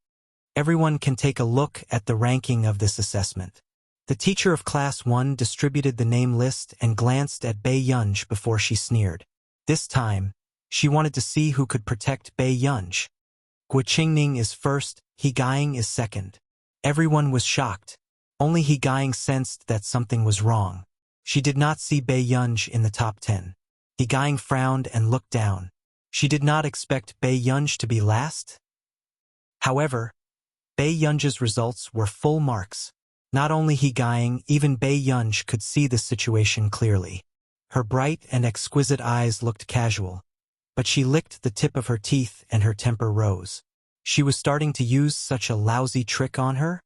Everyone can take a look at the ranking of this assessment. The teacher of class 1 distributed the name list and glanced at Bei Yunj before she sneered. This time, she wanted to see who could protect Bei Yunj. Guo Qingning is first, Hegain is second. Everyone was shocked. Only Hegain sensed that something was wrong. She did not see Bei Yunj in the top 10. Hegain frowned and looked down. She did not expect Bei Yunj to be last. However, Bei Yunj's results were full marks. Not only Hegain, even Bei Yunj could see the situation clearly. Her bright and exquisite eyes looked casual, but she licked the tip of her teeth and her temper rose. She was starting to use such a lousy trick on her?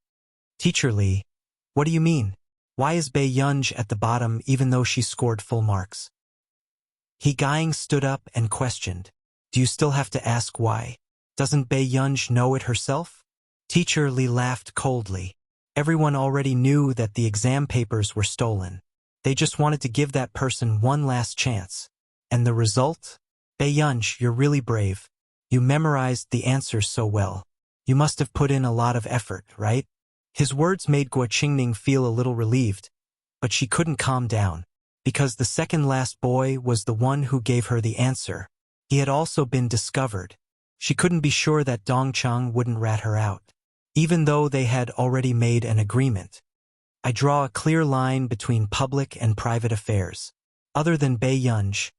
"Teacher Li, what do you mean? Why is Bei Yunj at the bottom even though she scored full marks?" Hegain stood up and questioned. "Do you still have to ask why? Doesn't Bei Yunj know it herself?" Teacher Li laughed coldly. Everyone already knew that the exam papers were stolen. They just wanted to give that person one last chance. And the result? "Bei Yunj, you're really brave. You memorized the answers so well. You must have put in a lot of effort, right?" His words made Guo Qingning feel a little relieved, but she couldn't calm down, because the second last boy was the one who gave her the answer. He had also been discovered. She couldn't be sure that Dongcheng wouldn't rat her out, even though they had already made an agreement. I draw a clear line between public and private affairs. Other than Bei Yunj,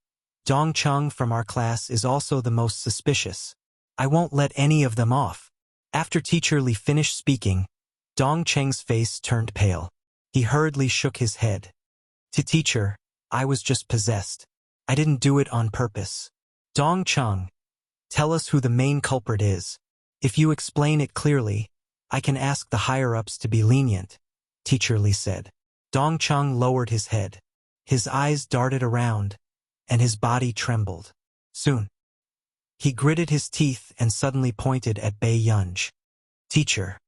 Dongcheng from our class is also the most suspicious. I won't let any of them off. After Teacher Li finished speaking, Dongcheng's face turned pale. He hurriedly shook his head. To Teacher, I was just possessed. I didn't do it on purpose. Dongcheng, tell us who the main culprit is. If you explain it clearly, I can ask the higher-ups to be lenient, Teacher Li said. Dongcheng lowered his head. His eyes darted around, and his body trembled. Soon, he gritted his teeth and suddenly pointed at Bei Yunj. Teacher,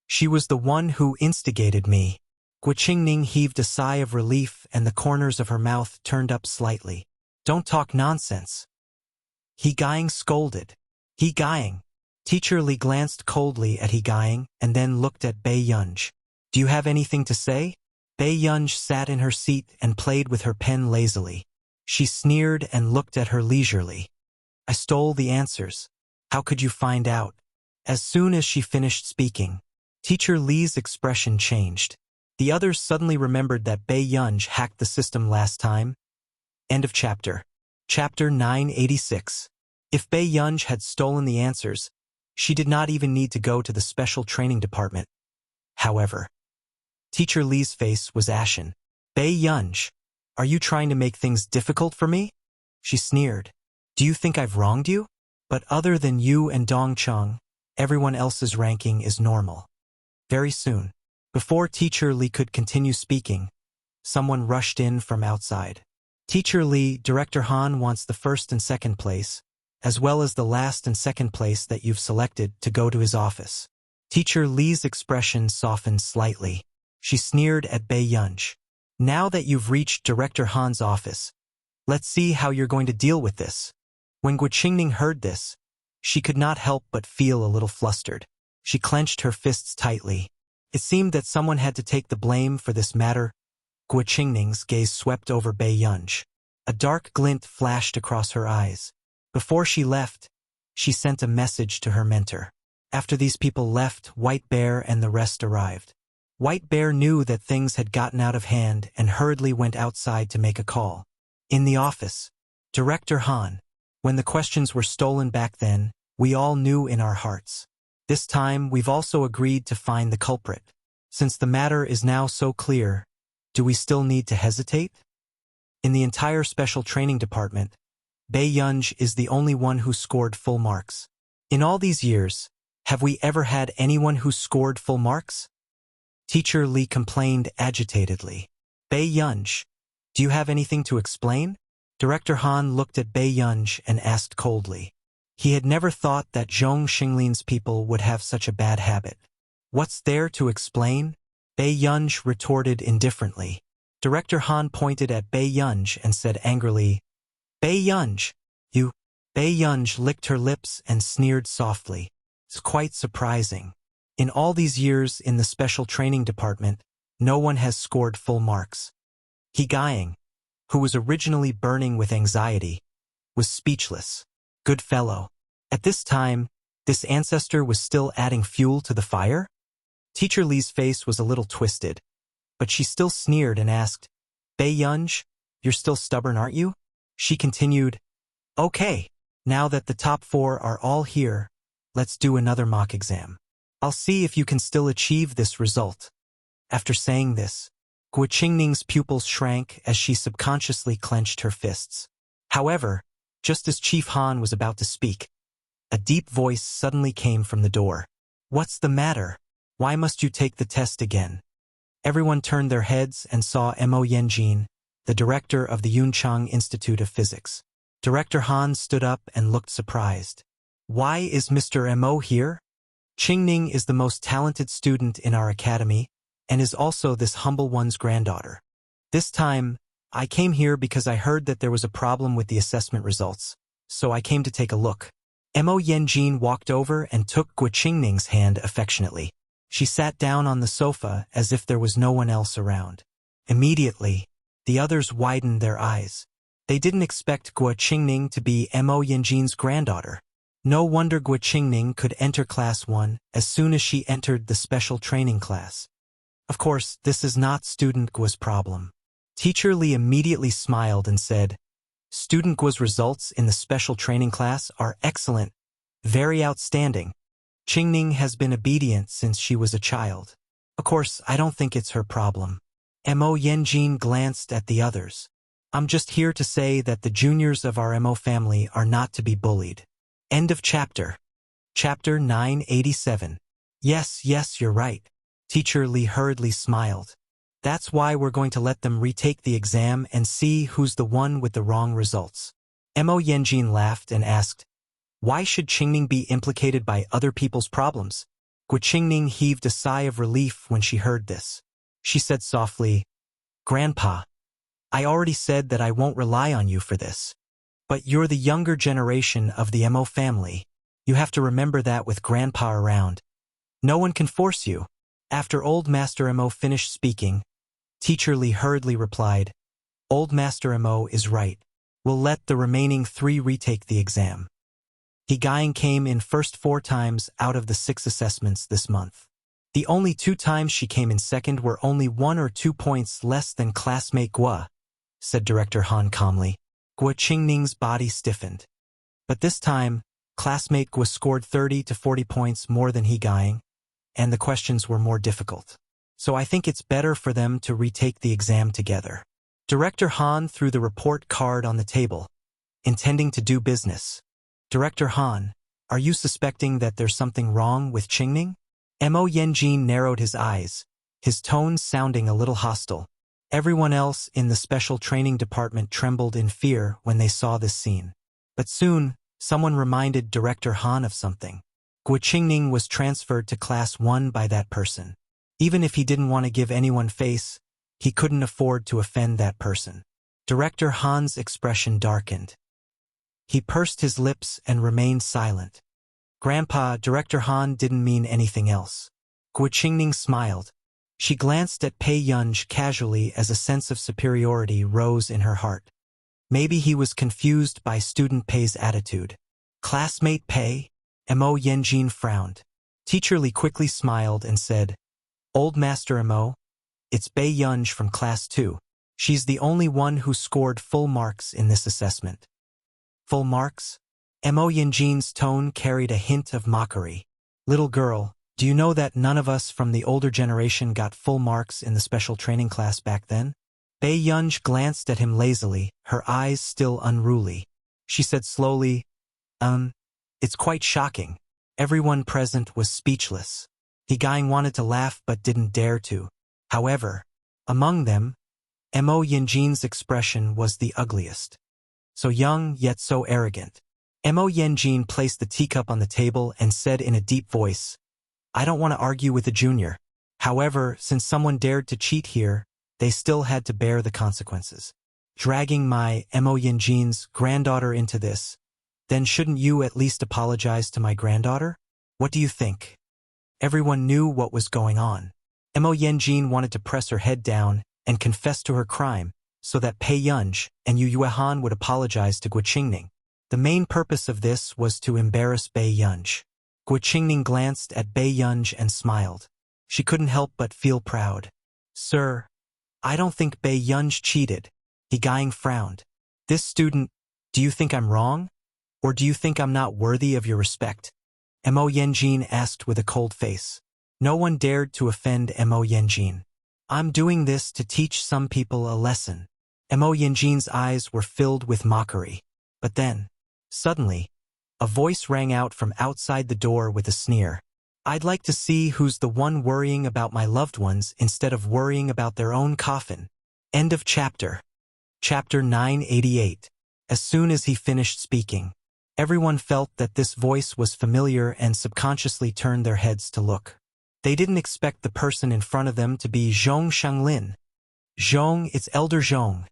she was the one who instigated me. Guo Qingning heaved a sigh of relief and the corners of her mouth turned up slightly. Don't talk nonsense. He Guying scolded. He Guying. Teacher Li glanced coldly at He Guying and then looked at Bei Yunj. Do you have anything to say? Bei Yunj sat in her seat and played with her pen lazily. She sneered and looked at her leisurely. I stole the answers. How could you find out? As soon as she finished speaking, Teacher Li's expression changed. The others suddenly remembered that Bei Yunj hacked the system last time. End of chapter. Chapter 986. If Bei Yunj had stolen the answers, she did not even need to go to the special training department. However, Teacher Li's face was ashen. Bei Yunj, are you trying to make things difficult for me? She sneered. Do you think I've wronged you? But other than you and Dongcheng, everyone else's ranking is normal. Very soon, before Teacher Li could continue speaking, someone rushed in from outside. Teacher Li, Director Han wants the first and second place, as well as the last and second place that you've selected to go to his office. Teacher Li's expression softened slightly. She sneered at Bei Yunj. Now that you've reached Director Han's office, let's see how you're going to deal with this. When Guo Qingning heard this, she could not help but feel a little flustered. She clenched her fists tightly. It seemed that someone had to take the blame for this matter. Guo Qingning's gaze swept over Bei Yunj. A dark glint flashed across her eyes. Before she left, she sent a message to her mentor. After these people left, White Bear and the rest arrived. White Bear knew that things had gotten out of hand and hurriedly went outside to make a call. In the office, Director Han, when the questions were stolen back then, we all knew in our hearts. This time, we've also agreed to find the culprit. Since the matter is now so clear, do we still need to hesitate? In the entire special training department, Bei Yunj is the only one who scored full marks. In all these years, have we ever had anyone who scored full marks? Teacher Li complained agitatedly. Bei Yunj, do you have anything to explain? Director Han looked at Bei Yunj and asked coldly. He had never thought that Zhong Xinglin's people would have such a bad habit. What's there to explain? Bei Yunj retorted indifferently. Director Han pointed at Bei Yunj and said angrily, Bei Yunj, you. Bei Yunj licked her lips and sneered softly. It's quite surprising. In all these years in the special training department, no one has scored full marks. He Guying, who was originally burning with anxiety, was speechless. Good fellow. At this time, this ancestor was still adding fuel to the fire? Teacher Li's face was a little twisted, but she still sneered and asked, Bei Yunj, you're still stubborn, aren't you? She continued, Okay, now that the top 4 are all here, let's do another mock exam. I'll see if you can still achieve this result. After saying this, Guo Qingning's pupils shrank as she subconsciously clenched her fists. However, just as Chief Han was about to speak, a deep voice suddenly came from the door. What's the matter? Why must you take the test again? Everyone turned their heads and saw Mo Yanjin, the director of the Yunchang Institute of Physics. Director Han stood up and looked surprised. Why is Mr. Mo here? Qingning is the most talented student in our academy and is also this humble one's granddaughter. This time, I came here because I heard that there was a problem with the assessment results, so I came to take a look. Mo Yanjin walked over and took Guo Qingning's hand affectionately. She sat down on the sofa as if there was no one else around. Immediately, the others widened their eyes. They didn't expect Guo Qingning to be Mo Yanjin's granddaughter. No wonder Guo Qingning could enter Class 1 as soon as she entered the special training class. Of course, this is not Student Guo's problem. Teacher Li immediately smiled and said, Student Guo's results in the special training class are excellent, very outstanding. Qingning has been obedient since she was a child. Of course, I don't think it's her problem. Mo Yanjin glanced at the others. I'm just here to say that the juniors of our Mo family are not to be bullied. End of chapter. Chapter 987. Yes, you're right. Teacher Li hurriedly smiled. That's why we're going to let them retake the exam and see who's the one with the wrong results. Mo Yanjin laughed and asked, Why should Qingning be implicated by other people's problems? Guo Qingning heaved a sigh of relief when she heard this. She said softly, Grandpa, I already said that I won't rely on you for this. But you're the younger generation of the Mo family. You have to remember that with Grandpa around. No one can force you. After Old Master Mo finished speaking, Teacher Li hurriedly replied, Old Master Mo is right. We'll let the remaining 3 retake the exam. Gang came in first 4 times out of the 6 assessments this month. The only 2 times she came in second were only 1 or 2 points less than classmate Guo, said Director Han calmly. Guo Qingning's body stiffened. But this time, classmate Guo scored 30 to 40 points more than Gang, and the questions were more difficult. So I think it's better for them to retake the exam together. Director Han threw the report card on the table, intending to do business. Director Han, are you suspecting that there's something wrong with Qingning? Mo Yanjin narrowed his eyes, his tone sounding a little hostile. Everyone else in the special training department trembled in fear when they saw this scene. But soon, someone reminded Director Han of something. Guo Qingning was transferred to Class 1 by that person. Even if he didn't want to give anyone face, he couldn't afford to offend that person. Director Han's expression darkened. He pursed his lips and remained silent. Grandpa, Director Han didn't mean anything else. Guo Qingning smiled. She glanced at Pei Yunj casually as a sense of superiority rose in her heart. Maybe he was confused by student Pei's attitude. Classmate Pei? Mo Yanjin frowned. Teacher Li quickly smiled and said, Old Master Mo, it's Pei Yunj from Class 2. She's the only one who scored full marks in this assessment. Full marks? Mo Yanjin's tone carried a hint of mockery. Little girl, do you know that none of us from the older generation got full marks in the special training class back then? Pei Yunj glanced at him lazily, her eyes still unruly. She said slowly, it's quite shocking. Everyone present was speechless. Gang wanted to laugh but didn't dare to. However, among them, Mo Yanjin's expression was the ugliest. So young, yet so arrogant. Mo Yanjin placed the teacup on the table and said in a deep voice, I don't want to argue with a junior. However, since someone dared to cheat here, they still had to bear the consequences. Dragging my Mo Yanjin's granddaughter into this, then shouldn't you at least apologize to my granddaughter? What do you think? Everyone knew what was going on. Mo Yanjin wanted to press her head down and confess to her crime, so that Pei Yunj and Yu Yuehan would apologize to Guo Qingning. The main purpose of this was to embarrass Pei Yunj. Guo Qingning glanced at Pei Yunj and smiled. She couldn't help but feel proud. Sir, I don't think Pei Yunj cheated. Gang frowned. This student, do you think I'm wrong? Or do you think I'm not worthy of your respect? Mo Yanjin asked with a cold face. No one dared to offend Mo Yanjin. I'm doing this to teach some people a lesson. Mo Yanjin's eyes were filled with mockery. But then, suddenly, a voice rang out from outside the door with a sneer. I'd like to see who's the one worrying about my loved ones instead of worrying about their own coffin. End of chapter. Chapter 988. As soon as he finished speaking, everyone felt that this voice was familiar and subconsciously turned their heads to look. They didn't expect the person in front of them to be Zhong Shanglin. Zhong, it's Elder Zhong.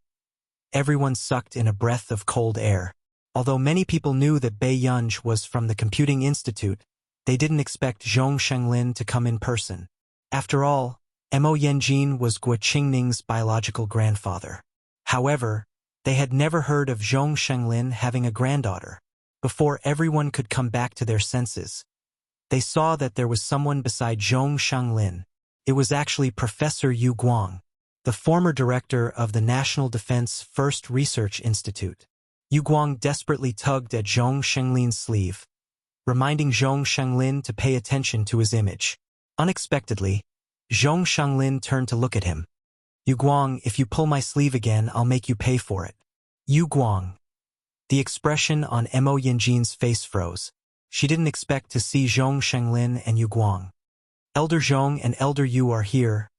Everyone sucked in a breath of cold air. Although many people knew that Pei Yunj was from the Computing Institute, they didn't expect Zhong Shanglin to come in person. After all, Mo Yanjin was Guo Qingning's biological grandfather. However, they had never heard of Zhong Shanglin having a granddaughter. Before everyone could come back to their senses, they saw that there was someone beside Zhong Shanglin. It was actually Professor Yu Guang, the former director of the National Defense First Research Institute. Yu Guang desperately tugged at Zhong Shenglin's sleeve, reminding Zhong Shanglin to pay attention to his image. Unexpectedly, Zhong Shanglin turned to look at him. "Yu Guang, if you pull my sleeve again, I'll make you pay for it." Yu Guang. The expression on Mo Yanjin's face froze. She didn't expect to see Zhong Shanglin and Yu Guang. "Elder Zhong and Elder Yu are here?"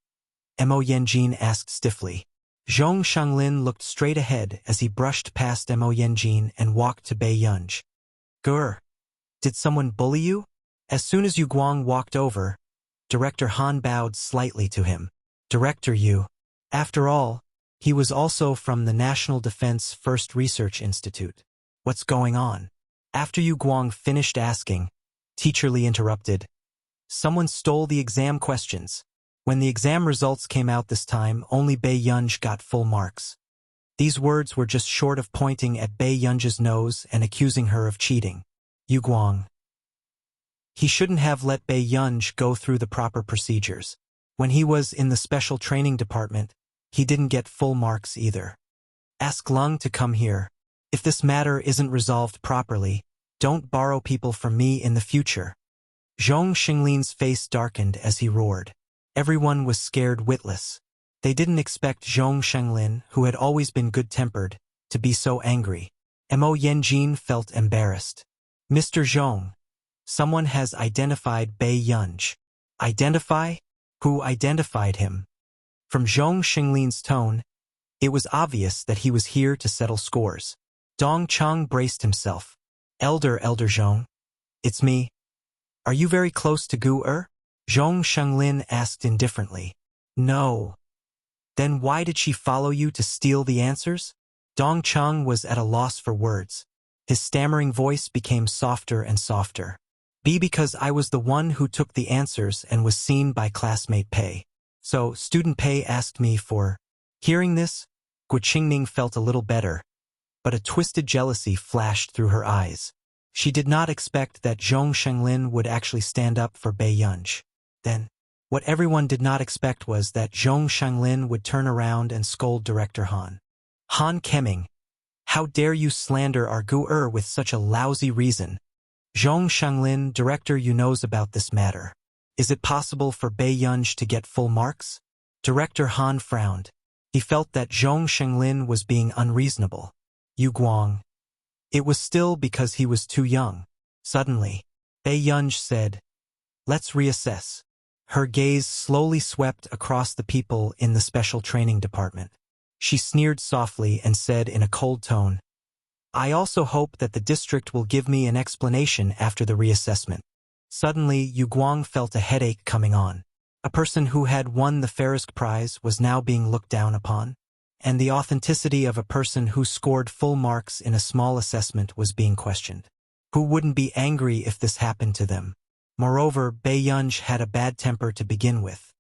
Mo Yanjin asked stiffly. Zhong Shanglin looked straight ahead as he brushed past Mo Yanjin and walked to Bei Yunj. "Gur, did someone bully you?" As soon as Yu Guang walked over, Director Han bowed slightly to him. "Director Yu." After all, he was also from the National Defense First Research Institute. "What's going on?" After Yu Guang finished asking, Teacher Li interrupted. "Someone stole the exam questions." When the exam results came out this time, only Bei Yunj got full marks. These words were just short of pointing at Bei Yunj's nose and accusing her of cheating. Yu Guang. He shouldn't have let Bei Yunj go through the proper procedures. When he was in the special training department, he didn't get full marks either. "Ask Lung to come here. If this matter isn't resolved properly, don't borrow people from me in the future." Zhong Xinglin's face darkened as he roared. Everyone was scared witless. They didn't expect Zhong Shanglin, who had always been good-tempered, to be so angry. Mo Yanjin felt embarrassed. "Mr. Zhong, someone has identified Bei Yunj." "Identify? Who identified him?" From Zhong Xinglin's tone, it was obvious that he was here to settle scores. Dong Chang braced himself. Elder Zhong. "It's me." "Are you very close to Gu-er?" Zhong Shanglin asked indifferently. "No." "Then why did she follow you to steal the answers?" Dong Chang was at a loss for words. His stammering voice became softer and softer. Because I was the one who took the answers and was seen by classmate Pei. So student Pei asked me for." Hearing this, Guo Qingning felt a little better, but a twisted jealousy flashed through her eyes. She did not expect that Zhong Shanglin would actually stand up for Bei Yunj. Then, what everyone did not expect was that Zhong Shanglin would turn around and scold Director Han. "Han Kemming, how dare you slander our Gu-er with such a lousy reason?" "Zhong Shanglin, Director, you knows about this matter. Is it possible for Bei Yunj to get full marks?" Director Han frowned. He felt that Zhong Shanglin was being unreasonable. Yu Guang. It was still because he was too young. Suddenly, Bei Yunj said, "Let's reassess." Her gaze slowly swept across the people in the special training department. She sneered softly and said in a cold tone, "I also hope that the district will give me an explanation after the reassessment." Suddenly, Yu Guang felt a headache coming on. A person who had won the Farisk Prize was now being looked down upon, and the authenticity of a person who scored full marks in a small assessment was being questioned. Who wouldn't be angry if this happened to them? Moreover, Bei Yunj had a bad temper to begin with.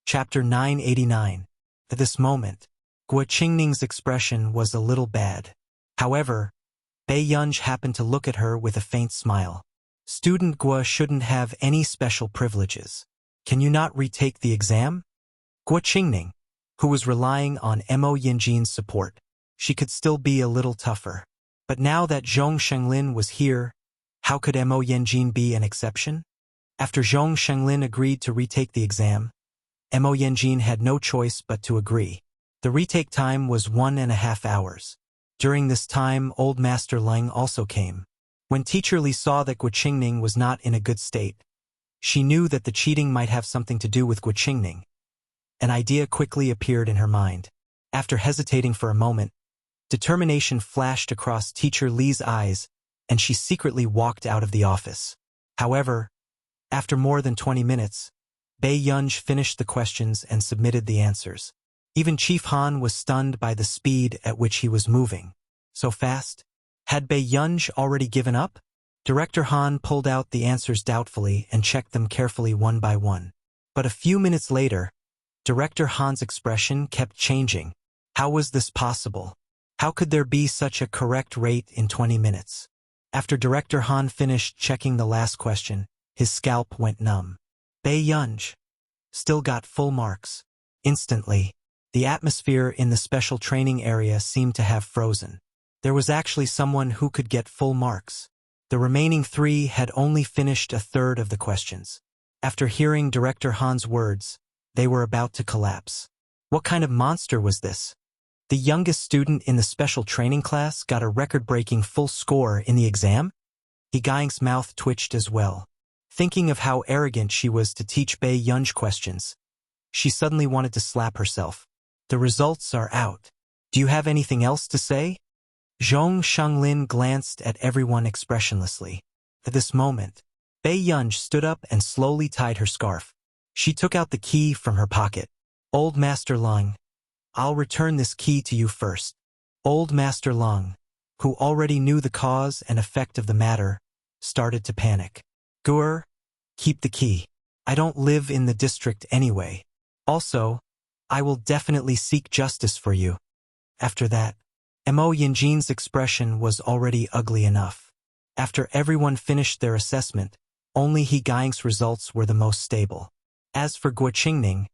Chapter 989. At this moment, Guo Qingning's expression was a little bad. However, Bei Yunj happened to look at her with a faint smile. "Student Guo shouldn't have any special privileges. Can you not retake the exam?" Guo Qingning, who was relying on Mo Yanjin's support, she could still be a little tougher. But now that Zhong Shanglin was here, how could Mo Yanjin be an exception? After Zhong Shanglin agreed to retake the exam, Mo Yanjin had no choice but to agree. The retake time was 1.5 hours. During this time, Old Master Leng also came. When Teacher Li saw that Guo Qingning was not in a good state, she knew that the cheating might have something to do with Guo Qingning. An idea quickly appeared in her mind. After hesitating for a moment, determination flashed across Teacher Li's eyes, and she secretly walked out of the office. However, after more than 20 minutes, Bei Yunj finished the questions and submitted the answers. Even Chief Han was stunned by the speed at which he was moving. So fast? Had Bei Yunj already given up? Director Han pulled out the answers doubtfully and checked them carefully one by one. But a few minutes later, Director Han's expression kept changing. How was this possible? How could there be such a correct rate in 20 minutes? After Director Han finished checking the last question, his scalp went numb. Bei Yunj still got full marks. Instantly, the atmosphere in the special training area seemed to have frozen. There was actually someone who could get full marks. The remaining 3 had only finished a third of the questions. After hearing Director Han's words, they were about to collapse. What kind of monster was this? The youngest student in the special training class got a record-breaking full score in the exam? He Guying's mouth twitched as well. Thinking of how arrogant she was to teach Bei Yunj questions, she suddenly wanted to slap herself. The results are out. Do you have anything else to say? Zhong Shanglin glanced at everyone expressionlessly. At this moment, Bei Yunj stood up and slowly tied her scarf. She took out the key from her pocket. Old Master Lung, I'll return this key to you first. Old Master Lung, who already knew the cause and effect of the matter, started to panic. Guer, keep the key. I don't live in the district anyway. Also, I will definitely seek justice for you. After that, Mo Yinjin's expression was already ugly enough. After everyone finished their assessment, only He Guying's results were the most stable. As for Guo Qingning,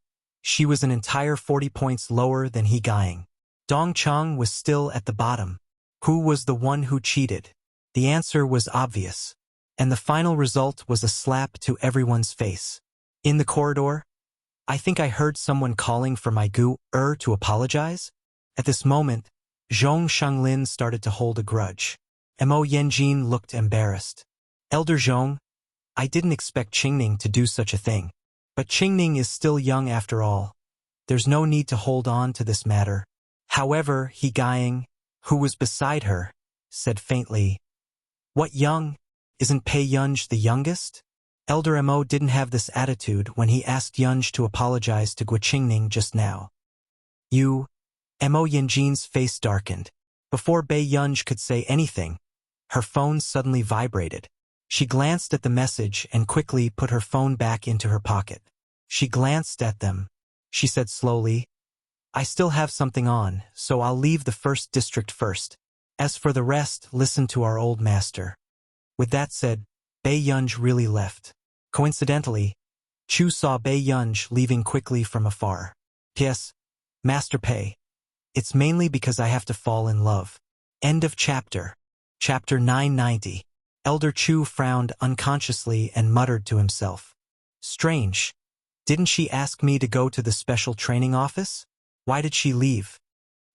she was an entire 40 points lower than He Guying. Dong Chang was still at the bottom. Who was the one who cheated? The answer was obvious, and the final result was a slap to everyone's face. In the corridor, I think I heard someone calling for my Gu-er to apologize. At this moment, Zhong Shanglin started to hold a grudge. Mo Yanjin looked embarrassed. Elder Zhong, I didn't expect Qingning to do such a thing. But Qingning is still young after all. There's no need to hold on to this matter. However, He Guying, who was beside her, said faintly, What young? Isn't Bei Yunj the youngest? Elder Mo didn't have this attitude when he asked Yunj to apologize to Guo Qingning just now. Mo Yanjin's face darkened. Before Bei Yunj could say anything, her phone suddenly vibrated. She glanced at the message and quickly put her phone back into her pocket. She glanced at them. She said slowly, I still have something on, so I'll leave the first district first. As for the rest, listen to our old master. With that said, Bei Yunj really left. Coincidentally, Chu saw Bei Yunj leaving quickly from afar. P.S. Master Pei. It's mainly because I have to fall in love. End of chapter. Chapter 990. Elder Chu frowned unconsciously and muttered to himself. Strange. Didn't she ask me to go to the special training office? Why did she leave?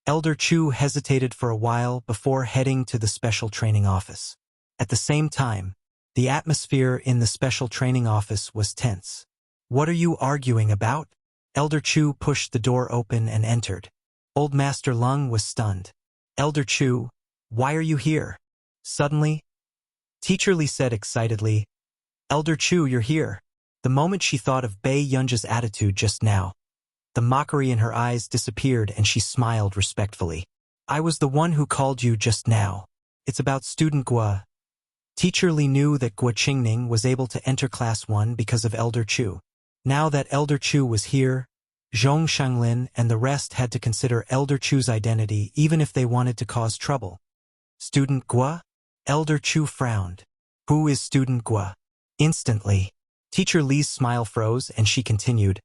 Elder Chu hesitated for a while before heading to the special training office. At the same time, the atmosphere in the special training office was tense. What are you arguing about? Elder Chu pushed the door open and entered. Old Master Lung was stunned. Elder Chu, why are you here? Suddenly, Teacher Li said excitedly, Elder Chu, you're here. The moment she thought of Bei Yunj's attitude just now, the mockery in her eyes disappeared and she smiled respectfully. I was the one who called you just now. It's about student Guo. Teacher Li knew that Guo Qingning was able to enter Class 1 because of Elder Chu. Now that Elder Chu was here, Zhong Shanglin and the rest had to consider Elder Chu's identity even if they wanted to cause trouble. Student Guo? Elder Chu frowned. Who is Student Guo? Instantly, Teacher Li's smile froze and she continued.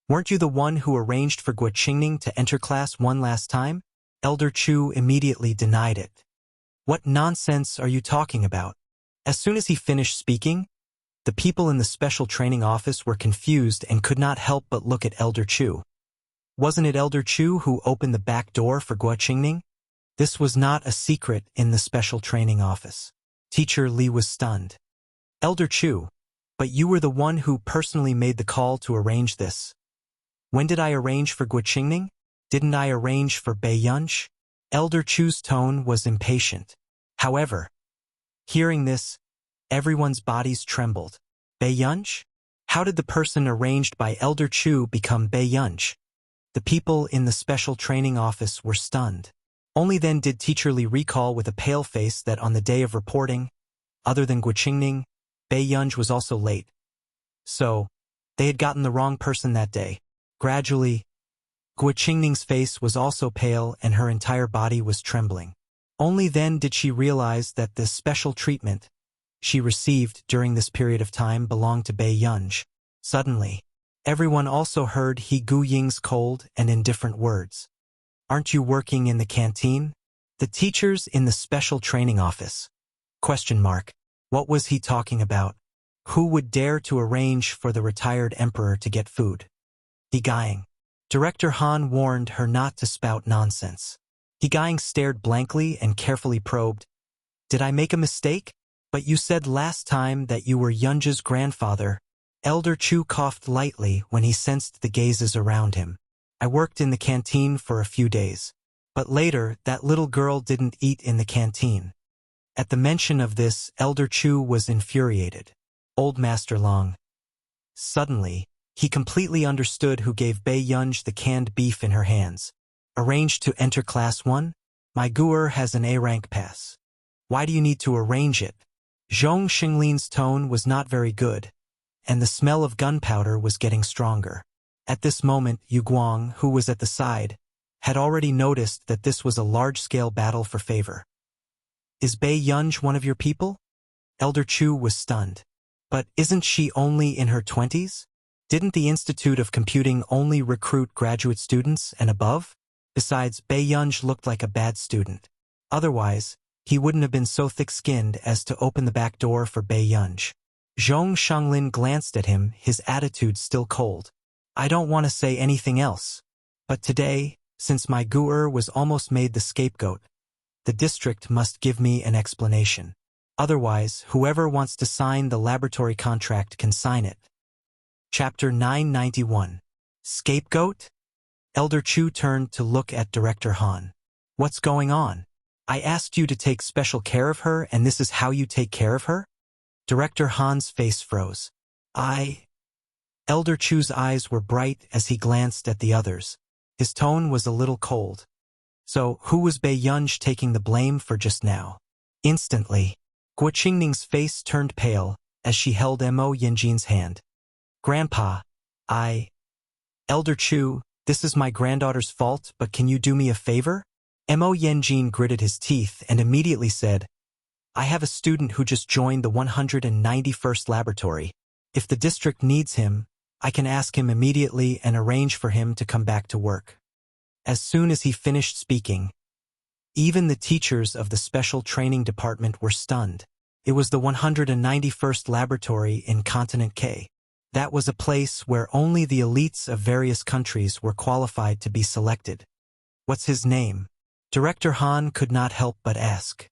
Weren't you the one who arranged for Guo Qingning to enter Class 1 last time? Elder Chu immediately denied it. What nonsense are you talking about? As soon as he finished speaking, the people in the special training office were confused and could not help but look at Elder Chu. Wasn't it Elder Chu who opened the back door for Guo Qingning? This was not a secret in the special training office. Teacher Li was stunned. Elder Chu, but you were the one who personally made the call to arrange this. When did I arrange for Guo Qingning? Didn't I arrange for Bei Yunj? Elder Chu's tone was impatient. However, hearing this, everyone's bodies trembled. Bei Yunj? How did the person arranged by Elder Chu become Bei Yunj? The people in the special training office were stunned. Only then did Teacher Li recall with a pale face that on the day of reporting, other than Guo Qingning, Bei Yunj was also late. So, they had gotten the wrong person that day. Gradually, Guo Qingning's face was also pale and her entire body was trembling. Only then did she realize that the special treatment she received during this period of time belonged to Bei Yunj. Suddenly, everyone also heard He Gu Ying's cold and indifferent words. "Aren't you working in the canteen?" "The teachers in the special training office." Question mark. What was he talking about? Who would dare to arrange for the retired emperor to get food? He Guying. Director Han warned her not to spout nonsense. He Guying stared blankly and carefully probed. "Did I make a mistake? But you said last time that you were Yunja's grandfather." Elder Chu coughed lightly when he sensed the gazes around him. "I worked in the canteen for a few days. But later, that little girl didn't eat in the canteen." At the mention of this, Elder Chu was infuriated. Old Master Long. Suddenly, he completely understood who gave Bei Yunj the canned beef in her hands. "Arranged to enter Class 1? My Guer has an A-rank pass. Why do you need to arrange it?" Zhong Xinglin's tone was not very good, and the smell of gunpowder was getting stronger. At this moment, Yu Guang, who was at the side, had already noticed that this was a large-scale battle for favor. "Is Bei Yunj one of your people?" Elder Chu was stunned. "But isn't she only in her 20s? Didn't the Institute of Computing only recruit graduate students and above? Besides, Bei Yunj looked like a bad student. Otherwise, he wouldn't have been so thick-skinned as to open the back door for Bei Yunj." Zhong Shanglin glanced at him, his attitude still cold. "I don't want to say anything else. But today, since my Guer was almost made the scapegoat, the district must give me an explanation. Otherwise, whoever wants to sign the laboratory contract can sign it." Chapter 991. Scapegoat? Elder Chu turned to look at Director Han. "What's going on? I asked you to take special care of her, and this is how you take care of her?" Director Han's face froze. Elder Chu's eyes were bright as he glanced at the others. His tone was a little cold. "So, who was Bei Yunj taking the blame for just now?" Instantly, Guo Qingning's face turned pale as she held Mo Yanjin's hand. "Grandpa, Elder Chu, this is my granddaughter's fault, but can you do me a favor?" Mo Yanjin gritted his teeth and immediately said, "I have a student who just joined the 191st laboratory. If the district needs him, I can ask him immediately and arrange for him to come back to work." As soon as he finished speaking, even the teachers of the special training department were stunned. It was the 191st laboratory in Continent K. That was a place where only the elites of various countries were qualified to be selected. "What's his name?" Director Han could not help but ask.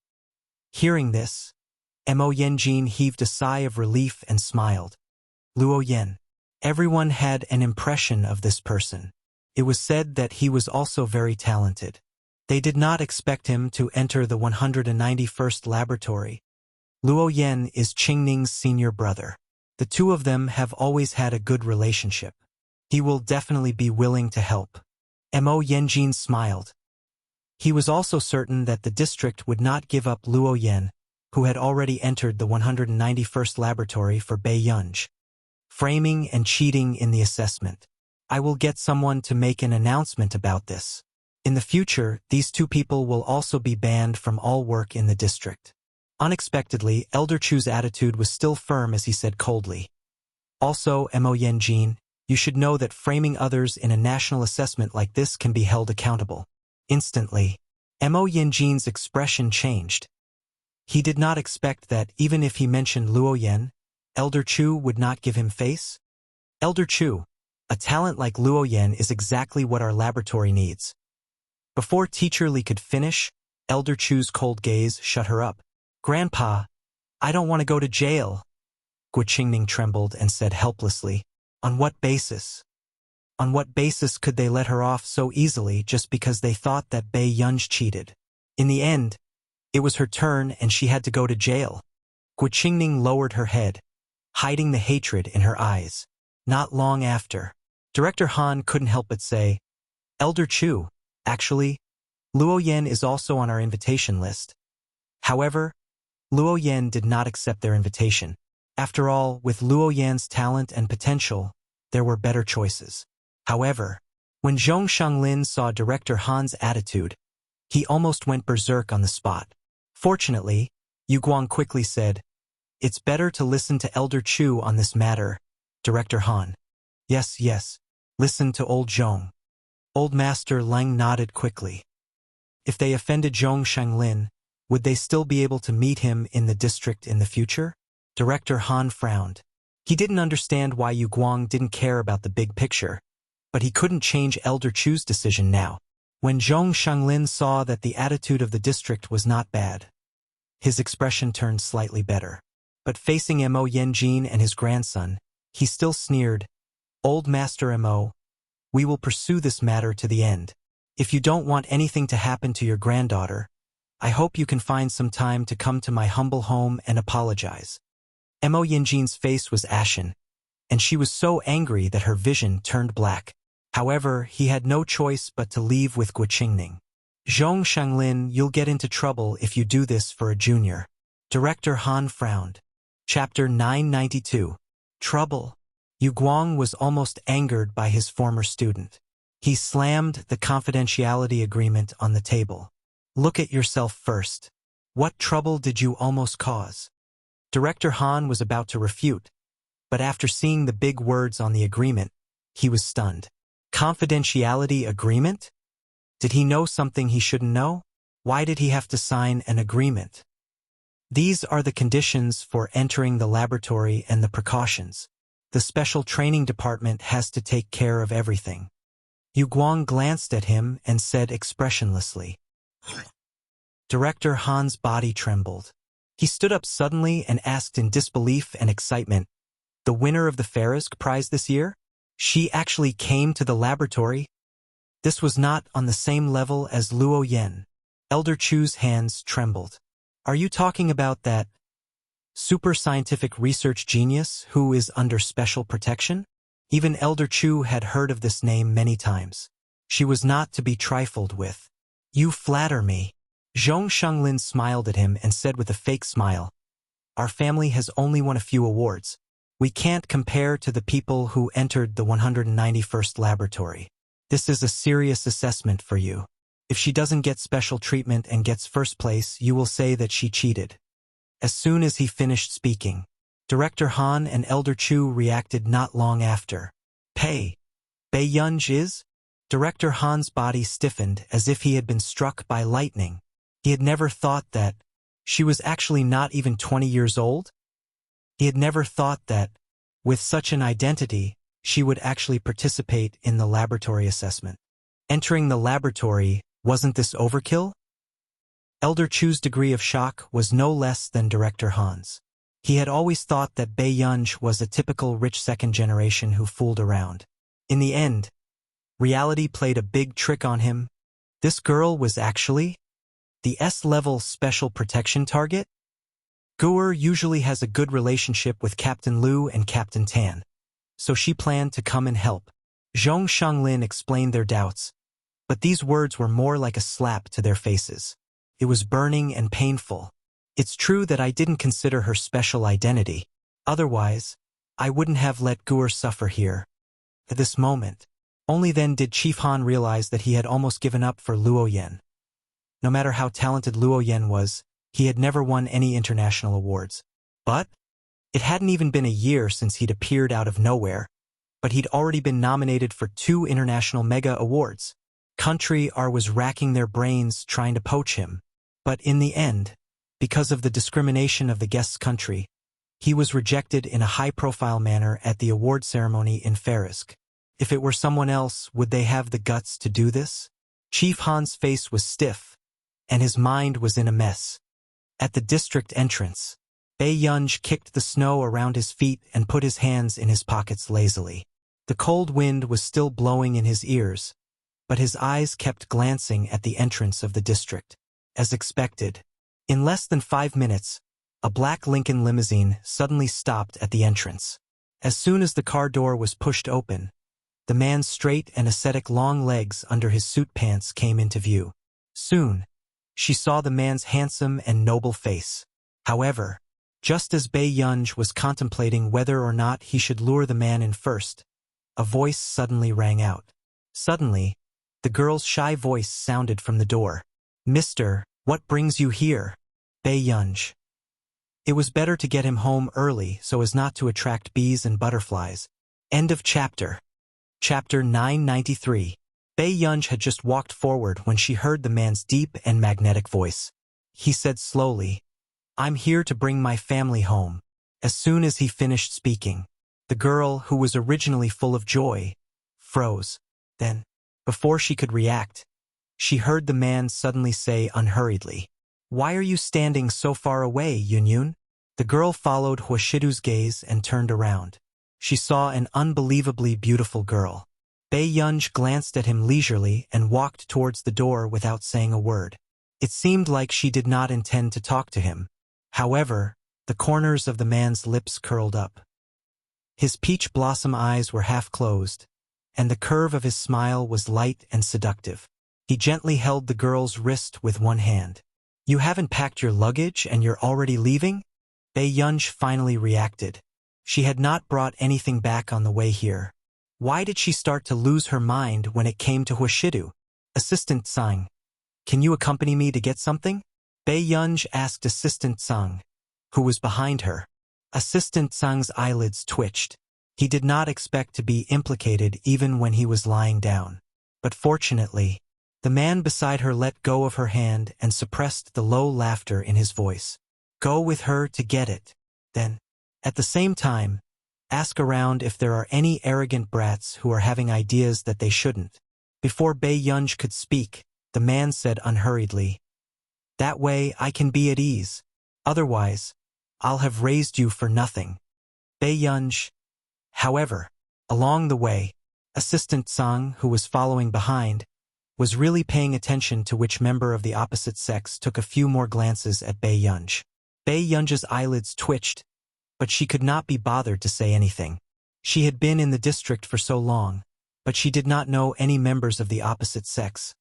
Hearing this, Mo Yanjin heaved a sigh of relief and smiled. "Luo Yan." Everyone had an impression of this person. It was said that he was also very talented. They did not expect him to enter the 191st laboratory. Luo Yan is Qingning's senior brother. The two of them have always had a good relationship. He will definitely be willing to help. Mo Yanjin smiled. He was also certain that the district would not give up Luo Yan, who had already entered the 191st laboratory for Bei Yunj. Framing and cheating in the assessment. I will get someone to make an announcement about this. In the future, these two people will also be banned from all work in the district. Unexpectedly, Elder Chu's attitude was still firm as he said coldly. "Also, Mo Yanjin, you should know that framing others in a national assessment like this can be held accountable." Instantly, Mo Yanjin's expression changed. He did not expect that even if he mentioned Luo Yan, Elder Chu would not give him face. "Elder Chu, a talent like Luo Yan is exactly what our laboratory needs." Before Teacher Li could finish, Elder Chu's cold gaze shut her up. "Grandpa, I don't want to go to jail." Guo Qingning trembled and said helplessly, "On what basis? On what basis could they let her off so easily just because they thought that Bei Yunj cheated? In the end, it was her turn and she had to go to jail." Guo Qingning lowered her head, hiding the hatred in her eyes. Not long after, Director Han couldn't help but say, "Elder Chu, actually, Luo Yan is also on our invitation list." However, Luo Yan did not accept their invitation. After all, with Luo Yan's talent and potential, there were better choices. However, when Zhong Shanglin saw Director Han's attitude, He almost went berserk on the spot. Fortunately, Yu Guang quickly said, "It's better to listen to Elder Chu on this matter, Director Han." "Yes, yes. Listen to old Zhong." Old Master Lang nodded quickly. If they offended Zhong Shanglin, would they still be able to meet him in the district in the future? Director Han frowned. He didn't understand why Yu Guang didn't care about the big picture, but he couldn't change Elder Chu's decision now. When Zhong Shanglin saw that the attitude of the district was not bad, his expression turned slightly better. But facing Mo Yanjin and his grandson, he still sneered, "Old Master Mo, we will pursue this matter to the end. If you don't want anything to happen to your granddaughter, I hope you can find some time to come to my humble home and apologize." Mo Yanjin's face was ashen, and she was so angry that her vision turned black. However, he had no choice but to leave with Guoqingning. "Zhong Shanglin, you'll get into trouble if you do this for a junior." Director Han frowned. Chapter 992. Trouble. Yu Guang was almost angered by his former student. He slammed the confidentiality agreement on the table. "Look at yourself first. What trouble did you almost cause?" Director Han was about to refute, but after seeing the big words on the agreement, he was stunned. Confidentiality agreement? Did he know something he shouldn't know? Why did he have to sign an agreement? "These are the conditions for entering the laboratory and the precautions. The special training department has to take care of everything." Yu Guang glanced at him and said expressionlessly. Director Han's body trembled. He stood up suddenly and asked in disbelief and excitement, "The winner of the Farisk Prize this year? She actually came to the laboratory?" This was not on the same level as Luo Yen. Elder Chu's hands trembled. "Are you talking about that super scientific research genius who is under special protection?" Even Elder Chu had heard of this name many times. She was not to be trifled with. "You flatter me." Zhong Shanglin smiled at him and said with a fake smile, "Our family has only won a few awards. We can't compare to the people who entered the 191st laboratory. This is a serious assessment for you. If she doesn't get special treatment and gets first place, you will say that she cheated." As soon as he finished speaking, Director Han and Elder Chu reacted not long after. "Bei Yunj is?" Director Han's body stiffened as if he had been struck by lightning. He had never thought that she was actually not even 20 years old. He had never thought that, with such an identity, she would actually participate in the laboratory assessment. Entering the laboratory, wasn't this overkill? Elder Chu's degree of shock was no less than Director Han's. He had always thought that Bei Yunj was a typical rich second generation who fooled around. In the end, reality played a big trick on him. This girl was actually the S-level special protection target? Guer usually has a good relationship with Captain Liu and Captain Tan, so she planned to come and help. Zhong Shanglin explained their doubts, but these words were more like a slap to their faces. It was burning and painful. "It's true that I didn't consider her special identity. Otherwise, I wouldn't have let Guer suffer here." At this moment, only then did Chief Han realize that he had almost given up for Luo Yen. No matter how talented Luo Yen was, he had never won any international awards. But it hadn't even been a year since he'd appeared out of nowhere, but he'd already been nominated for 2 international mega awards. Country R was racking their brains trying to poach him, but in the end, because of the discrimination of the guest's country, he was rejected in a high-profile manner at the award ceremony in Farisk. If it were someone else, would they have the guts to do this? Chief Han's face was stiff, and his mind was in a mess. At the district entrance, Bei Yunj kicked the snow around his feet and put his hands in his pockets lazily. The cold wind was still blowing in his ears, but his eyes kept glancing at the entrance of the district. As expected, in less than 5 minutes, a black Lincoln limousine suddenly stopped at the entrance. As soon as the car door was pushed open, the man's straight and ascetic long legs under his suit pants came into view. Soon, she saw the man's handsome and noble face. However, just as Bei Yunj was contemplating whether or not he should lure the man in first, a voice suddenly rang out. Suddenly, the girl's shy voice sounded from the door. Mister, what brings you here? Bei Yunj. It was better to get him home early so as not to attract bees and butterflies. End of chapter. Chapter 993. Bei Yunj had just walked forward when she heard the man's deep and magnetic voice. He said slowly, "I'm here to bring my family home." As soon as he finished speaking, the girl, who was originally full of joy, froze. Then, before she could react, she heard the man suddenly say unhurriedly, "Why are you standing so far away, Yunyun?" The girl followed Huashidu's gaze and turned around. She saw an unbelievably beautiful girl. Bei Yunj glanced at him leisurely and walked towards the door without saying a word. It seemed like she did not intend to talk to him. However, the corners of the man's lips curled up. His peach blossom eyes were half closed, and the curve of his smile was light and seductive. He gently held the girl's wrist with one hand. "You haven't packed your luggage and you're already leaving?" Bei Yunj finally reacted. She had not brought anything back on the way here. Why did she start to lose her mind when it came to Huashidu? "Assistant Sang, can you accompany me to get something?" Bei Yunj asked Assistant Sang, who was behind her. Assistant Sang's eyelids twitched. He did not expect to be implicated even when he was lying down. But fortunately, the man beside her let go of her hand and suppressed the low laughter in his voice. "Go with her to get it. Then, at the same time, ask around if there are any arrogant brats who are having ideas that they shouldn't." Before Bei Yunj could speak, the man said unhurriedly, "That way I can be at ease. Otherwise, I'll have raised you for nothing." Bei Yunj. However, along the way, Assistant Sang, who was following behind, was really paying attention to which member of the opposite sex took a few more glances at Bei Yunj. Bei Yunj's eyelids twitched, but she could not be bothered to say anything. She had been in the district for so long, but she did not know any members of the opposite sex,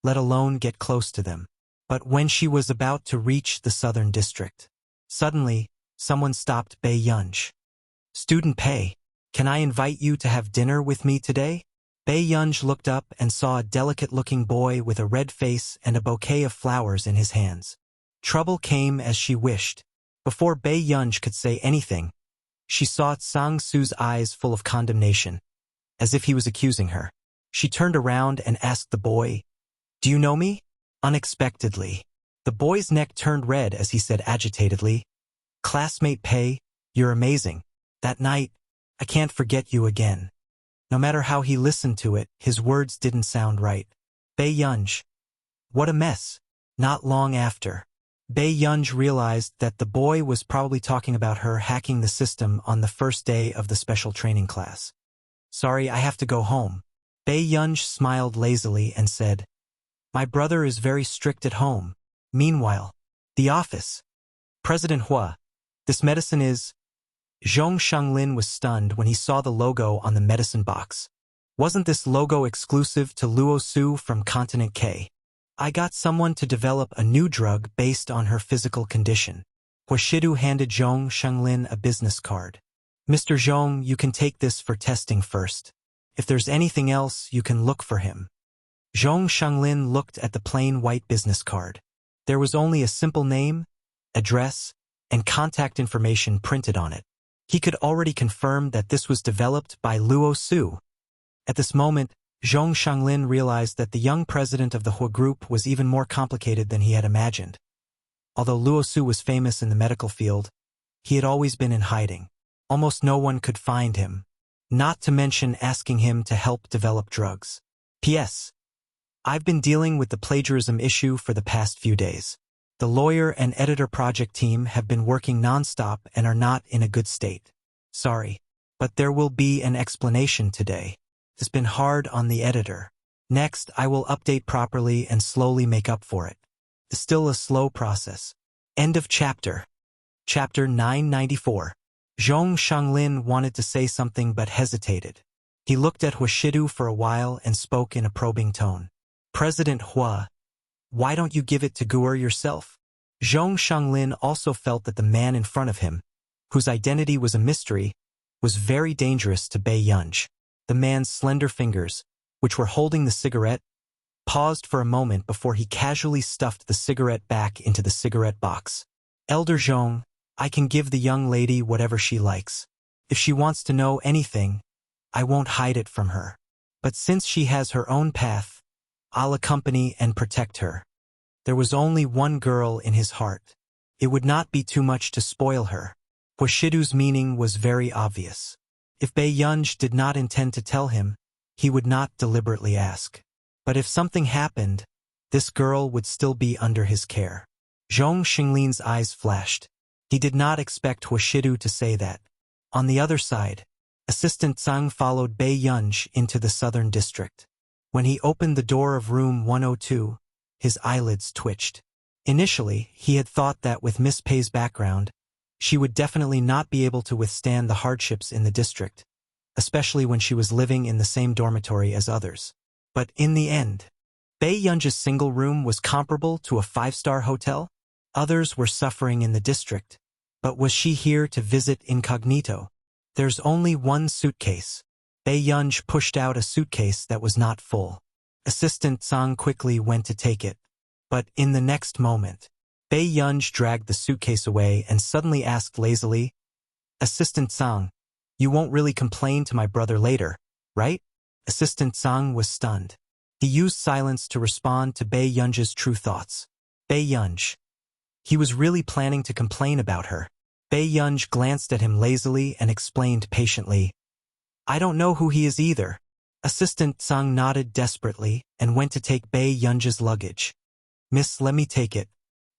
let alone get close to them. But when she was about to reach the southern district, suddenly, someone stopped Bei Yunj. "Student Pei, can I invite you to have dinner with me today?" Bei Yunj looked up and saw a delicate-looking boy with a red face and a bouquet of flowers in his hands. Trouble came as she wished. Before Bei Yunj could say anything, she saw Sang Su's eyes full of condemnation, as if he was accusing her. She turned around and asked the boy, "Do you know me?" Unexpectedly, the boy's neck turned red as he said agitatedly, "Classmate Pei, you're amazing. That night, I can't forget you again." No matter how he listened to it, his words didn't sound right. Bei Yunj. What a mess. Not long after, Bei Yunj realized that the boy was probably talking about her hacking the system on the first day of the special training class. "Sorry, I have to go home." Bei Yunj smiled lazily and said, "My brother is very strict at home." Meanwhile, the office. "President Hua, this medicine is—" Zhong Shanglin was stunned when he saw the logo on the medicine box. "Wasn't this logo exclusive to Luo Su from Continent K? I got someone to develop a new drug based on her physical condition." Huashidu handed Zhong Shanglin a business card. "Mr. Zhong, you can take this for testing first. If there's anything else, you can look for him." Zhong Shanglin looked at the plain white business card. There was only a simple name, address, and contact information printed on it. He could already confirm that this was developed by Luo Su. At this moment, Zhong Shanglin realized that the young president of the Hua group was even more complicated than he had imagined. Although Luo Su was famous in the medical field, he had always been in hiding. Almost no one could find him, not to mention asking him to help develop drugs. P.S. I've been dealing with the plagiarism issue for the past few days. The lawyer and editor project team have been working non-stop and are not in a good state. Sorry, but there will be an explanation today. It's been hard on the editor. Next, I will update properly and slowly make up for it. It's still a slow process. End of chapter. Chapter 994. Zhong Shanglin wanted to say something but hesitated. He looked at Huashidu for a while and spoke in a probing tone. "President Hua, why don't you give it to Guer yourself?" Zhong Shanglin also felt that the man in front of him, whose identity was a mystery, was very dangerous to Bei Yunj. The man's slender fingers, which were holding the cigarette, paused for a moment before he casually stuffed the cigarette back into the cigarette box. Elder Zhong, I can give the young lady whatever she likes. If she wants to know anything, I won't hide it from her. But since she has her own path, I'll accompany and protect her. There was only one girl in his heart. It would not be too much to spoil her. Huashidu's meaning was very obvious. If Bei Yunj did not intend to tell him, he would not deliberately ask. But if something happened, this girl would still be under his care. Zhong Xinglin's eyes flashed. He did not expect Huashidu to say that. On the other side, Assistant Zhang followed Bei Yunj into the southern district. When he opened the door of room 102, his eyelids twitched. Initially, he had thought that with Miss Pei's background, she would definitely not be able to withstand the hardships in the district, especially when she was living in the same dormitory as others. But in the end, Bei Yunj's single room was comparable to a 5-star hotel. Others were suffering in the district, but was she here to visit incognito? There's only one suitcase. Bei Yunj pushed out a suitcase that was not full. Assistant Zhang quickly went to take it. But in the next moment, Bei Yunj dragged the suitcase away and suddenly asked lazily, Assistant Zhang, you won't really complain to my brother later, right? Assistant Zhang was stunned. He used silence to respond to Bei Yunj's true thoughts. Bei Yunj. He was really planning to complain about her. Bei Yunj glanced at him lazily and explained patiently, I don't know who he is either. Assistant Zhang nodded desperately and went to take Bei Yunj's luggage. Miss, let me take it.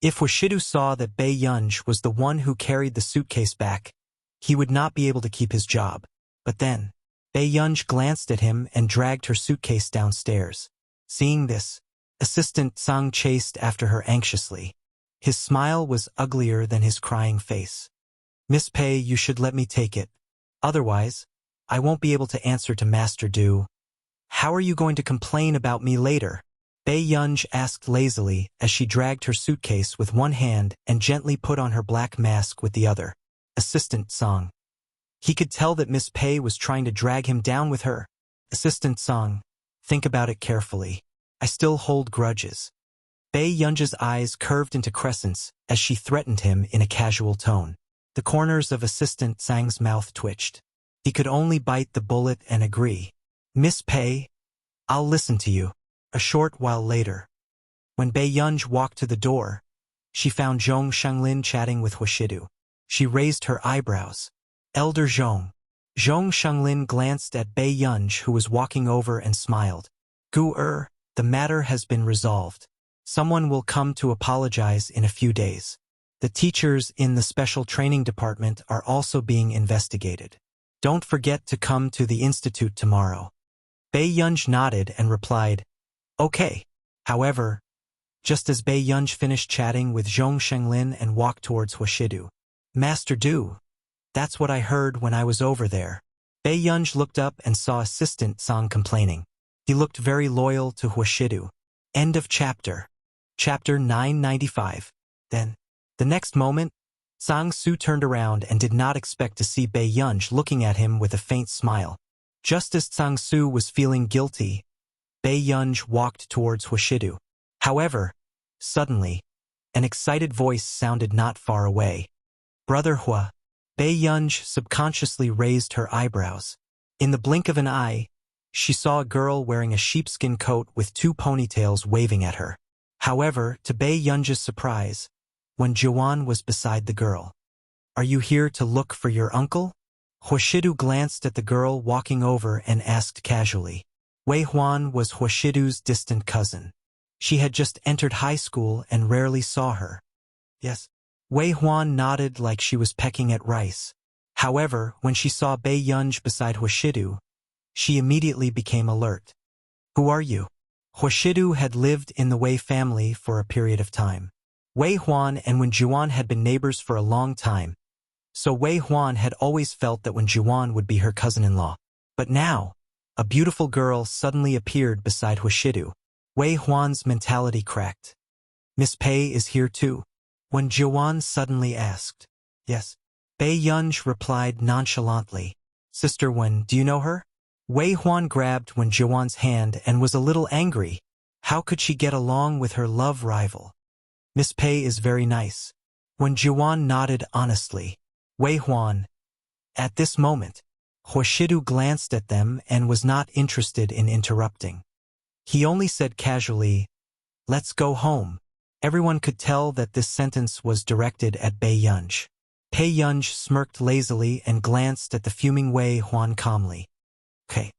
If Huashidu saw that Bei Yunj was the one who carried the suitcase back, he would not be able to keep his job. But then, Bei Yunj glanced at him and dragged her suitcase downstairs. Seeing this, Assistant Zhang chased after her anxiously. His smile was uglier than his crying face. Miss Pei, you should let me take it. Otherwise, I won't be able to answer to Master Du. How are you going to complain about me later? Bei Yunj asked lazily as she dragged her suitcase with one hand and gently put on her black mask with the other. Assistant Zhang. He could tell that Miss Pei was trying to drag him down with her. Assistant Zhang, think about it carefully. I still hold grudges. Bei Yunj's eyes curved into crescents as she threatened him in a casual tone. The corners of Assistant Zhang's mouth twitched. He could only bite the bullet and agree. Miss Pei, I'll listen to you. A short while later, when Bei Yunj walked to the door, she found Zhong Shanglin chatting with Huashidu. She raised her eyebrows. Elder Zhong. Zhong Shanglin glanced at Bei Yunj, who was walking over, and smiled. Gu-er, the matter has been resolved. Someone will come to apologize in a few days. The teachers in the special training department are also being investigated. Don't forget to come to the institute tomorrow. Bei Yunj nodded and replied, Okay. However, just as Bei Yunj finished chatting with Zhong Shenglin and walked towards Huashidu. Master Du, that's what I heard when I was over there. Bei Yunj looked up and saw Assistant Zhang complaining. He looked very loyal to Huashidu. End of chapter. Chapter 995. Then, the next moment, Zhang Su turned around and did not expect to see Bei Yunj looking at him with a faint smile. Just as Zhang Su was feeling guilty, Bei Yunj walked towards Huashidu. However, suddenly, an excited voice sounded not far away. Brother Hua. Bei Yunj subconsciously raised her eyebrows. In the blink of an eye, she saw a girl wearing a sheepskin coat with 2 ponytails waving at her. However, to Bei Yunj's surprise, when Jiwan was beside the girl. Are you here to look for your uncle? Huashidu glanced at the girl walking over and asked casually. Wei Huan was Huashidu's distant cousin. She had just entered high school and rarely saw her. Yes. Wei Huan nodded like she was pecking at rice. However, when she saw Bei Yunj beside Huashidu, she immediately became alert. Who are you? Huashidu had lived in the Wei family for a period of time. Wei Huan and Wen Juan had been neighbors for a long time, so Wei Huan had always felt that Wen Juan would be her cousin-in-law. But now, a beautiful girl suddenly appeared beside Huashidu. Wei Huan's mentality cracked. Miss Pei is here too? Wen Juan suddenly asked. Yes. Bei Yunj replied nonchalantly. Sister Wen, do you know her? Wei Huan grabbed Wen Juan's hand and was a little angry. How could she get along with her love rival? Miss Pei is very nice. When Jiwan nodded honestly, Wei Huan. At this moment, Huashidu glanced at them and was not interested in interrupting. He only said casually, "Let's go home." Everyone could tell that this sentence was directed at Bei Yunj. Pei Yunj smirked lazily and glanced at the fuming Wei Huan calmly. "Okay.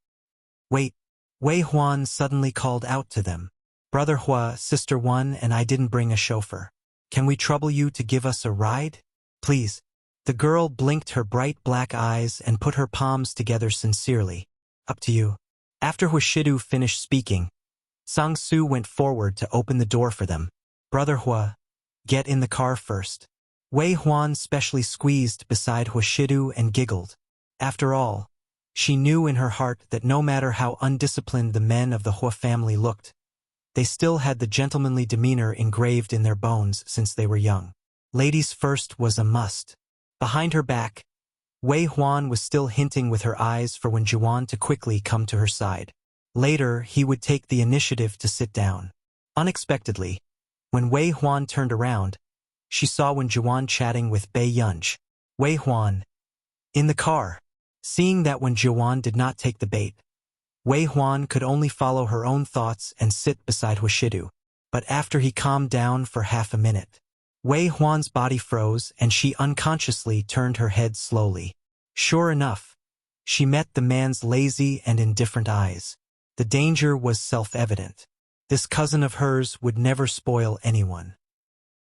Wait." Wei Huan suddenly called out to them. "Brother Hua, Sister One, and I didn't bring a chauffeur. Can we trouble you to give us a ride? Please." The girl blinked her bright black eyes and put her palms together sincerely. "Up to you." After Huashidu finished speaking, Sang Su went forward to open the door for them. "Brother Hua, get in the car first." Wei Huan specially squeezed beside Huashidu and giggled. After all, she knew in her heart that no matter how undisciplined the men of the Hua family looked, they still had the gentlemanly demeanor engraved in their bones since they were young. Ladies first was a must. Behind her back, Wei Huan was still hinting with her eyes for Wen Juan to quickly come to her side. Later, he would take the initiative to sit down. Unexpectedly, when Wei Huan turned around, she saw Wen Juan chatting with Bei Yunj. Wei Huan. In the car. Seeing that Wen Juan did not take the bait, Wei Huan could only follow her own thoughts and sit beside Huashidu. But after he calmed down for half a minute, Wei Huan's body froze and she unconsciously turned her head slowly. Sure enough, she met the man's lazy and indifferent eyes. The danger was self-evident. This cousin of hers would never spoil anyone.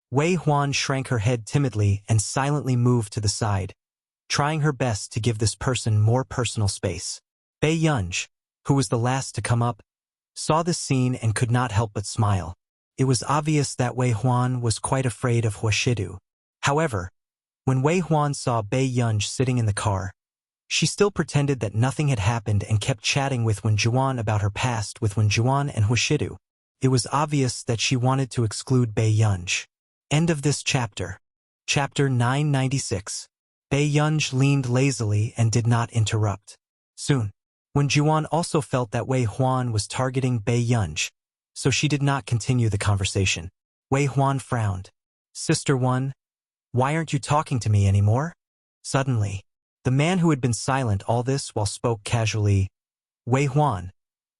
Wei Huan shrank her head timidly and silently moved to the side, trying her best to give this person more personal space. Bei Yunj, who was the last to come up, saw this scene and could not help but smile. It was obvious that Wei Huan was quite afraid of Huashidu. However, when Wei Huan saw Bei Yunj sitting in the car, she still pretended that nothing had happened and kept chatting with Wen Juan about her past with Wen Juan and Huashidu. It was obvious that she wanted to exclude Bei Yunj. End of this chapter. Chapter 996. Bei Yunj leaned lazily and did not interrupt. Soon, Wen Juan also felt that Wei Huan was targeting Bei Yunj, so she did not continue the conversation. Wei Huan frowned. "Sister One, why aren't you talking to me anymore?" Suddenly, the man who had been silent all this while spoke casually. "Wei Huan,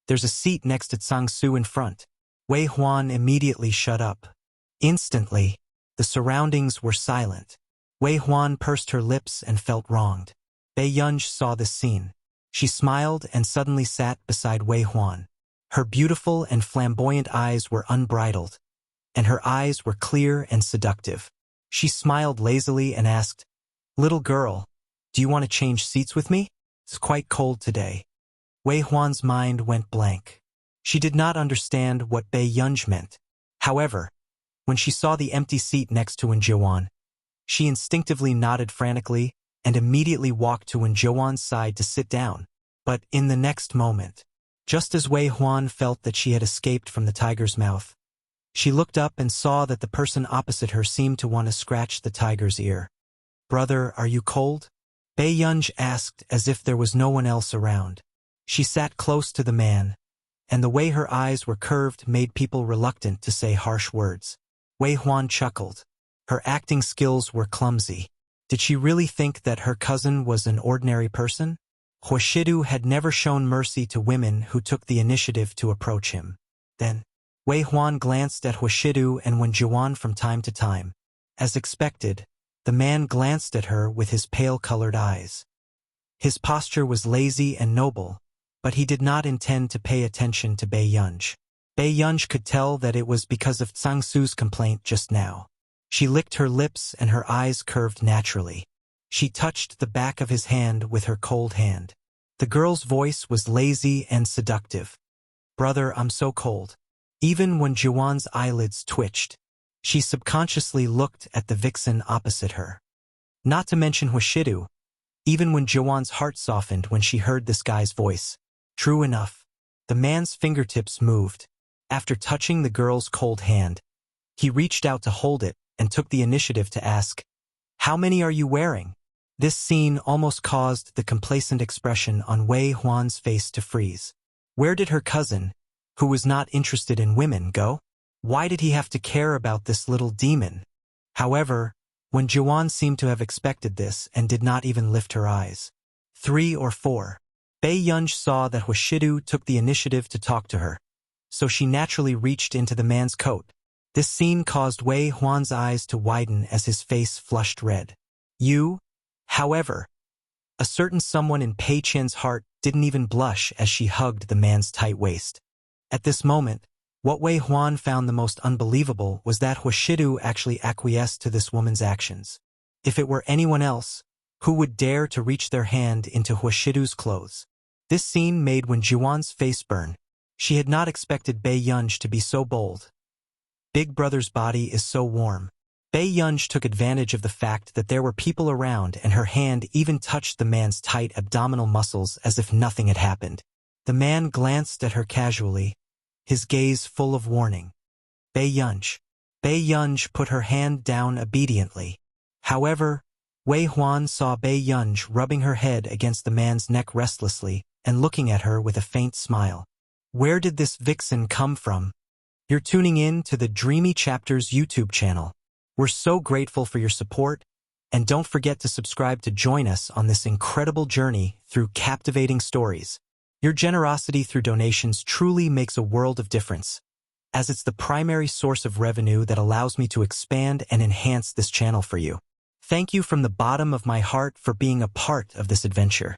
there's a seat next to Sang Su in front." Wei Huan immediately shut up. Instantly, the surroundings were silent. Wei Huan pursed her lips and felt wronged. Bei Yunj saw this scene. She smiled and suddenly sat beside Wei Huan. Her beautiful and flamboyant eyes were unbridled, and her eyes were clear and seductive. She smiled lazily and asked, "Little girl, do you want to change seats with me? It's quite cold today." Wei Huan's mind went blank. She did not understand what Bei Yunj meant. However, when she saw the empty seat next to Wen Juan, she instinctively nodded frantically and immediately walked to Wen Juan's side to sit down. But in the next moment, just as Wei Huan felt that she had escaped from the tiger's mouth, she looked up and saw that the person opposite her seemed to want to scratch the tiger's ear. "Brother, are you cold?" Bei Yunj asked as if there was no one else around. She sat close to the man, and the way her eyes were curved made people reluctant to say harsh words. Wei Huan chuckled. Her acting skills were clumsy. Did she really think that her cousin was an ordinary person? Huashidu had never shown mercy to women who took the initiative to approach him. Then, Wei Huan glanced at Huashidu and Wen Juan from time to time. As expected, the man glanced at her with his pale-colored eyes. His posture was lazy and noble, but he did not intend to pay attention to Bei Yunj. Bei Yunj could tell that it was because of Sang Su's complaint just now. She licked her lips and her eyes curved naturally. She touched the back of his hand with her cold hand. The girl's voice was lazy and seductive. "Brother, I'm so cold." Even when Juwan's eyelids twitched, she subconsciously looked at the vixen opposite her. Not to mention Huashidu, even when Juwan's heart softened when she heard this guy's voice. True enough, the man's fingertips moved. After touching the girl's cold hand, he reached out to hold it and took the initiative to ask, "How many are you wearing?" This scene almost caused the complacent expression on Wei Huan's face to freeze. Where did her cousin, who was not interested in women, go? Why did he have to care about this little demon? However, when Juan seemed to have expected this and did not even lift her eyes. 3 or 4. Bei Yunj saw that Huashidu took the initiative to talk to her, so she naturally reached into the man's coat. This scene caused Wei Huan's eyes to widen as his face flushed red. You, however, a certain someone in Pei Qian's heart didn't even blush as she hugged the man's tight waist. At this moment, what Wei Huan found the most unbelievable was that Huashidu actually acquiesced to this woman's actions. If it were anyone else, who would dare to reach their hand into Huashidu's clothes? This scene made Wen Juan's face burn. She had not expected Bei Yunj to be so bold. Big Brother's body is so warm. Bei Yunj took advantage of the fact that there were people around, and her hand even touched the man's tight abdominal muscles as if nothing had happened. The man glanced at her casually, his gaze full of warning. Bei Yunj. Bei Yunj put her hand down obediently. However, Wei Huan saw Bei Yunj rubbing her head against the man's neck restlessly and looking at her with a faint smile. Where did this vixen come from? You're tuning in to the Dreamy Chapters YouTube channel. We're so grateful for your support, and don't forget to subscribe to join us on this incredible journey through captivating stories. Your generosity through donations truly makes a world of difference, as it's the primary source of revenue that allows me to expand and enhance this channel for you. Thank you from the bottom of my heart for being a part of this adventure.